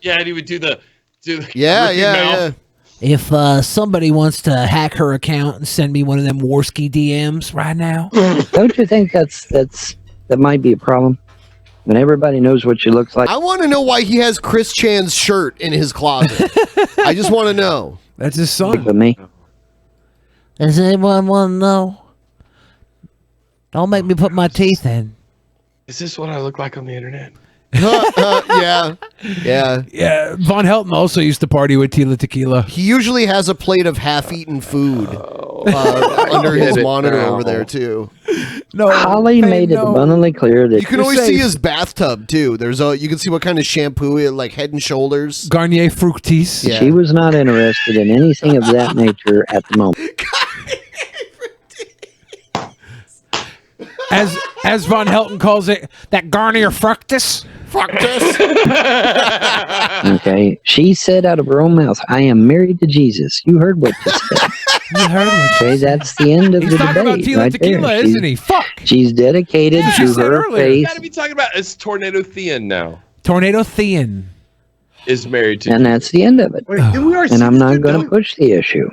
Yeah, and he would do the Yeah, Ricky yeah, mouth. yeah. If somebody wants to hack her account and send me one of them Warski DMs right now, Don't you think that might be a problem? When everybody knows what she looks like. I want to know why he has Chris Chan's shirt in his closet. I just want to know. That's his son. But me. does anyone want to know? Don't make me put my teeth in. Is this what I look like on the internet? Yeah. Yeah, Von Helton also used to party with Tila Tequila. He usually has a plate of half-eaten food under his get it monitor now. over there too. No, Holly made it abundantly clear that You can always see his bathtub too. You can see what kind of shampoo, like Head and Shoulders. Garnier Fructis. Yeah. she was not interested in anything of that nature at the moment. As Von Helton calls it, that Garnier Fructis. Okay, she said out of her own mouth, "I am married to Jesus." You heard what she said. You heard what Okay, that's the end of He's the talking about debate. Tila Right Tequila, there. isn't he? Fuck. She's dedicated That's what to she said her earlier. You faith, gotta be talking about it's Tornado Thean now. Tornado Thean. Is married to and that's the end of it. Wait, didn't we already And see I'm this not dude going do to it? push the issue.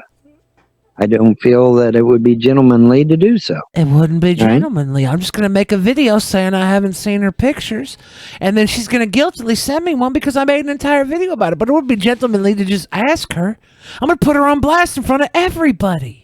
I don't feel that it would be gentlemanly to do so. It wouldn't be Right. gentlemanly. I'm just going to make a video saying I haven't seen her pictures, and then she's going to guiltily send me one because I made an entire video about it. But it would be gentlemanly to just ask her. I'm going to put her on blast in front of everybody.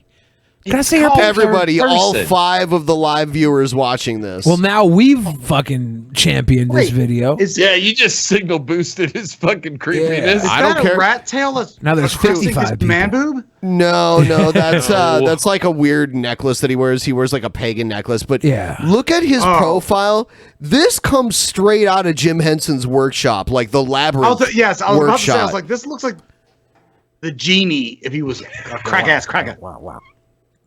Can I see her picture? Everybody, all person. 5 of the live viewers watching this. Well, now we've fucking championed this Wait, video. Yeah, you just signal boosted his fucking creepiness. Is I that don't a care. rat tail? That's Now there's across 55 his man boob? No, that's like a weird necklace that he wears. He wears like a pagan necklace. But Yeah. look at his Oh. profile. This comes straight out of Jim Henson's workshop, like the Labyrinth. I was about to say, I was workshop. like, this looks like the genie if he was a crack-ass cracker.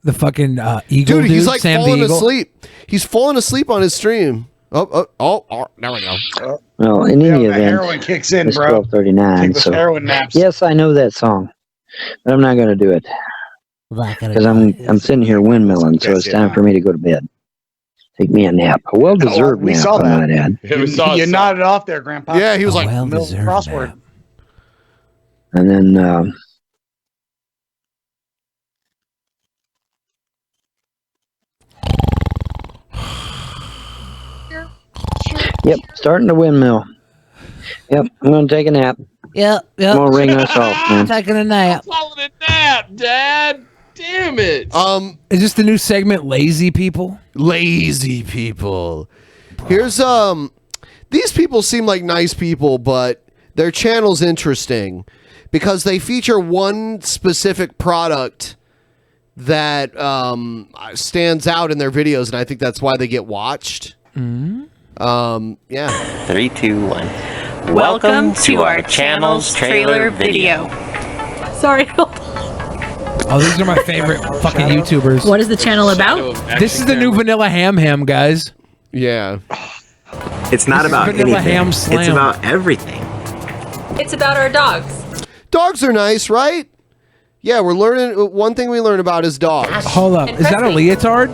The fucking eagle dude, Dude, he's like Sam the falling Eagle. asleep. He's falling asleep on his stream. There we go. Well, in any the event, heroin kicks in, it's bro. 12:39. Take those So heroin naps. yes, I know that song, but I'm not going to do it because I'm sitting here windmilling. So it's time for me to go to bed. Take me a nap, a well-deserved we nap, saw I that. might add. You nodded off there, Grandpa. Yeah, he was like, well-deserved crossword. And then yep, starting to windmill. Yep, I'm going to take a nap. Yep. I'm going to ring us off, man. Taking a nap. Calling it nap, Dad. Damn it. Is this the new segment, Lazy People? Lazy people. Here's these people seem like nice people, but their channel's interesting because they feature one specific product that stands out in their videos, and I think that's why they get watched. Yeah. 3, 2, 1. Welcome to our channel's trailer video. Sorry. Oh, these are my favorite fucking YouTubers. What is the channel about? This is the new Vanilla Ham, guys. Yeah. It's not This is about Vanilla anything. Ham It's Slam. about everything. It's about our dogs. Dogs are nice, right? Yeah, we're learning. One thing we learn about is dogs. Hold up. Is that a leotard?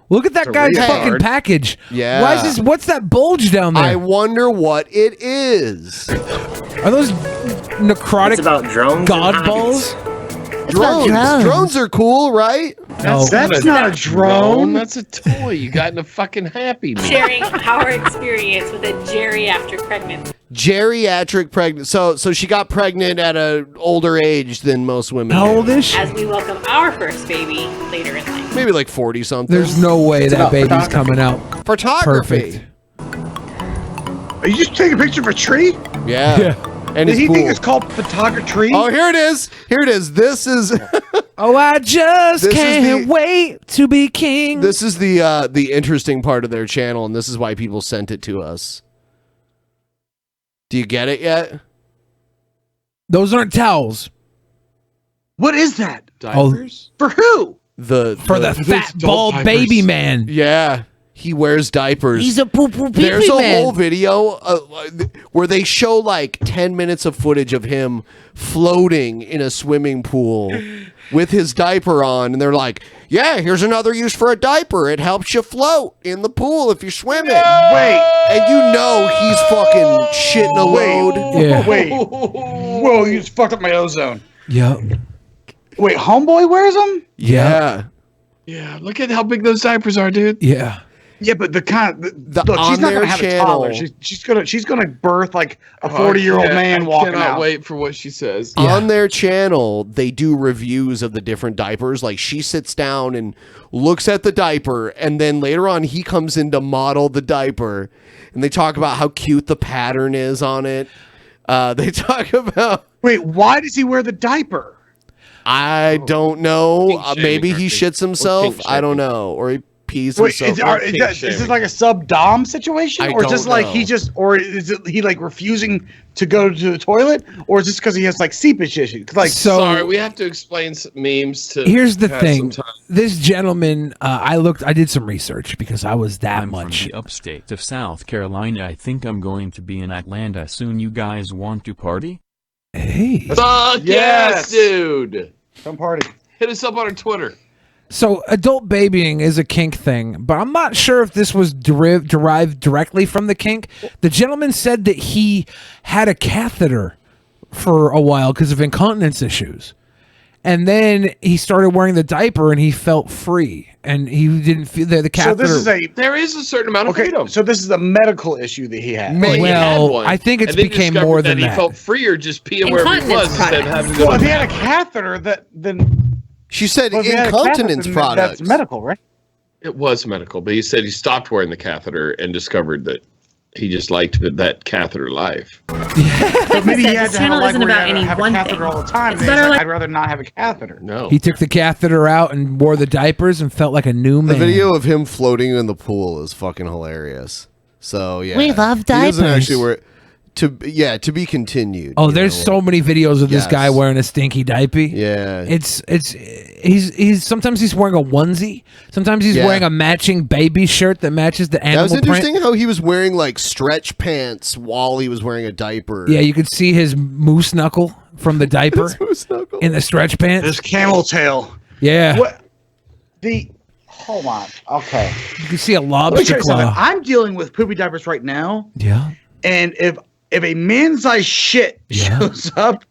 Look at that It's a guy's leotard. fucking package. Yeah. Why is this? What's that bulge down there? I wonder what it is. Are those necrotic It's about drones. god and balls? Drones. Drones are cool, right? That's not a drone. That's a toy you got in a fucking Happy Meal. Sharing our experience with a geriatric pregnancy. Geriatric pregnant. So she got pregnant at an older age than most women. How old is she? As we welcome our first baby later in life. Maybe like 40 something. There's no way that baby's coming out. Photography. Perfect. Are you just taking a picture of a tree? Yeah. And Did it's he think cool. it's called photography? Oh, here it is. Here it is. This is. Oh, I just This is can't the- wait to be king. This is the interesting part of their channel, and this is why people sent it to us. Do you get it yet? Those aren't towels. What is that? Diapers? For who? For the fat bald diapers. baby man. Yeah. He wears diapers. He's a poo-poo There's pee-pee a man. whole video where they show like 10 minutes of footage of him floating in a swimming pool with his diaper on. And they're like, yeah, here's another use for a diaper. It helps you float in the pool if you're swimming. Wait. And you know he's fucking shitting a load. Yeah. Wait. Whoa, you just fucked up my ozone. Yep. Wait, homeboy wears them? Yeah. Yeah, look at how big those diapers are, dude. Yeah. Yeah, but the kind look, on she's not their gonna have channel- a toddler. She's gonna birth like a 40-year-old man walking I cannot out. wait for what she says. On their channel, they do reviews of the different diapers. Like she sits down and looks at the diaper, and then later on he comes in to model the diaper, and they talk about how cute the pattern is on it. They talk about. Wait, why does he wear the diaper? I don't know. Kink Maybe shaming, he I think. shits himself. Kink I don't shaming. know. Or he pees Wait, himself. is this like a sub-dom situation, I or is this don't like know. he just, or is it he like refusing to go to the toilet, or is this because he has like seepage issues? Like, So- Sorry, we have to explain some memes to. Here's the have thing. some time. This gentleman, I did some research because I was that I'm much. from the upstate of South Carolina. I think I'm going to be in Atlanta soon. You guys want to party? Hey. Fuck yes, dude. Come party. Hit us up on our Twitter. So adult babying is a kink thing, but I'm not sure if this was derived directly from the kink. The gentleman said that he had a catheter for a while because of incontinence issues. And then he started wearing the diaper and he felt free. And he didn't feel the catheter. So this is There is a certain amount of freedom. So this is a medical issue that he had. Well, he had one, I think it's and then became discovered more than He that. felt freer just peeing wherever he was instead of having to go Well, if to he the had a catheter, then She said well, if he had a incontinence catheter, then products. That's medical, right? It was medical, but he said he stopped wearing the catheter and discovered that he just liked that catheter life. But maybe he had This to have a channel life isn't where he about had to any have a one catheter thing. all the time. It's and he's better like, like- I'd rather not have a catheter. No. He took the catheter out and wore the diapers and felt like a new The man. video of him floating in the pool is fucking hilarious. So yeah, We love He doesn't diapers. actually wear. to be continued. Oh, there's so many videos of this Yes. guy wearing a stinky diaper. Yeah. He's sometimes he's wearing a onesie. Sometimes he's Yeah. wearing a matching baby shirt that matches the That animal was interesting print. how he was wearing like stretch pants while he was wearing a diaper. Yeah, you could see his moose knuckle from the diaper in the stretch pants. His camel tail. Yeah. What? Hold on. Okay. You can see a Let me lobster tell you something. claw. I'm dealing with poopy diapers right now, Yeah. and if a man-sized shit shows up,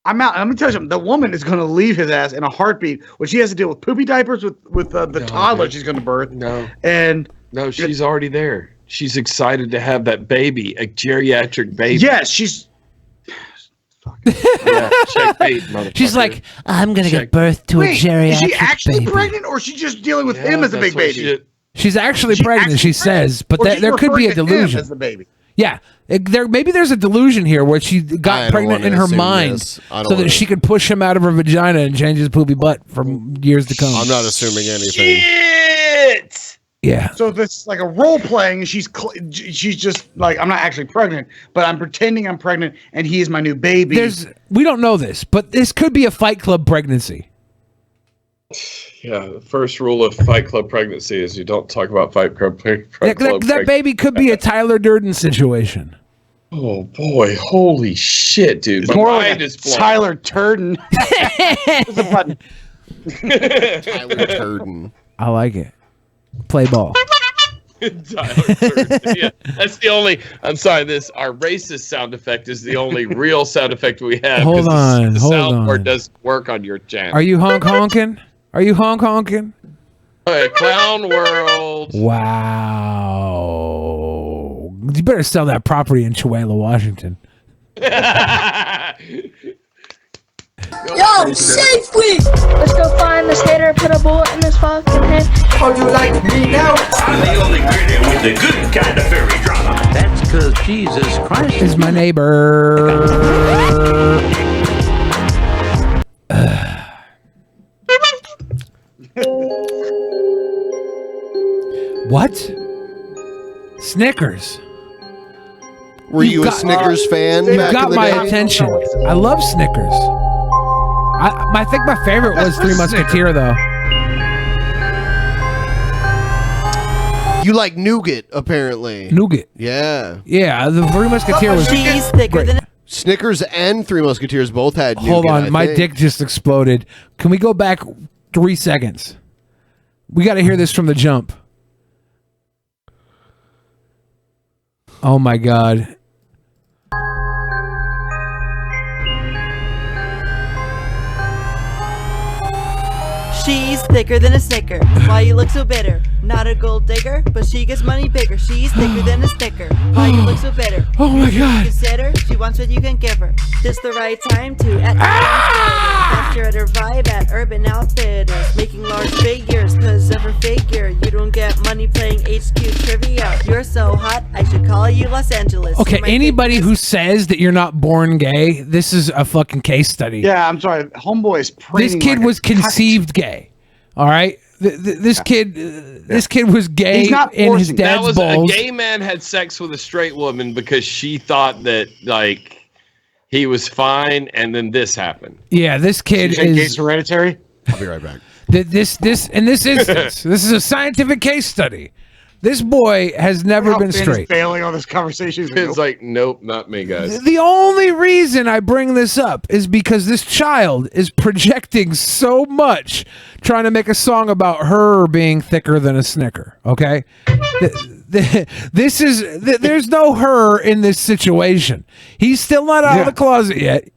I'm out. Let me tell you something. The woman is going to leave his ass in a heartbeat when she has to deal with poopy diapers with the toddler she's going to birth. No. And no, she's already there. She's excited to have that baby, a geriatric baby. Yes, she's. Yeah, checkmate, motherfucker. She's like, I'm gonna give birth to a Wait, geriatric is she actually baby. pregnant, or is she just dealing with him as a big baby? She's actually pregnant, she says, but Or she's there could be a referring to him delusion. as the baby. Yeah, maybe there's a delusion here where she got I don't pregnant in wanna her assume mind this. I don't so that wanna- she could push him out of her vagina and change his poopy butt for years to come. I'm not assuming anything. Shit! Yeah. So this is like a role playing, and she's just like, I'm not actually pregnant, but I'm pretending I'm pregnant, and he is my new baby. We don't know this, but this could be a Fight Club pregnancy. Yeah, the first rule of Fight Club pregnancy is you don't talk about Fight Club That baby could be a Tyler Durden situation. Oh boy, holy shit, dude. It's My more mind like a is blown. Tyler Turden. There's a button. Tyler Turden. I like it. Play ball. Tyler Durden. Yeah, that's the only. I'm sorry. Our racist sound effect is the only real sound effect we have. Hold 'cause on, the hold soundboard on. doesn't work on your channel. Are you honking? Are you honking? Clown World? Wow. You better sell that property in Chihuahua, Washington. Yo, safe week! Let's go find the skater and put a bullet in his fucking head. Oh, you like me now? I'm the only critter with the good kind of fairy drama. That's because Jesus Christ Is my neighbor. What? Snickers. Were you a Snickers fan You back got in the my day? attention. I love Snickers. I think my favorite was Three Musketeer, though. You like nougat, apparently. Nougat. Yeah. Yeah, the Three Musketeer was great. Snickers and Three Musketeers both had nougat. Hold on, I my think. dick just exploded. Can we go back 3 seconds? We got to hear this from the jump. Oh my god. She's thicker than a Snicker. Why you look so bitter? Not a gold digger, but she gets money bigger. She's thicker than a Snicker. Why you look so bitter? Oh my God. Consider she wants what you can give her. This the right time to capture at her vibe at Urban Outfitters, making large figures 'cause of her figure. You don't get money playing HQ trivia. You're so hot, I should call you Los Angeles. Okay, You might anybody who says that you're not born gay, this is a fucking case study. Yeah, I'm sorry. Homeboy is This preening kid like was conceived gay. All right, this kid was gay He's not in his that dad's was balls. a gay man had sex with a straight woman because she thought that like he was fine, and then this happened. Yeah, this kid You think is gays hereditary? I'll be right back. This in this instance. This is a scientific case study. This boy has never How been Finn is straight. failing on this conversation. It's like, nope, not me, guys. The only reason I bring this up is because this child is projecting so much, trying to make a song about her being thicker than a Snicker. Okay, there's no her in this situation. He's still not out of the closet yet,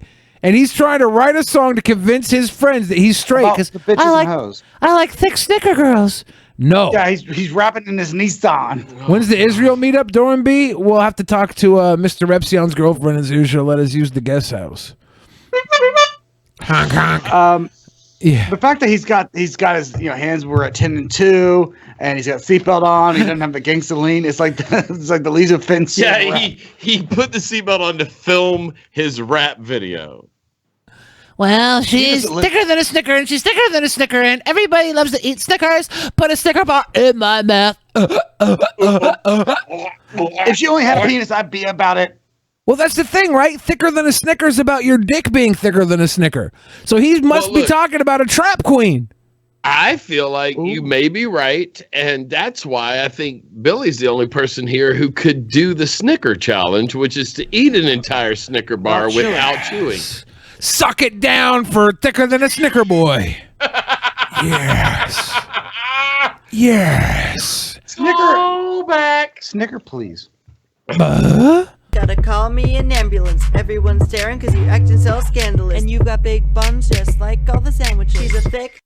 and he's trying to write a song to convince his friends that he's straight. About Because the bitches and hoes. I like thick Snicker girls. No. Yeah, he's rapping in his Nissan. When's the Israel meetup, Doran B? We'll have to talk to Mr. Repsion's girlfriend as usual. Let us use the guest house. Honk, honk. Yeah. The fact that he's got his hands were at 10 and 2, and he's got seatbelt on. He doesn't have the gangster lean. It's like the Lisa Finn. Yeah, he put the seatbelt on to film his rap video. Well, she's thicker than a Snicker, and she's thicker than a Snicker, and everybody loves to eat Snickers. Put a Snicker bar in my mouth. If she only had a penis, I'd be about it. Well, that's the thing, right? Thicker than a Snickers about your dick being thicker than a Snicker. So he must be talking about a trap queen. I feel like you may be right, and that's why I think Billy's the only person here who could do the Snicker challenge, which is to eat an entire Snicker bar without chewing. Suck it down for thicker than a Snicker boy. Yes. Yes. Snicker. Back. Snicker, please. Gotta call me an ambulance. Everyone's staring because you're acting so scandalous. And you've got big buns just like all the sandwiches. She's a thick.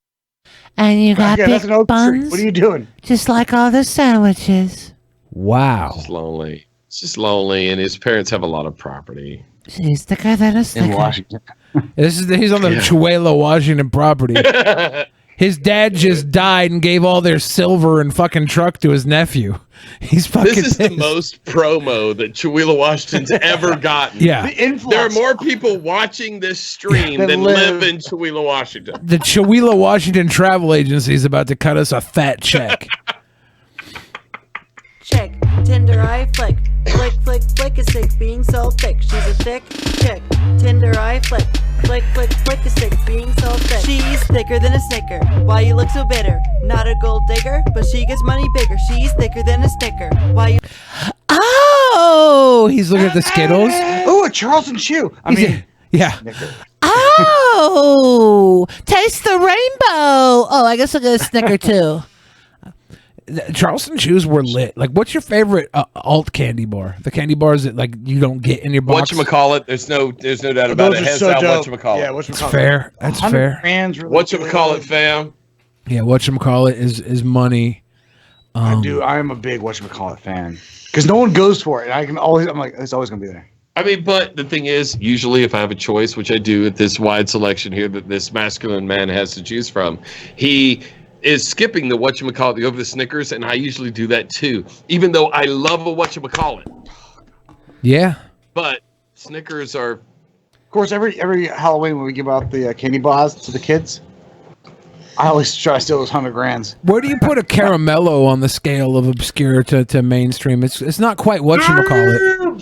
And you got that's an big oak tree. buns. What are you doing? Just like all the sandwiches. Wow. It's lonely. It's just lonely, and his parents have a lot of property. She's thicker than a Snicker. In Washington. He's on the Chihuahua, Washington property. His dad just died and gave all their silver and fucking truck to his nephew. He's fucking This is pissed. the most promo that Chihuahua, Washington's ever gotten. Yeah. There are more people watching this stream than live in Chihuahua, Washington. The Chihuahua, Washington travel agency is about to cut us a fat check. Check, tender eye flick. Flick, flick, flick a stick, being so thick. She's a thick chick. Tender eye flick. Flick, flick, flick a stick, being so thick. She's thicker than a Snicker. Why you look so bitter? Not a gold digger, but she gets money bigger. She's thicker than a Snicker. Why you... Oh, he's looking at the Skittles. Oh, a Charleston chew. I mean, yeah. Snicker. Oh, taste the rainbow. Oh, I guess I'll get a Snicker too. Charleston chews were lit. Like, what's your favorite alt candy bar? The candy bars that like you don't get in your box. Whatchamacallit? There's no doubt about it. Hands down, whatchamacallit. Yeah, That's fair. That's fair. Whatchamacallit, fam? Yeah, whatchamacallit is money. I am a big whatchamacallit fan because no one goes for it. I'm like, it's always gonna be there. I mean, but the thing is, usually if I have a choice, which I do with this wide selection here that this masculine man has to choose from, he is skipping the whatchamacallit to go for the Snickers, and I usually do that too, even though I love a whatchamacallit. Yeah. But Snickers are... Of course, every Halloween when we give out the candy bars to the kids, I always try to steal those 100 grands. Where do you put a caramello on the scale of obscure to mainstream? It's not quite whatchamacallit.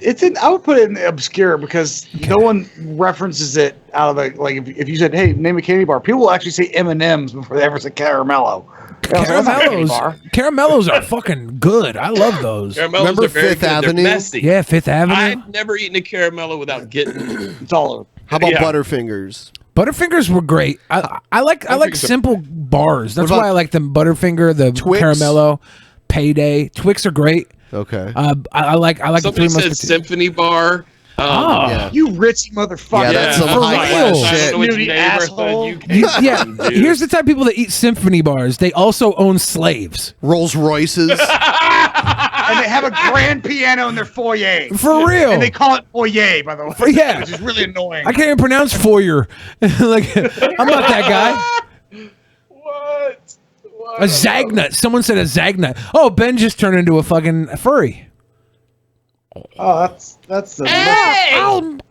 It's in, I would put it in obscure because no one references it out of the, like if you said, hey, name a candy bar, people will actually say M&M's before they ever say caramello. Caramellos are fucking good. I love those. Caramellos are very Fifth good. Avenue? They're messy. Yeah, Fifth Avenue. I've never eaten a caramello without getting it's all over. How about Butterfingers? Butterfingers were great. I like simple bars. That's why I like them. Butterfinger, the Twix? Caramello, Payday, Twix are great. Okay. I like Somebody the Three said Musketeers. Symphony Bar. Yeah. You ritzy motherfucker. Yeah, that's some For high real. class shit. Community asshole. Yeah, here's the type of people that eat Symphony bars. They also own slaves. Rolls Royces. And they have a grand piano in their foyer. For real. And they call it foyer, by the way. Yeah. Which is really annoying. I can't even pronounce foyer. Like, I'm not that guy. What? A Zagnut. Someone said a Zagnut. Oh, Ben just turned into a fucking furry. Oh, that's the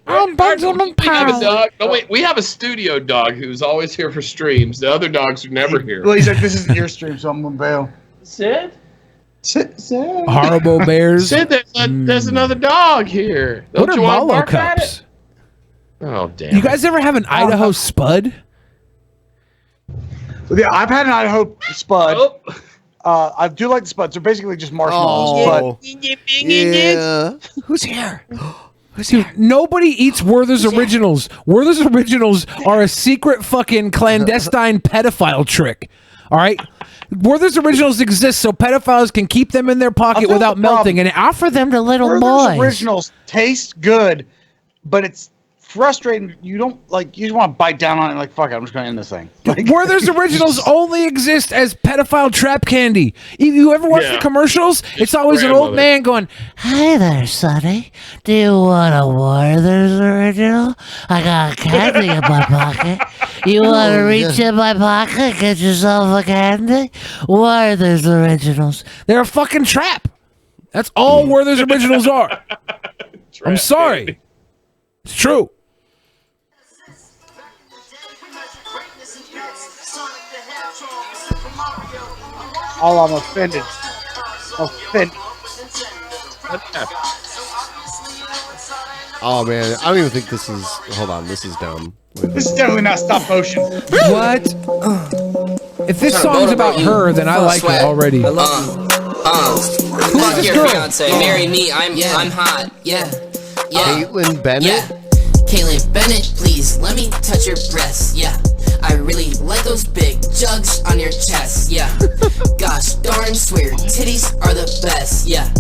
I'm Benjamin We have a Powell. dog. No, wait. We have a studio dog who's always here for streams. The other dogs are never here. Well, he's like, this isn't your stream, so I'm gonna bail. Sid? Sid. Horrible bears. Sid, there's another dog here. What Don't are you want to Malo bark at cups? it? Oh, damn. You guys ever have an Idaho Spud? Yeah, I've had an Idaho Spud. Oh. I do like the Spuds. They're basically just marshmallows. Yeah. Who's here? Dude, nobody eats Werther's Originals. Werther's Originals are a secret fucking clandestine pedophile trick. All right? Werther's Originals exist so pedophiles can keep them in their pocket without melting and offer them to little Werther's boys. Originals taste good, but it's frustrating. You don't like. You just want to bite down on it. Like, fuck it, I'm just gonna end this thing. Like, Werther's Originals only exist as pedophile trap candy. You ever watch the commercials? It's always an old man going, Hi there, Sonny. Do you want a Werther's Original? I got candy in my pocket. You want to reach in my pocket and get yourself a candy? Werther's Originals. they're a fucking trap. That's all Werther's Originals are. I'm sorry. It's true. oh, I'm offended. Offended. Oh man, I don't even think this is. Hold on, this is dumb. This is definitely not stop motion. What? If this song's about her, then I like it already. Fuck your fiance, marry me. I'm hot. Yeah. Caitlyn Bennett. Yeah. Caitlyn Bennett, please let me touch your breasts. Yeah. I really like those big jugs on your chest. Yeah. Gosh darn, swear titties are the best. Yeah.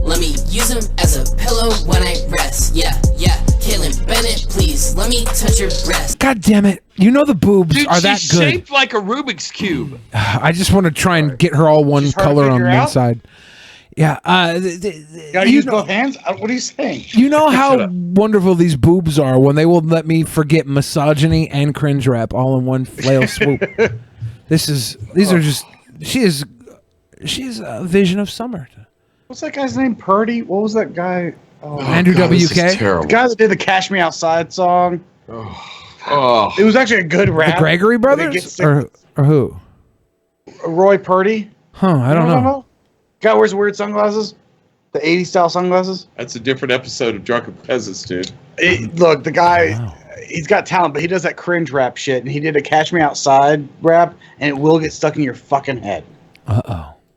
Let me use them as a pillow when I rest. Yeah. Caitlyn Bennett, please let me touch your breast. God damn it! You know the boobs Dude, are that she's good. shaped like a Rubik's Cube. I just want to try and get her all one color on the inside. Yeah. Gotta use both hands? What are you saying? You know how wonderful these boobs are when they will let me forget misogyny and cringe rap all in one flail swoop. These are just. She is a vision of summer. What's that guy's name? Purdy? What was that guy? Andrew WK. The guy that did the "Cash Me Outside" song. It was actually a good rap. The Gregory brothers, or who? Roy Purdy. Huh? I don't know. Guy wears weird sunglasses. The '80s style sunglasses. That's a different episode of Drunken Peasants, dude. Look, the guy, he's got talent, but he does that cringe rap shit, and he did a "Cash Me Outside" rap, and it will get stuck in your fucking head.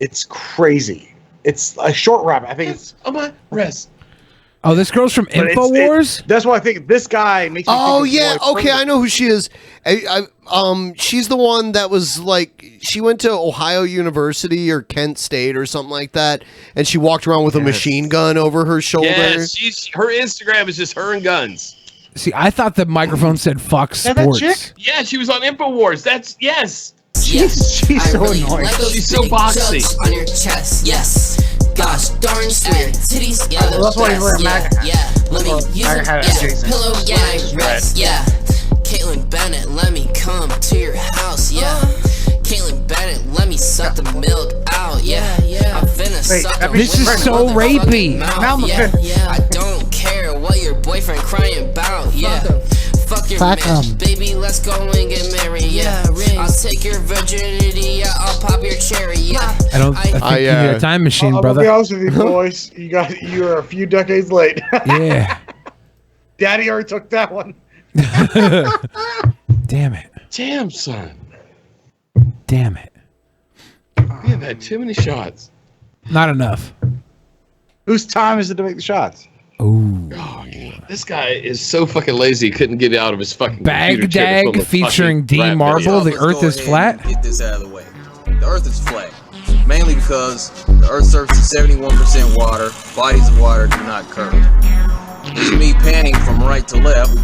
It's crazy. It's a short rap. I think it's on my wrist. Oh, this girl's from InfoWars? That's why I think this guy makes me Oh think yeah, okay, I know who she is. She's the one that was like, she went to Ohio University or Kent State or something like that, and she walked around with a machine gun over her shoulder. Yes, her Instagram is just her and guns. See, I thought the microphone said Fox That Sports. chick? Yeah, she was on InfoWars. That's yes. She's so annoying. She's so boxy. On your chest, yes. Gosh darn, swear titties are the That's why you wear a best. Yeah. Let me use them as a pillow when I rest. Yeah. Caitlyn Bennett, let me come to your house. Yeah. Caitlyn Bennett, let me suck the milk out. Yeah. I'm finna suck the This is so rapey. Yeah. I don't care what your boyfriend crying about. Yeah. Fuck your Fuck bitch, 'em. baby, let's go and get married, yeah. I'll take your virginity, yeah, I'll pop your cherry, yeah. I think you need a time machine, I'll brother. be honest with you, boys. You're a few decades late. Yeah. Daddy already took that one. Damn it. Damn, son. Damn it. We have had too many shots. Not enough. Whose time is it to make the shots? Ooh. Oh, this guy is so fucking lazy. He couldn't get out of his fucking computer chair to film Bagdag a featuring fucking rap Dean Marble. video. The Earth is flat. Get this out of the way. The Earth is flat, mainly because the Earth's surface is 71% water. Bodies of water do not curve. It's me panning from right to left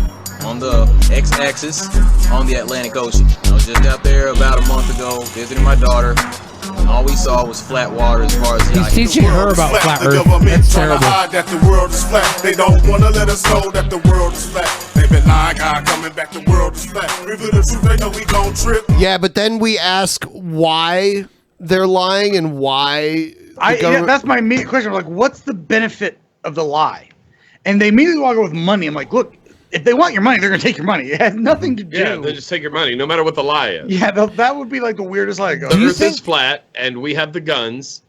on the x-axis on the Atlantic Ocean. I was just out there about a month ago visiting my daughter. And all we saw was flat water as far as the eye He's teaching her about flat Earth. That's terrible. That the world is flat. They don't want to let us know that the world is flat. They've been lying, God, coming back, the world is flat. Reveal the truth, they know we gon' trip. Yeah, but then we ask why they're lying and why. That's my immediate question. I'm like, what's the benefit of the lie? And they immediately walk with money. I'm like, look, if they want your money, they're going to take your money. It has nothing to do. Yeah, they just take your money, no matter what the lie is. Yeah, that would be like the weirdest lie. The Earth is flat, and we have the guns.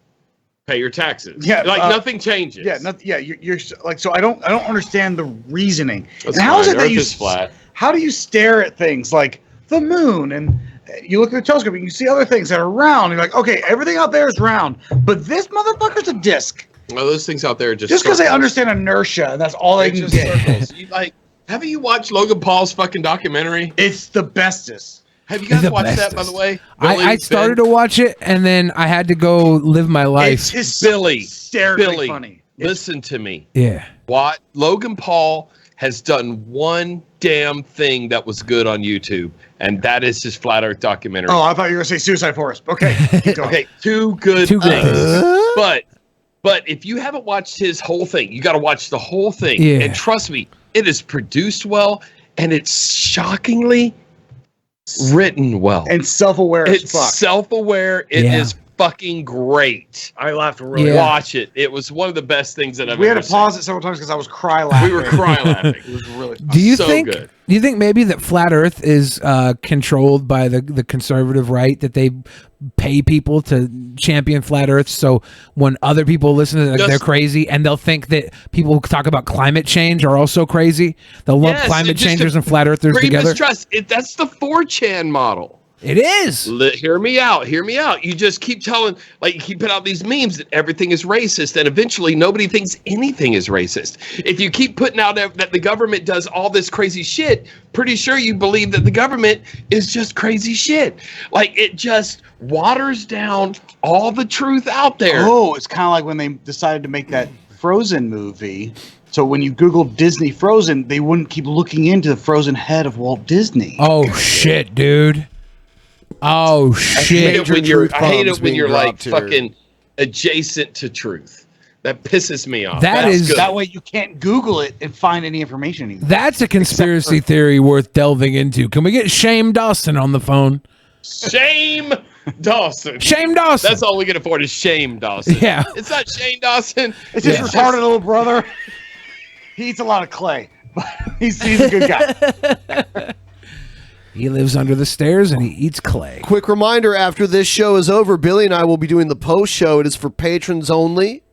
Pay your taxes. Yeah, like nothing changes. Yeah, you're like, so I don't understand the reasoning. That's and how is fine. it that Earth you is flat. How do you stare at things like the moon and you look at the telescope and you see other things that are round? And you're like, okay, everything out there is round, but this motherfucker's a disc. Well, those things out there are just Just because they circles. understand inertia and that's all they can Just get. circles. Haven't you watched Logan Paul's fucking documentary? It's the bestest. Have you guys watched that, by the way? I started to watch it and then I had to go live my life. Billy, hysterically funny. Listen to me. Yeah. What Logan Paul has done one damn thing that was good on YouTube, and that is his Flat Earth documentary. Oh, I thought you were going to say Suicide Forest. Okay, keep going. Okay, two good things. But if you haven't watched his whole thing, you got to watch the whole thing. Yeah. And trust me, it is produced well, and it's shockingly written well. And self-aware as It's fuck. self-aware. It is fucking great. I laughed really. Watch it. It was one of the best things that I've We had ever to pause seen. it several times because I was cry laughing. We were cry laughing. It was really fun. Do you So think? good. Do you think maybe that flat Earth is controlled by the conservative right? That they pay people to champion flat Earth, so when other people listen to it, they're crazy, and they'll think that people who talk about climate change are also crazy. They'll lump climate changers and flat Earthers together. Mistrust. That's the 4chan model. It is. Hear me out. Hear me out. You just keep telling, like, you keep putting out these memes that everything is racist, and eventually nobody thinks anything is racist. If you keep putting out that the government does all this crazy shit, pretty sure you believe that the government is just crazy shit. Like, it just waters down all the truth out there. Oh, it's kind of like when they decided to make that Frozen movie. So when you Google Disney Frozen, they wouldn't keep looking into the frozen head of Walt Disney. Oh shit, dude. Oh shit! I hate it when you're like fucking adjacent to truth. That pisses me off. That way you can't Google it and find any information anymore. That's a conspiracy theory worth delving into. Can we get Shame Dawson on the phone? Shame Dawson. Shame Dawson. That's all we can afford is Shame Dawson. Yeah. It's not Shane Dawson. It's his retarded little brother. He eats a lot of clay, but he's a good guy. He lives under the stairs and he eats clay. Quick reminder, after this show is over, Billy and I will be doing the post show. It is for patrons only.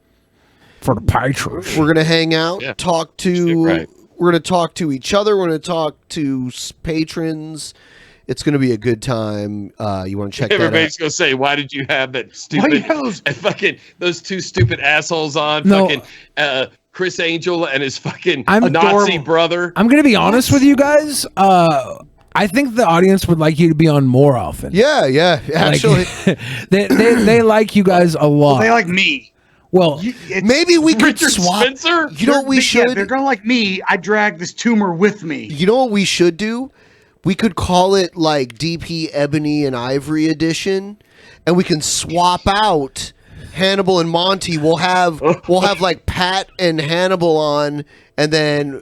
For the patrons. We're going to hang out, talk to we're going to talk to each other, we're going to talk to patrons. It's going to be a good time. You want to check that out. Everybody's going to say, why did you have that stupid fucking those two stupid assholes on? No. Fucking Chris Angel and his fucking I'm Nazi adorable. brother. I'm going to be honest with you guys. I think the audience would like you to be on more often. Yeah, actually. They like you guys a lot. Well, they like me. Well, maybe we could Richard swap. Spencer? You know what we should? Yeah, they're going to like me. I drag this tumor with me. You know what we should do? We could call it like DP Ebony and Ivory edition, and we can swap out Hannibal and Monty. We'll have like Pat and Hannibal on, and then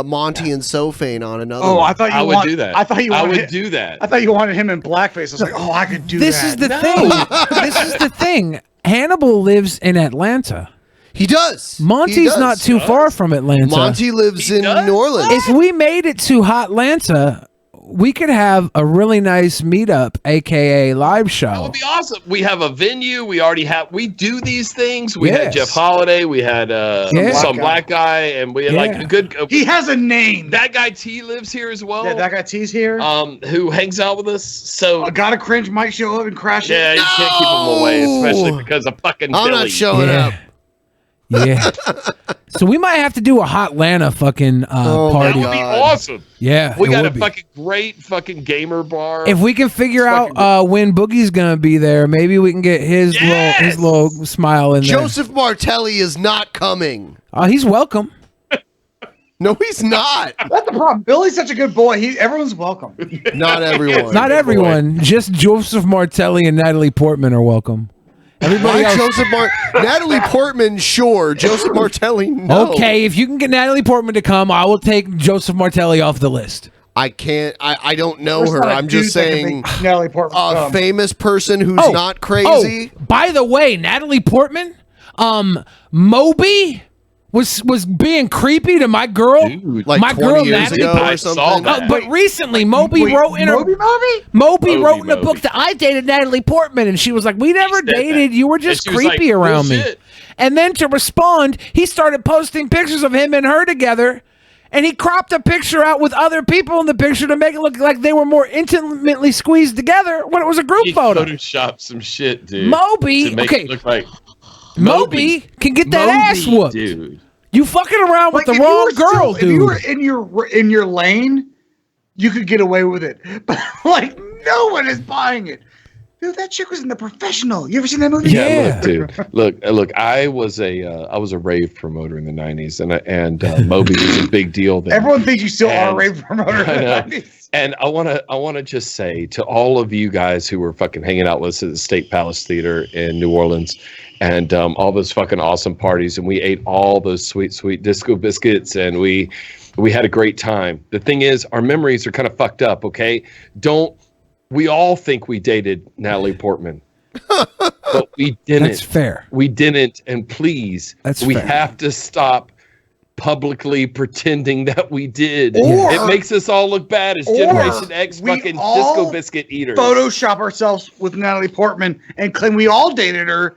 Monty and Sophane on another. Oh, one. I thought you would do that. I thought you I wanted would do that. I thought you wanted him in blackface. I was like, oh, I could do This that. is the thing. This is the thing. Hannibal lives in Atlanta. He does. Monty's not too far from Atlanta. Monty lives in New Orleans. If we made it to Hotlanta, we could have a really nice meetup, aka live show. That would be awesome. We have a venue. We do these things. We had Yes. Jeff Holiday. We had some black guy, and we had like a good. He has a name. That guy T lives here as well. Yeah, that guy T's here. Who hangs out with us. So Gotta Cringe might show up and crash it. yeah, you can't keep him away, especially because of fucking I'm Billy. not showing up. Yeah. So we might have to do a Hotlanta fucking party. That would be awesome. Yeah, We it got a would be. fucking great fucking gamer bar. If we can figure out when Boogie's gonna be there, maybe we can get his little smile in there. Joseph Martelli is not coming. He's welcome. No, he's not. That's the problem. Billy's such a good boy. Everyone's welcome. Not everyone. Not everyone. Just Joseph Martelli and Natalie Portman are welcome. Everybody else. Natalie Portman, sure. Joseph Martelli, no. Okay, if you can get Natalie Portman to come, I will take Joseph Martelli off the list. I can't. I don't know There's her. not a I'm just dude that can saying make Natalie Portman a come. famous person who's not crazy. Oh, by the way, Natalie Portman, Moby was being creepy to my girl. Dude, like my 20 girl years Natalie. ago or I saw something. that. But recently, Moby wrote in Moby? Moby wrote in a Moby. book that I dated Natalie Portman, and she was like, "We never said that. dated. You were just And she was creepy like, around me." "Bullshit." And then to respond, he started posting pictures of him and her together, and he cropped a picture out with other people in the picture to make it look like they were more intimately squeezed together when it was a group He photo. photoshopped some shit, dude. Moby, to make okay. it look like Moby can get that ass whooped. dude. You fucking around with Like, the if you wrong were still- girl, If dude. you were in your lane, you could get away with it. But like, no one is buying it. Dude, that chick was in The Professional. You ever seen that movie? Yeah, look, dude. Look. I was a rave promoter in the '90s, and Moby was a big deal then. Everyone thinks you still are a And- rave promoter. I know. And I wanna just say to all of you guys who were fucking hanging out with us at the State Palace Theater in New Orleans, and all those fucking awesome parties, and we ate all those sweet disco biscuits, and we had a great time. The thing is, our memories are kind of fucked up. Okay, we all think we dated Natalie Portman. but we didn't. That's fair. We didn't, and please, we fair. have to stop publicly pretending that we did. Or- It makes us all look bad as or Generation X we fucking all disco biscuit eaters. Photoshop ourselves with Natalie Portman and claim we all dated her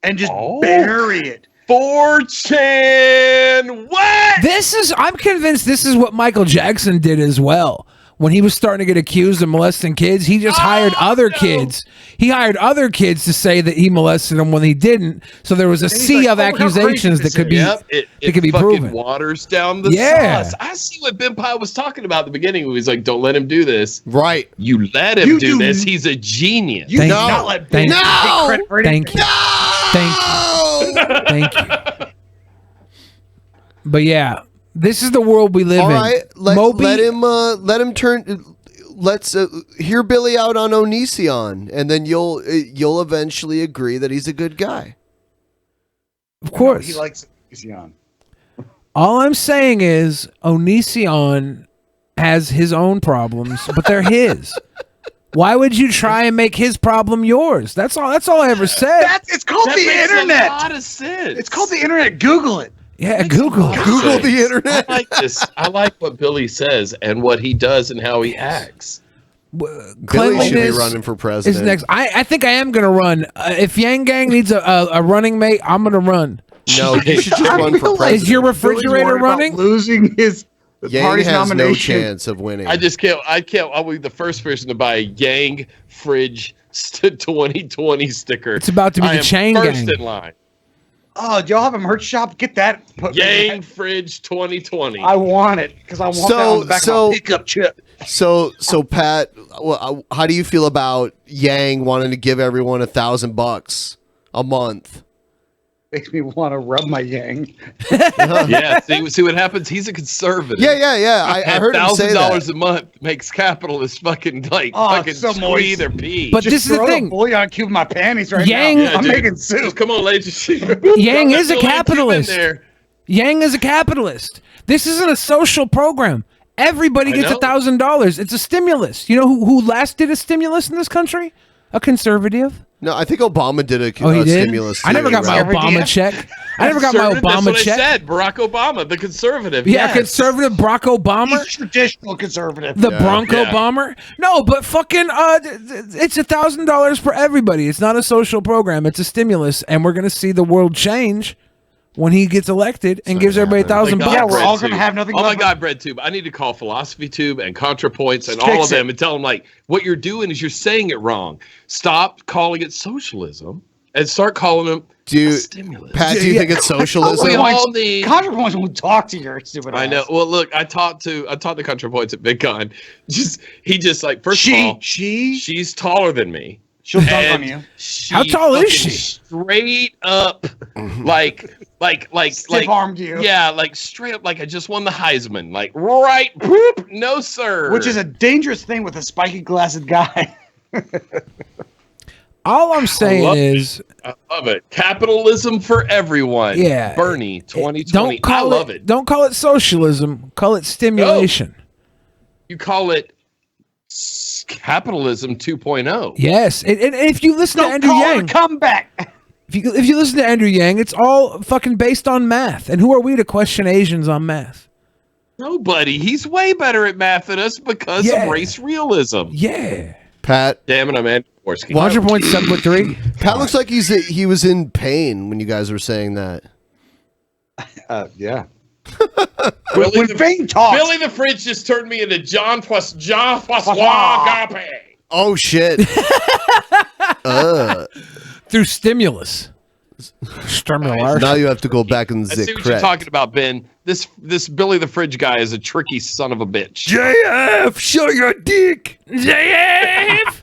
and just bury it. 4chan. What? I'm convinced this is what Michael Jackson did as well. When he was starting to get accused of molesting kids, he just hired other kids. He hired other kids to say that he molested them when he didn't. So there was a sea of accusations that could be it could be fucking proven. waters down the sauce. I see what Benpai was talking about at the beginning. He was like, "Don't let him do this." Right. You let him do this. He's a genius. You not let Ben take credit for anything. Thank you. Thank you. But yeah, this is the world we live All in. right, let him turn. Let's hear Billy out on Onision, and then you'll eventually agree that he's a good guy. Of course. He likes Onision. All I'm saying is Onision has his own problems, but they're his. Why would you try and make his problem yours? That's all I ever said. It's called That the makes internet. a lot of sense. It's called the internet. Google it. Yeah, Google the internet. I like this. I like what Billy says and what he does and how he acts. Billy should be Cleanliness running for is president. next. I think I am gonna run. If Yang Gang needs a running mate, I'm gonna run. No, you should just run for president. Is your refrigerator running? Losing his Yang party's has nomination. no chance of winning. I can't. I'll be the first person to buy a Yang Fridge 2020 sticker. It's about to be I the am chain first gang. in line. Oh, do y'all have a merch shop? Get that. Yang Fridge 2020. I want it because I want that on the back of my pickup chip. So Pat, how do you feel about Yang wanting to give everyone $1,000 a month? Makes me want to rub my Yang. Yeah, see what happens. He's a conservative. Yeah. I heard him say that. $1,000 a month makes capitalists fucking so squeeze moist. their pee. But this is the thing. Boy, on cube my panties right Yang- now. I'm dude. making soup. Come on, ladies. Yang is a Throw that capitalist. in there. Yang is a capitalist. This isn't a social program. Everybody I gets know. $1,000. It's a stimulus. You know who last did a stimulus in this country? A conservative. No, I think Obama did a Oh, he did? stimulus. I never got my Obama check. I never got my Conservative, that's Obama what check. I said. Barack Obama, the conservative. Yeah, yes. conservative Barack Obama. He's traditional conservative. The Bronco Yeah. bomber? No, but fucking it's $1,000 for everybody. It's not a social program. It's a stimulus, and we're gonna see the world change when he gets elected and gives everybody $1,000 Yeah, we're all BreadTube. gonna have nothing Oh my left. God, BreadTube! I need to call Philosophy Tube and ContraPoints and Fix all of it. them and tell them like, what you're doing is you're saying it wrong. Stop calling it socialism and start calling them stimulus. Pat, do you think it's socialism? We all need. ContraPoints won't talk to your stupid I know. ass. Well, look, I talked to ContraPoints at BigCon. He just like first of all, she's taller than me. She'll dunk And on you. How tall is she? Straight up, like Stiff-armed you. Yeah, like straight up, like I just won the Heisman. Like right, boop, no sir. Which is a dangerous thing with a spiky glassed guy. All I'm saying is, I love it. Capitalism for everyone. Yeah. Bernie 2020. don't call I love it. Don't call it socialism. Call it stimulation. You call it capitalism 2.0. Yes, and if you listen to Andrew Yang, come back. If you listen to Andrew Yang, it's all fucking based on math. And who are we to question Asians on math? Nobody. He's way better at math than us because Yeah. of race realism. Yeah. Pat, Damn it, I'm Andy Dvorsky. 100.7.3. Pat looks like he was in pain when you guys were saying that. Yeah. Billy When Fane talks, Billy the Fridge just turned me into Jean Francois Agape. Oh shit! Through stimulus. Stimulus. Now you have to go back and I see what you're talking about, Ben. This Billy the Fridge guy is a tricky son of a bitch. JF, show your dick. JF,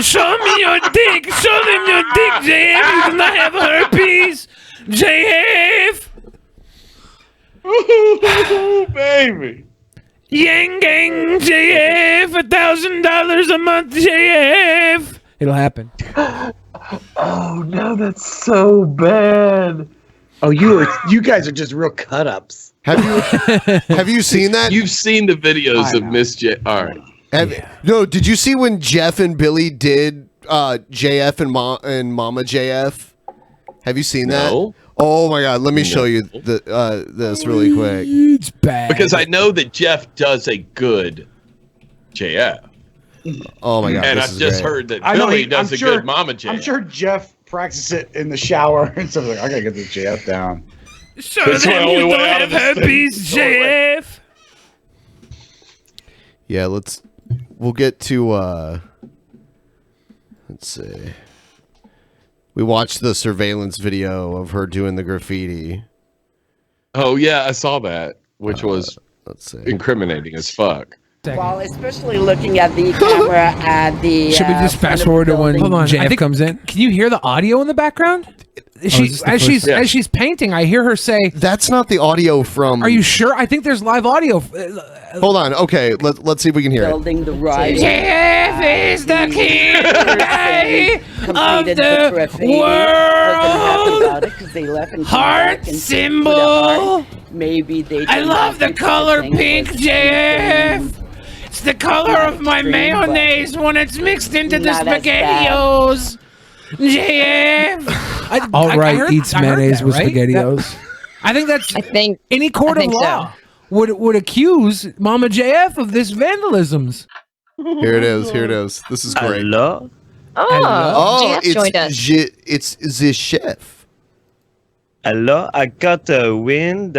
show me your dick. Show them your dick, JF. You do not have herpes. JF. Ooh, baby. Yang Gang, JF, $1,000 a month, JF. It'll happen. oh no, that's so bad. Oh, you guys are just real cut ups. Have you seen that? You've seen the videos I of know. Miss J. All right. No, did you see when Jeff and Billy did JF and Mama JF? Have you seen that? No. Oh my God! Let me show you this really quick. It's bad Because I know that Jeff does a good JF. Oh my God! And this I've is just great. heard that Billy does a good Mama JF. I'm sure Jeff practices it in the shower and stuff like. I gotta get this JF down. So then you don't have herpes, JF. Yeah, we'll get to let's see. We watched the surveillance video of her doing the graffiti. Oh yeah, I saw that, which was let's see. Incriminating as fuck. Well, especially looking at the camera at the. Should we just fast forward to when JF comes in? Can you hear the audio in the background? As she's painting, I hear her say, "That's not the audio from." Are you sure? I think there's live audio. Hold on. Okay, let's see if we can hear it. Building the right. JF is the king of the world. Heart symbol. Maybe they. I love the color pink, JF. It's the color of my mayonnaise when it's mixed into the SpaghettiOs. JF. All right, eats mayonnaise with SpaghettiOs. I think that's. I think any court of law would accuse Mama JF of this vandalisms. Here it is. Here it is. This is great. Hello? Oh, JF joined us. It's the chef. Hello, I got a wind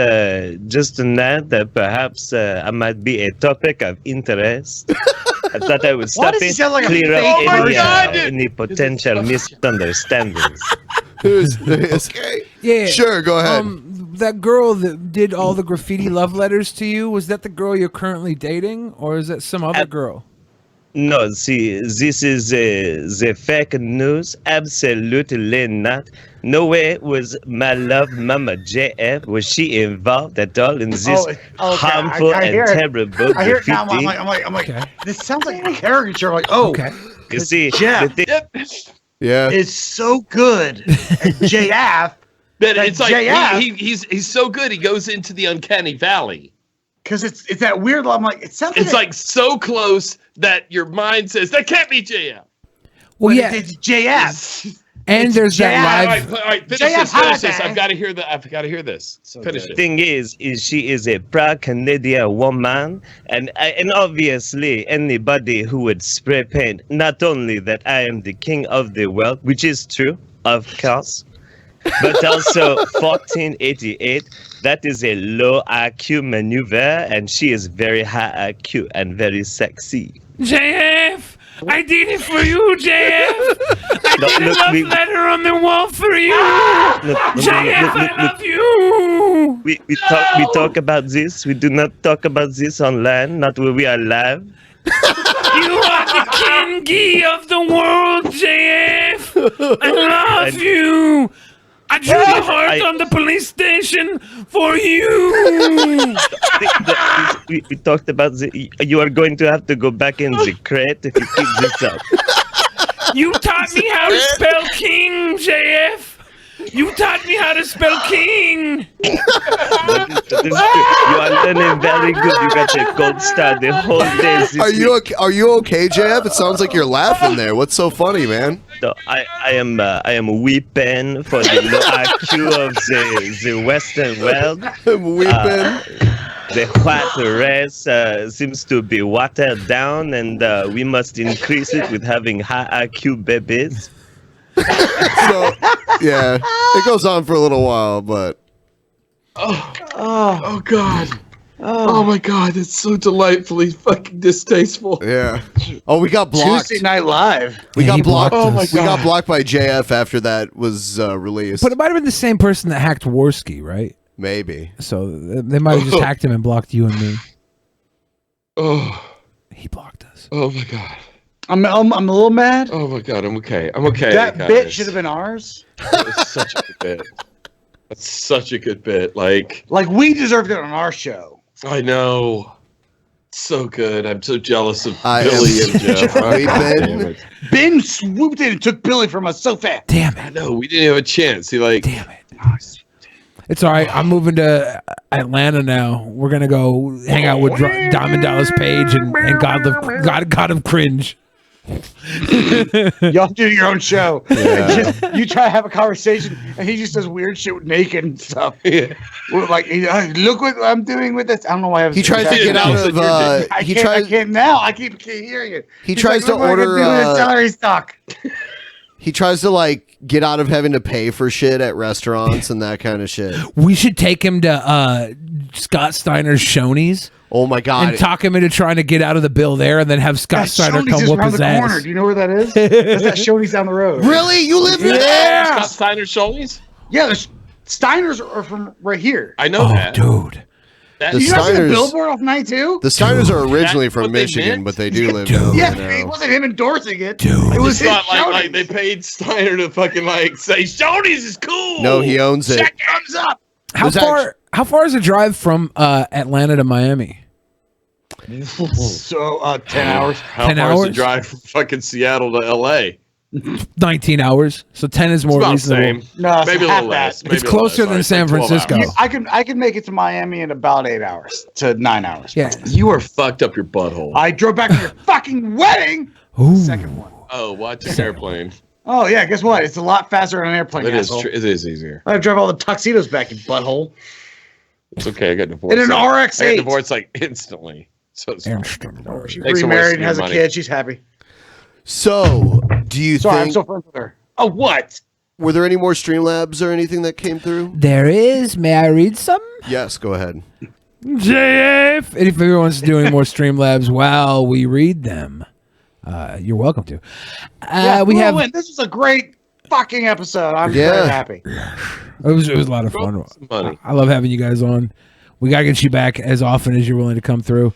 just tonight that perhaps I might be a topic of interest. I thought I would stop it, like clear up any potential misunderstandings. Okay. Yeah. Sure, go ahead. That girl that did all the graffiti love letters to you, was that the girl you're currently dating, or is that some other girl? No, see, this is the fake news. Absolutely not. No way was my love Mama JF, was she involved at all in this harmful and terrible I hear it now. graffiti? I'm like, this sounds like a caricature. I'm like, oh, You see, Jeff is so good at JF. But it's like JF, he's so good. He goes into the uncanny valley because it's that weird. I'm like, it sounds. It's like so close that your mind says that can't be JF. Well, yeah, it's JF. And It's there's that JF. live. All right, finish JF this. Finish this. Holiday. I've got to hear that. I've got to hear this. Finish it. Thing is she is a proud Canadian woman, and obviously anybody who would spray paint not only that I am the king of the world, which is true, of course, but also 1488. That is a low IQ maneuver, and she is very high IQ and very sexy. JF, I did it for you, JF. I did a love letter on the wall for you. JF, I love you. We talk about this. We do not talk about this online, not where we are live. You are the king of the world, JF. I love you. I drew the heart on the police station for you. We talked about you are going to have to go back in the crate if you keep this up. You taught me how to spell king, JF. You taught me how to spell king. You are learning very good. You got a gold star the whole day. Are you okay, JF? It sounds like you're laughing there. What's so funny, man? So I am weeping for the low IQ of the Western world. I'm weeping. The white race seems to be watered down, and we must increase it with having high IQ babies. So, yeah, it goes on for a little while, but Oh God. Oh my God, it's so delightfully fucking distasteful. Yeah. Oh, we got blocked. Tuesday Night Live. We got blocked. blocked us. We got blocked by JF after that was released. But it might have been the same person that hacked Worski, right? Maybe. So they might have just hacked him and blocked you and me. Oh. He blocked us. Oh my God. I'm a little mad. Oh my God, I'm okay. I'm okay. That guys. bit should have been ours. It's such a good bit. That's such a good bit. Like we deserved it on our show. I know. So good. I'm so jealous of Billy and Jeff. Ben swooped in and took Billy from us so fast. Damn it. I know. We didn't have a chance. Damn it. It's all right. I'm moving to Atlanta now. We're gonna go hang out with Diamond Dallas Page and God of Cringe. Y'all do your own show. Yeah. You try to have a conversation, and he just does weird shit with naked and stuff. Yeah. Like, look what I'm doing with this. I don't know why He tries to get out of. I can't now. I can't hearing it. He tries to order celery stock. He tries to like get out of having to pay for shit at restaurants and that kind of shit. We should take him to Scott Steiner's Shoney's. Oh my god! And talk him into trying to get out of the bill there, and then have Scott Steiner come whoop his ass. Corner. Do you know where that is? That's that Shoney's down the road. Really? You live there? Yeah. Scott Steiner Shoney's? Yeah, the Steiners are from right here. I know that, dude. Did you not see the billboard off 92? The Steiners are originally from Michigan, but they do live there. Yeah, now. it wasn't him endorsing it. It was his not like they paid Steiner to fucking like say Shoney's is cool. No, he owns it. Check thumbs up. How far is the drive from Atlanta to Miami? So 10 hours. How 10 far hours? is the drive from fucking Seattle to L.A.? 19 hours. So 10 is more about the reasonable. same. No, Maybe a little less. It's closer than San Francisco. I can make it to Miami in about 8 hours to 9 hours. Yeah. You are fucked up your butthole. I drove back to your fucking wedding. Second one. Oh, watch an airplane. Oh yeah, guess what? It's a lot faster on an airplane. It is. asshole. It is easier. I drive all the tuxedos back, you butthole. It's okay. I got divorced. In an I RX-8. got divorced like instantly. So it's fine. She's Thanks for remarried and wasting has your a money. kid. She's happy. So, do you Sorry, I'm think? so friends with her. Oh, what? Were there any more Streamlabs or anything that came through? There is. May I read some? Yes, go ahead. JF. And if everyone wants to do any more Streamlabs while we read them, you're welcome to. This was a great fucking episode. I'm very happy. It was a lot of fun. Money. I love having you guys on. We gotta get you back as often as you're willing to come through.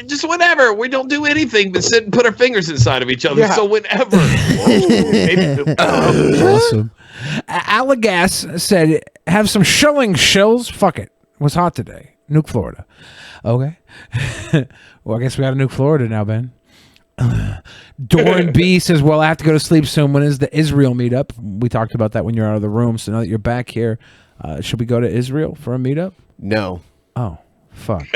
Just whenever. We don't do anything but sit and put our fingers inside of each other. Yeah. So whenever. Awesome. Allegas said, "Have some shills. Fuck it. It was hot today. Nuke Florida." Okay. Well, I guess we got to nuke Florida now, Ben. Doran B says, "Well, I have to go to sleep soon. When is the Israel meetup?" We talked about that when you're out of the room. So now that you're back here, should we go to Israel for a meetup? No. Oh, fuck.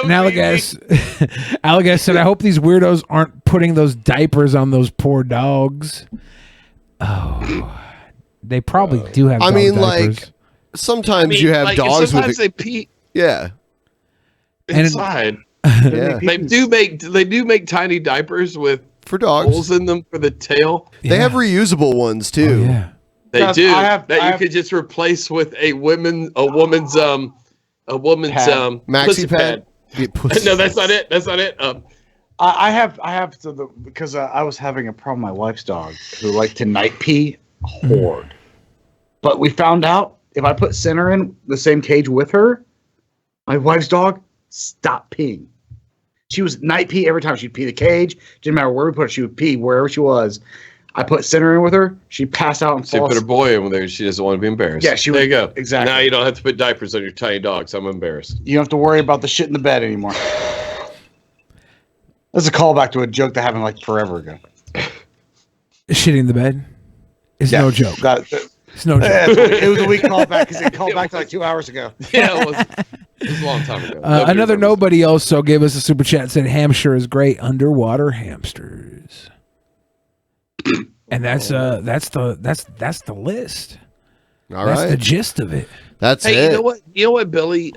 And Allegas said, "I hope these weirdos aren't putting those diapers on those poor dogs." Oh, they probably do have. I dog mean, diapers. like sometimes you have dogs sometimes with. they pee Yeah. inside. Yeah. They do make tiny diapers with for dogs holes in them for the tail. They have reusable ones too. yeah. They Yes, do I you could just replace with a woman's Maxi pussy pad. No, that's not it. That's not it. I have to because I was having a problem with my wife's dog who liked to night pee hard. But we found out if I put Center in the same cage with her, my wife's dog stopped peeing. She was night pee every time. She'd pee the cage. Didn't matter where we put her. She would pee wherever she was. I put Center in with her. She passed out and So you put a boy in there. She doesn't want to be embarrassed. Yeah, there you go. Exactly. Now you don't have to put diapers on your tiny dogs. I'm embarrassed. You don't have to worry about the shit in the bed anymore. That's a callback to a joke that happened like forever ago. Shitting the bed is no joke. It's no joke. It was a weak callback because it called back to like 2 hours ago. Yeah, it was a long time ago. Another nobody also gave us a super chat and said Hampshire is great. Underwater hamsters. And that's the list. That's the gist of it. That's hey, it. You know what, Billy?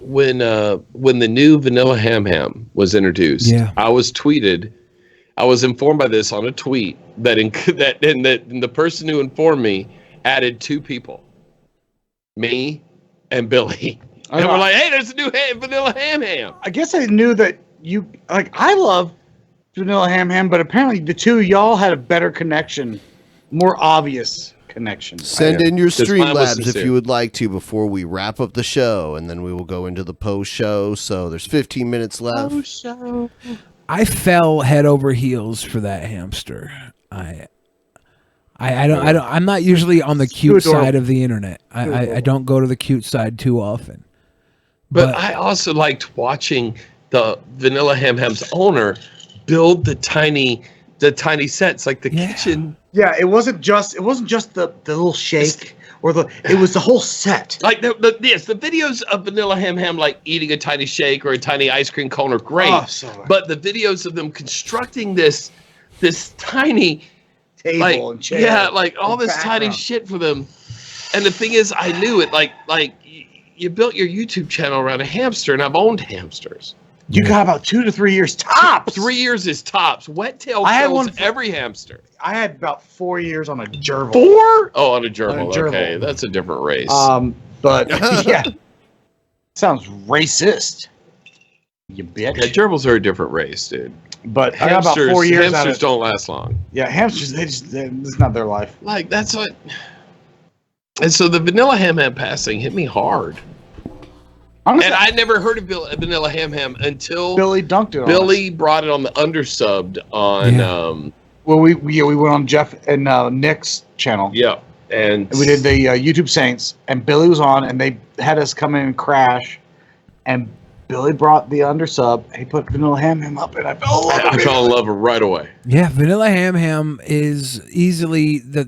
When the new Vanilla Ham was introduced, I was informed by this on a tweet that the person who informed me added 2 people, me and Billy, and we're like, hey, there's a new Vanilla Ham. I guess I knew that you like. I love Vanilla Ham, but apparently the two of y'all had a better connection, more obvious connection. Send in your Streamlabs if you would like to before we wrap up the show, and then we will go into the post show. So there's 15 minutes left. Post show. I fell head over heels for that hamster. I'm not usually on the cute side of the internet. I don't go to the cute side too often. But I also liked watching the Vanilla Ham's owner build the tiny sets, like the kitchen. Yeah, it wasn't just the little shake it was the whole set. Like the videos of Vanilla Ham like eating a tiny shake or a tiny ice cream cone are great. But the videos of them constructing this tiny table and chair. Yeah, like all this tiny shit for them. And the thing is, I knew it. Like you built your YouTube channel around a hamster, and I've owned hamsters. You got about 2 to 3 years tops. 3 years is tops. Wet tail kills every hamster. I had about 4 years on a gerbil. 4? Oh, on a gerbil. Okay, that's a different race. But yeah, sounds racist. You bitch. Yeah, gerbils are a different race, dude. But I got about 4 years. Hamsters don't last long. Yeah, hamsters. It's not their life. Like that's what. And so the Vanilla Ham passing hit me hard. Honestly, and I never heard of Vanilla Ham until Billy dunked it on Billy brought it on the undersubbed on. Yeah. Well, we went on Jeff and Nick's channel. Yeah, and we did the YouTube Saints, and Billy was on, and they had us come in and crash, and Billy brought the undersub. He put Vanilla Ham up, and I fell in love. I fell in love right away. Yeah, Vanilla Ham is easily it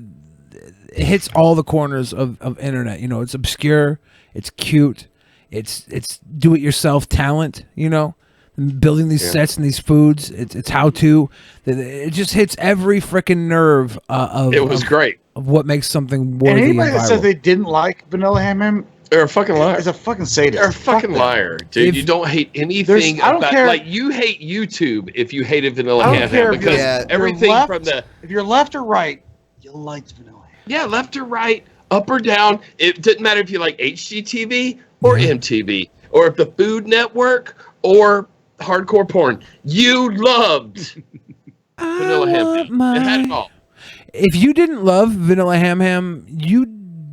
hits all the corners of internet. You know, it's obscure, it's cute. It's do-it-yourself talent, you know, building these sets and these foods. It's how to. It just hits every freaking nerve of. It was great. Of what makes something worthy. And anybody that says they didn't like Vanilla Ham, they're a fucking liar. Is a fucking sadist. They're a fucking liar, dude. You don't hate anything. I don't care. Like you hate YouTube if you hated Vanilla Ham because everything from the. If you're left or right, you liked Vanilla Ham. Yeah, left or right, up or down. It didn't matter if you like HGTV. Or MTV, or if the Food Network, or hardcore porn. You loved Vanilla Ham. It had it all. If you didn't love Vanilla Ham, you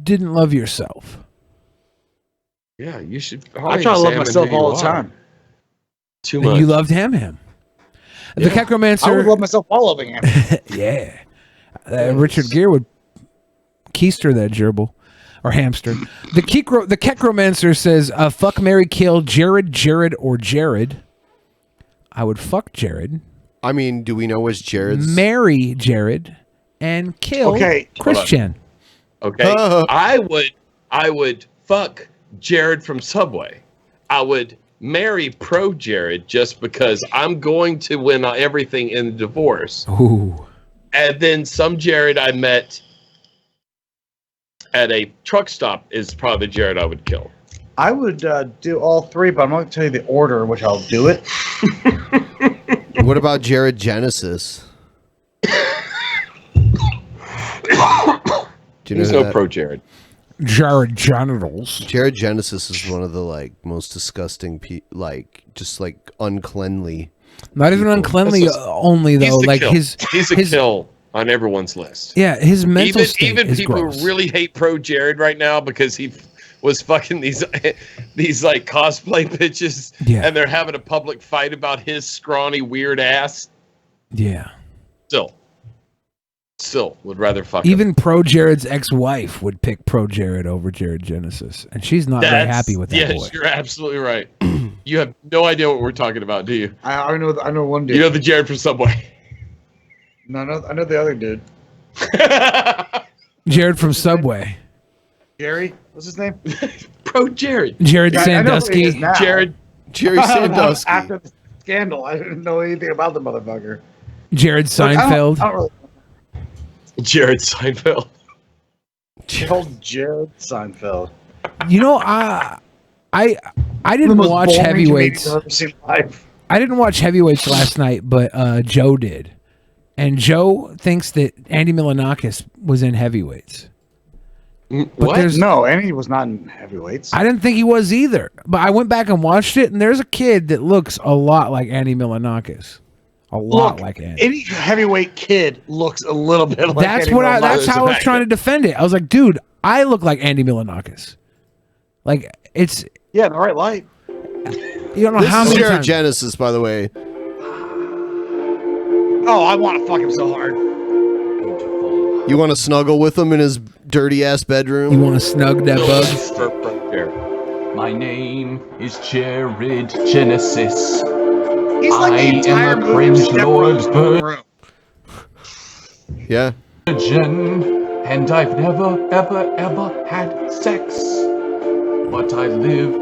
didn't love yourself. Yeah, you should. I try to love myself all the time. Too much. You loved Ham. The Kekromancer. I would love myself while loving Ham. Yeah. Richard Gere would keister that gerbil. Or hamster. The Kekromancer says, fuck, marry, kill Jared, or Jared. I would fuck Jared. I mean, do we know what's Jared's? Marry Jared and kill Christian. Okay. I would fuck Jared from Subway. I would marry pro Jared just because I'm going to win everything in the divorce. Ooh. And then some Jared I met at a truck stop is probably the Jared I would kill. I would do all three, but I'm not going to tell you the order in which I'll do it. What about Jared Genesis? Do you know no pro Jared. Jared Genitals. Jared Genesis is one of the most disgusting, just uncleanly. Not even uncleanly only though. He's a kill on everyone's list. Yeah, his mental state even is people gross. who really hate pro Jared right now because he was fucking these cosplay bitches, and they're having a public fight about his scrawny weird ass. Yeah. Still would rather fuck even him. pro Jared's ex-wife would pick pro Jared over Jared Genesis, and she's not very happy with that boy. Yes, you're absolutely right. You have no idea what we're talking about, do you? I know one dude. You know the Jared from Subway. No, I know the other dude. Jared from Subway. Jerry? What's his name? Pro Jared. Jared Sandusky. Jerry Sandusky. After the scandal, I didn't know anything about the motherfucker. Jared Seinfeld. I don't really... Jared Seinfeld. Old Jared Seinfeld. You know, I didn't watch Heavyweights. I didn't watch Heavyweights last night, but Joe did. And Joe thinks that Andy Milonakis was in Heavyweights. What? No, Andy was not in Heavyweights. I didn't think he was either. But I went back and watched it, and there's a kid that looks a lot like Andy Milonakis. A lot like Andy. Any heavyweight kid looks a little bit like That's Andy Milonakis. That's how I was trying to defend it. I was like, dude, I look like Andy Milonakis. Like, it's... Yeah, in the right light. You don't know how many Jared times... Genesis, by the way. Oh, I want to fuck him so hard. You want to snuggle with him in his dirty ass bedroom? You want to snug that bug? My name is Jared Genesis. He's like the entire movie Cringe Lord Bird. Yeah. Virgin and I've never, ever, ever had sex. But I live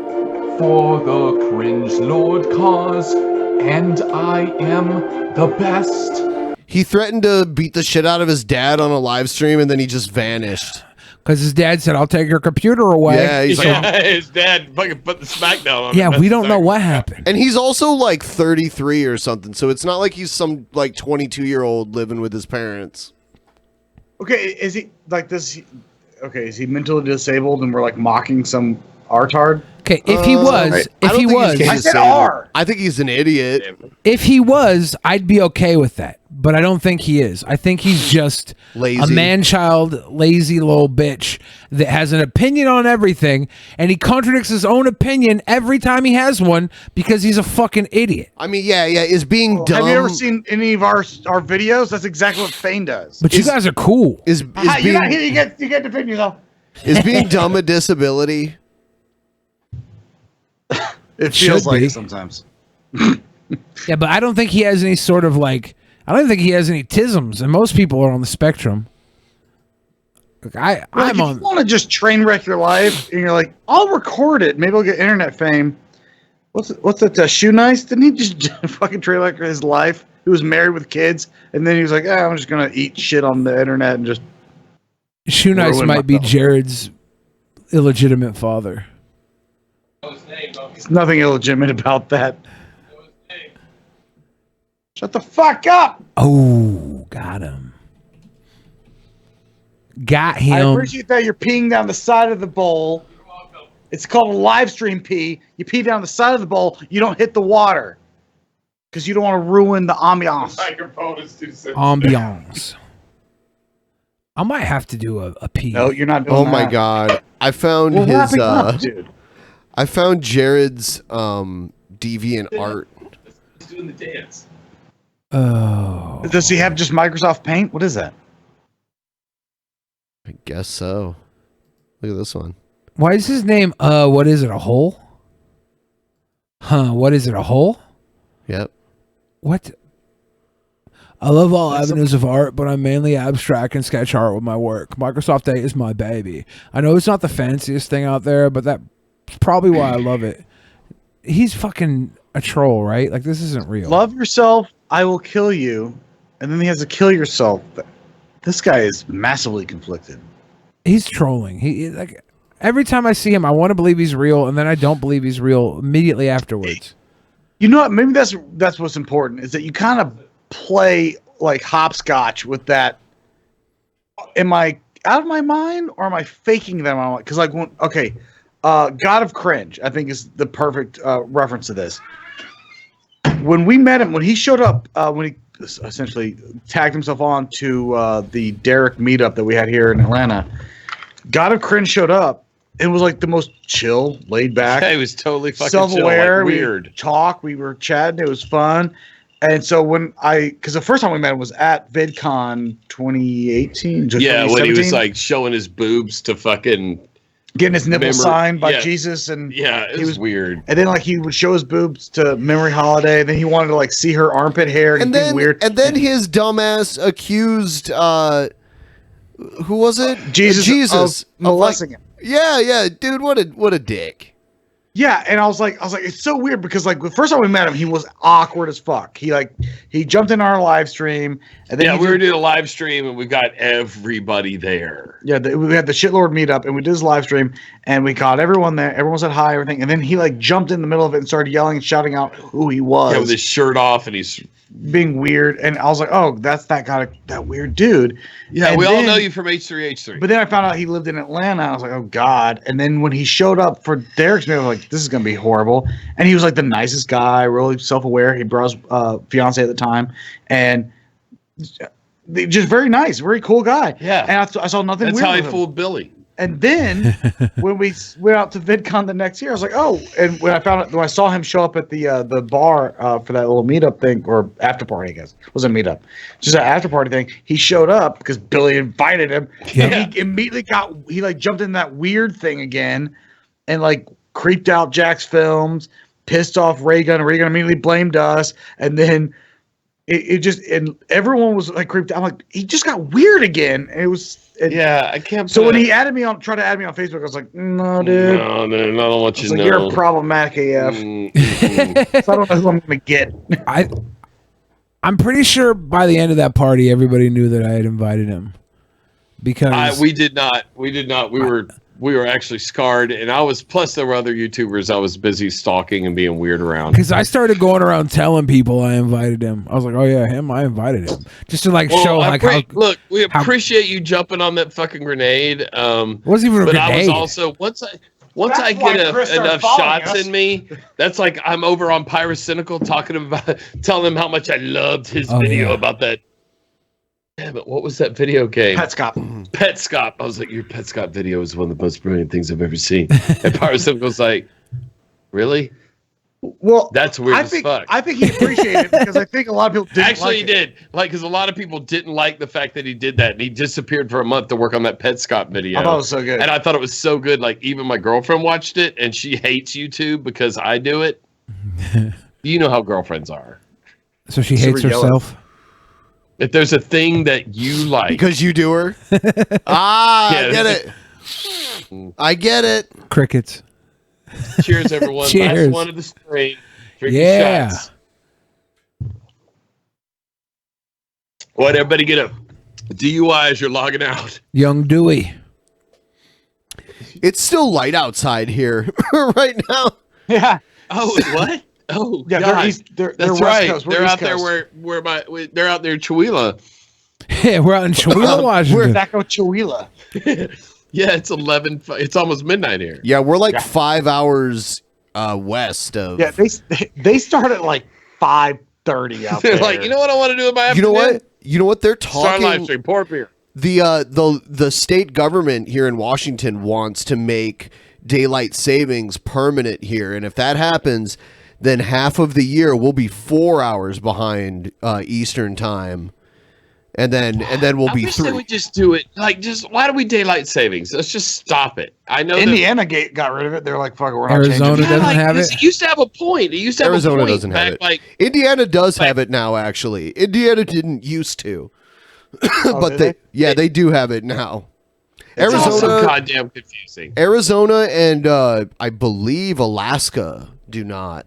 for the cringe lord cause, and I am the best. He threatened to beat the shit out of his dad on a live stream, and then he just vanished. Because his dad said, "I'll take your computer away." Yeah, he's his dad fucking put the smackdown on him. Yeah, we don't know what happened. And he's also like 33 or something, so it's not like he's some like 22-year-old living with his parents. Okay, is he like this? Okay, is he mentally disabled and we're like mocking some artard? Okay, if he was, I said R. I think he's an idiot. If he was, I'd be okay with that. But I don't think he is. I think he's just lazy. A man-child, lazy little bitch that has an opinion on everything, and he contradicts his own opinion every time he has one because he's a fucking idiot. I mean, yeah, is being dumb. Have you ever seen any of our videos? That's exactly what Fane does. But you guys are cool. Is You're not being, here. You get to defend yourself. is being dumb a disability? It Should feels like be. it sometimes. Yeah, but I don't think he has any sort of like. I don't think he has any tisms, and most people are on the spectrum. Like I'm if you want to just train wreck your life, and you're like, I'll record it. Maybe I'll get internet fame. What's that? Shoe Nice? Didn't he just fucking train wreck his life? He was married with kids, and then he was like, I'm just gonna eat shit on the internet and just. Shoe Nice ruin might be myself. Jared's illegitimate father. There's nothing illegitimate about that. Shut the fuck up! Oh, got him. Got I him. appreciate that you're peeing down the side of the bowl. It's called a live stream pee. You pee down the side of the bowl. You don't hit the water because you don't want to ruin the ambiance. Microphone is too sensitive. Ambiance. I might have to do a pee. No, you're not doing Oh that. my god! I found Well, his. wrap it up, dude. I found Jared's deviant art. He's doing the dance. Oh. Does he have just Microsoft Paint? What is that? I guess so. Look at this one. Why is his name? What is it? A hole? Huh? What is it? A hole? Yep. What? I love all avenues of art, but I'm mainly abstract and sketch art with my work. Microsoft 8 is my baby. I know it's not the fanciest thing out there, but that's probably why I love it. He's fucking a troll, right? Like, this isn't real. Love yourself, I will kill you. And then he has to kill yourself. This guy is massively conflicted. He's trolling. He like every time I see him, I want to believe he's real, and then I don't believe he's real immediately afterwards. You know what? Maybe that's what's important is that you kind of play like hopscotch with that. Am I out of my mind or am I faking them? Because like, God of Cringe, I think is the perfect reference to this. When we met him, when he showed up, when he essentially tagged himself on to the Derek meetup that we had here in Atlanta, God of Cringe showed up. It was like the most chill, laid back. Yeah, he was totally fucking self-aware. chill, like weird. We talked. We were chatting. It was fun. And so because the first time we met him was at VidCon 2018. Yeah, when he was like showing his boobs to fucking getting his nipple signed by Jesus, and yeah, it was weird. And then like he would show his boobs to Memory Holiday. Then he wanted to like see her armpit hair, and then weird. And then his dumbass accused who was it? Jesus of molesting him. Yeah, dude, what a dick. Yeah, and I was like, it's so weird because like the first time we met him, he was awkward as fuck. He jumped in our live stream, and then we were doing a live stream, and we got everybody there. Yeah, we had the Shitlord meetup, and we did his live stream, and we caught everyone there. Everyone said hi, everything, and then he like jumped in the middle of it and started yelling and shouting out who he was. Yeah, with his shirt off, and he's being weird, and I was like, oh, that's that weird dude. Yeah, and we all know you from H3H3. But then I found out he lived in Atlanta. I was like, oh god. And then when he showed up for Derek's meeting, I was like, this is gonna be horrible. And he was like the nicest guy, really self-aware. He brought his fiance at the time, and just very nice, very cool guy. Yeah, and I saw nothing. That's weird how he with him. fooled Billy. And then when we went out to VidCon the next year, I was like, oh. And when I saw him show up at the bar for that little meetup thing, or after party, I guess it wasn't a meetup, just an after party thing. He showed up because Billy invited him, and he immediately jumped in that weird thing again, and like creeped out Jack's films, pissed off Reagan. Reagan immediately blamed us, and then it just, and everyone was like creeped out. I'm like, he just got weird again. And it was, yeah, I can't. So when he tried to add me on Facebook, I was like, no, dude. No, I don't want you to know. You're problematic AF. So I don't know who I'm going to get. I'm pretty sure by the end of that party, everybody knew that I had invited him. Because we did not. We were actually scarred, and plus there were other YouTubers I was busy stalking and being weird around. Because I started going around telling people I invited him. I was like, oh yeah, him, I invited him. Just to show how. Look, we appreciate you jumping on that fucking grenade. It wasn't even a grenade. I was also, once I get enough shots in me, that's like I'm over on Pyrocynical telling him how much I loved his video about that. Damn it, what was that video game? Petscop. Petscop. I was like, your Petscop video is one of the most brilliant things I've ever seen. And Pyrocynical's like, really? Well, that's weird as fuck. I think he appreciated it because I think a lot of people didn't Actually, he did. Because a lot of people didn't like the fact that he did that. And he disappeared for a month to work on that Petscop video. I thought it was so good. And I thought it was so good. Like, even my girlfriend watched it, and she hates YouTube because I do it. You know how girlfriends are. So she hates herself? If there's a thing that you like. Because you do her? I get it. I get it. Crickets. Cheers, everyone. Cheers. Last one of the stream. Drinking shots. What, everybody get a DUI as you're logging out. Young Dewey. It's still light outside here right now. Yeah. Oh, what? Oh, yeah, God. They're That's West right. Coast. They're East out there Coast. they're out there in Chihuahua. Yeah, we're out in Chihuahua, Washington. We're back on Chihuahua. Yeah, it's 11. It's almost midnight here. Yeah, we're like 5 hours west of. Yeah, they start at like 5:30 out there. They're like, you know what I want to do with my You know afternoon? what? You know what they're Start talking. live stream. Pour beer. The state government here in Washington wants to make daylight savings permanent here, and if that happens, then half of the year we'll be 4 hours behind Eastern time, and then we'll be I wish they would just do it. Like, why do we daylight savings? Let's just stop it. I know Indiana got rid of it. They're like, fuck it, we're not Arizona changing it. doesn't have it. It used to have a point. It used to have Arizona a point doesn't have back, it. like, Indiana does have it now. Actually, Indiana didn't used to, but did they do have it now. it's all so Arizona, goddamn confusing. Arizona, and I believe Alaska do not.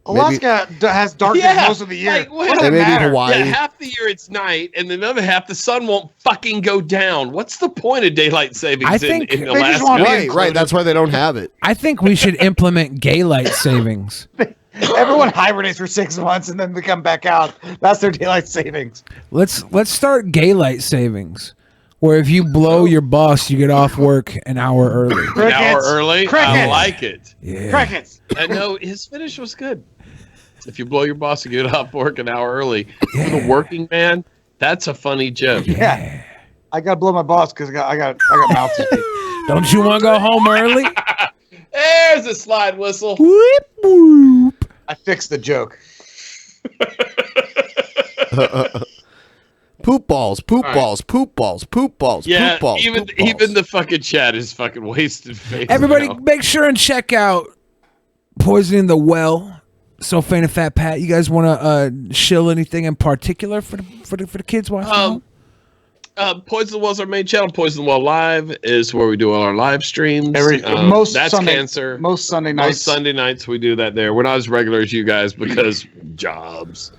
Alaska has darkness most of the year. Like, What does it matter? Hawaii. Yeah, half the year it's night, and the other half the sun won't fucking go down. What's the point of daylight savings I think in they Alaska? just want to be Right. That's why they don't have it. I think we should implement daylight savings. Everyone hibernates for 6 months and then they come back out. That's their daylight savings. Let's start daylight savings, where if you blow your boss, you get off work an hour early. An hour early? I Crickets. like it. Yeah. Crickets. No, his finish was good. If you blow your boss and get off work an hour early, for the working man, that's a funny joke. Yeah. I gotta blow my boss because I got mouth to feed. Don't you want to go home early? There's a slide whistle. Whoop whoop. I fixed the joke. Poop balls, poop balls, poop balls, poop balls, Yeah, poop balls. even poop balls. even the fucking chat is fucking wasted face. Everybody, now. make sure and check out Poisoning the Well. So Faint and Fat Pat, you guys want to shill anything in particular for the kids watching? Poison the Well's our main channel. Poison the Well Live is where we do all our live streams. That's cancer. Most Sunday nights. Most Sunday nights we do that there. We're not as regular as you guys because jobs.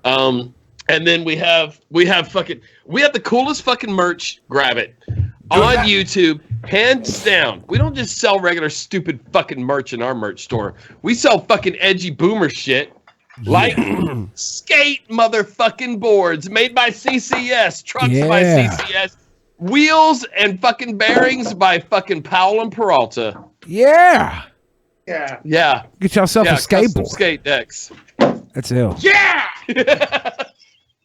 And then we have the coolest fucking merch. Grab it on YouTube, hands down. We don't just sell regular stupid fucking merch in our merch store. We sell fucking edgy boomer shit. Like skate motherfucking boards made by CCS, trucks by CCS, wheels and fucking bearings by fucking Powell and Peralta. Yeah. Yeah. Yeah. Get yourself a custom skateboard. Skate decks. That's ill. Yeah.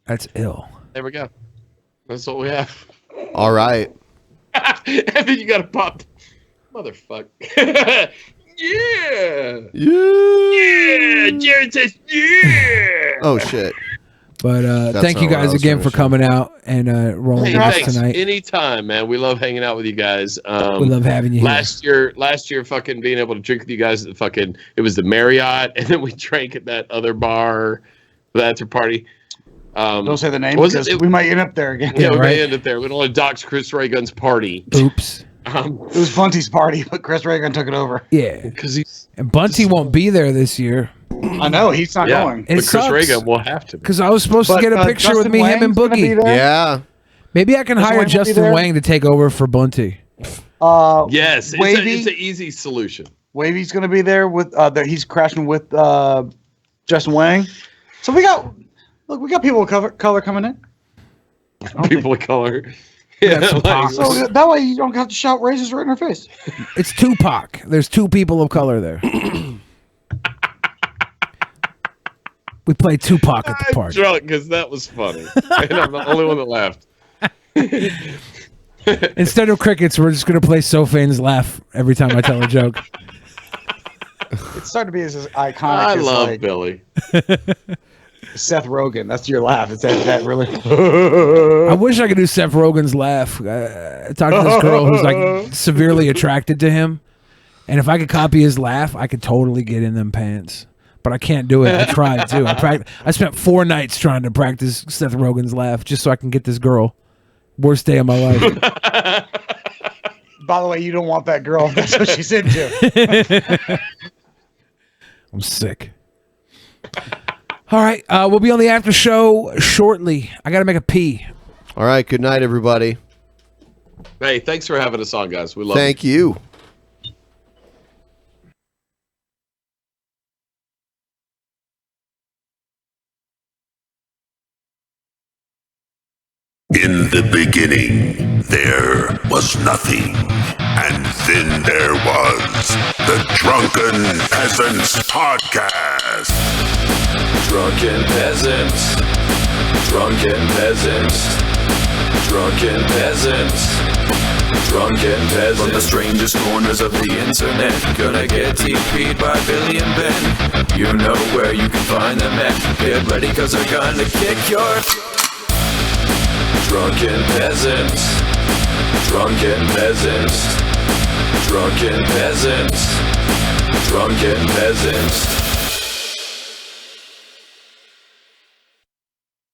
That's ill. There we go. That's what we have. All right. And then you gotta pop. Motherfucker. Yeah. Yeah. Jared says yeah. Oh shit. But That's thank you not what I guys was again gonna for say. coming out and rolling with us Thanks. tonight. Anytime, man. We love hanging out with you guys. We love having you here. Last year, fucking being able to drink with you guys at the fucking, it was the Marriott, and then we drank at that other bar. the after party. Don't say the name because we might end up there again. Yeah, we may end up there. We don't want to dox Chris Reagan's party. Oops. It was Bunty's party, but Chris Reagan took it over. Yeah, because and Bunty won't be there this year. I know he's not going. But Chris Reagan will have to. Because I was supposed to get a picture with me, him, and Boogie. Yeah. Maybe I can hire Justin Wang to take over for Bunty. Yes, Wavy, it's an easy solution. Wavy's going to be there with. He's crashing with Justin Wang. So we got people of color coming in. People of color. Yeah, so that way you don't have to shout racist right in her face. It's Tupac. There's 2 people of color there. We played Tupac at the I'm party. drunk because that was funny, and I'm the only one that laughed. Instead of crickets, we're just gonna play Sofane's laugh every time I tell a joke. It's starting to be as iconic. I as love Billy. Seth Rogen. That's your laugh. It's that really. I wish I could do Seth Rogen's laugh. I talked to this girl who's like severely attracted to him, and if I could copy his laugh, I could totally get in them pants. But I can't do it. I tried to. I spent 4 nights trying to practice Seth Rogen's laugh just so I can get this girl. Worst day of my life. By the way, you don't want that girl. That's what she's into. I'm sick. All right, we'll be on the after show shortly. I got to make a pee. All right, good night, everybody. Hey, thanks for having us on, guys. We love Thank you. In the beginning, there was nothing. And then there was the Drunken Peasants Podcast. Drunken Peasants. Drunken Peasants. Drunken Peasants. Drunken Peasants. From the strangest corners of the internet, gonna get TP'd by Billy and Ben. You know where you can find them at. Get ready, cause they're gonna kick your... Drunken Peasants. Drunken Peasants. Drunken Peasants. Drunken Peasants.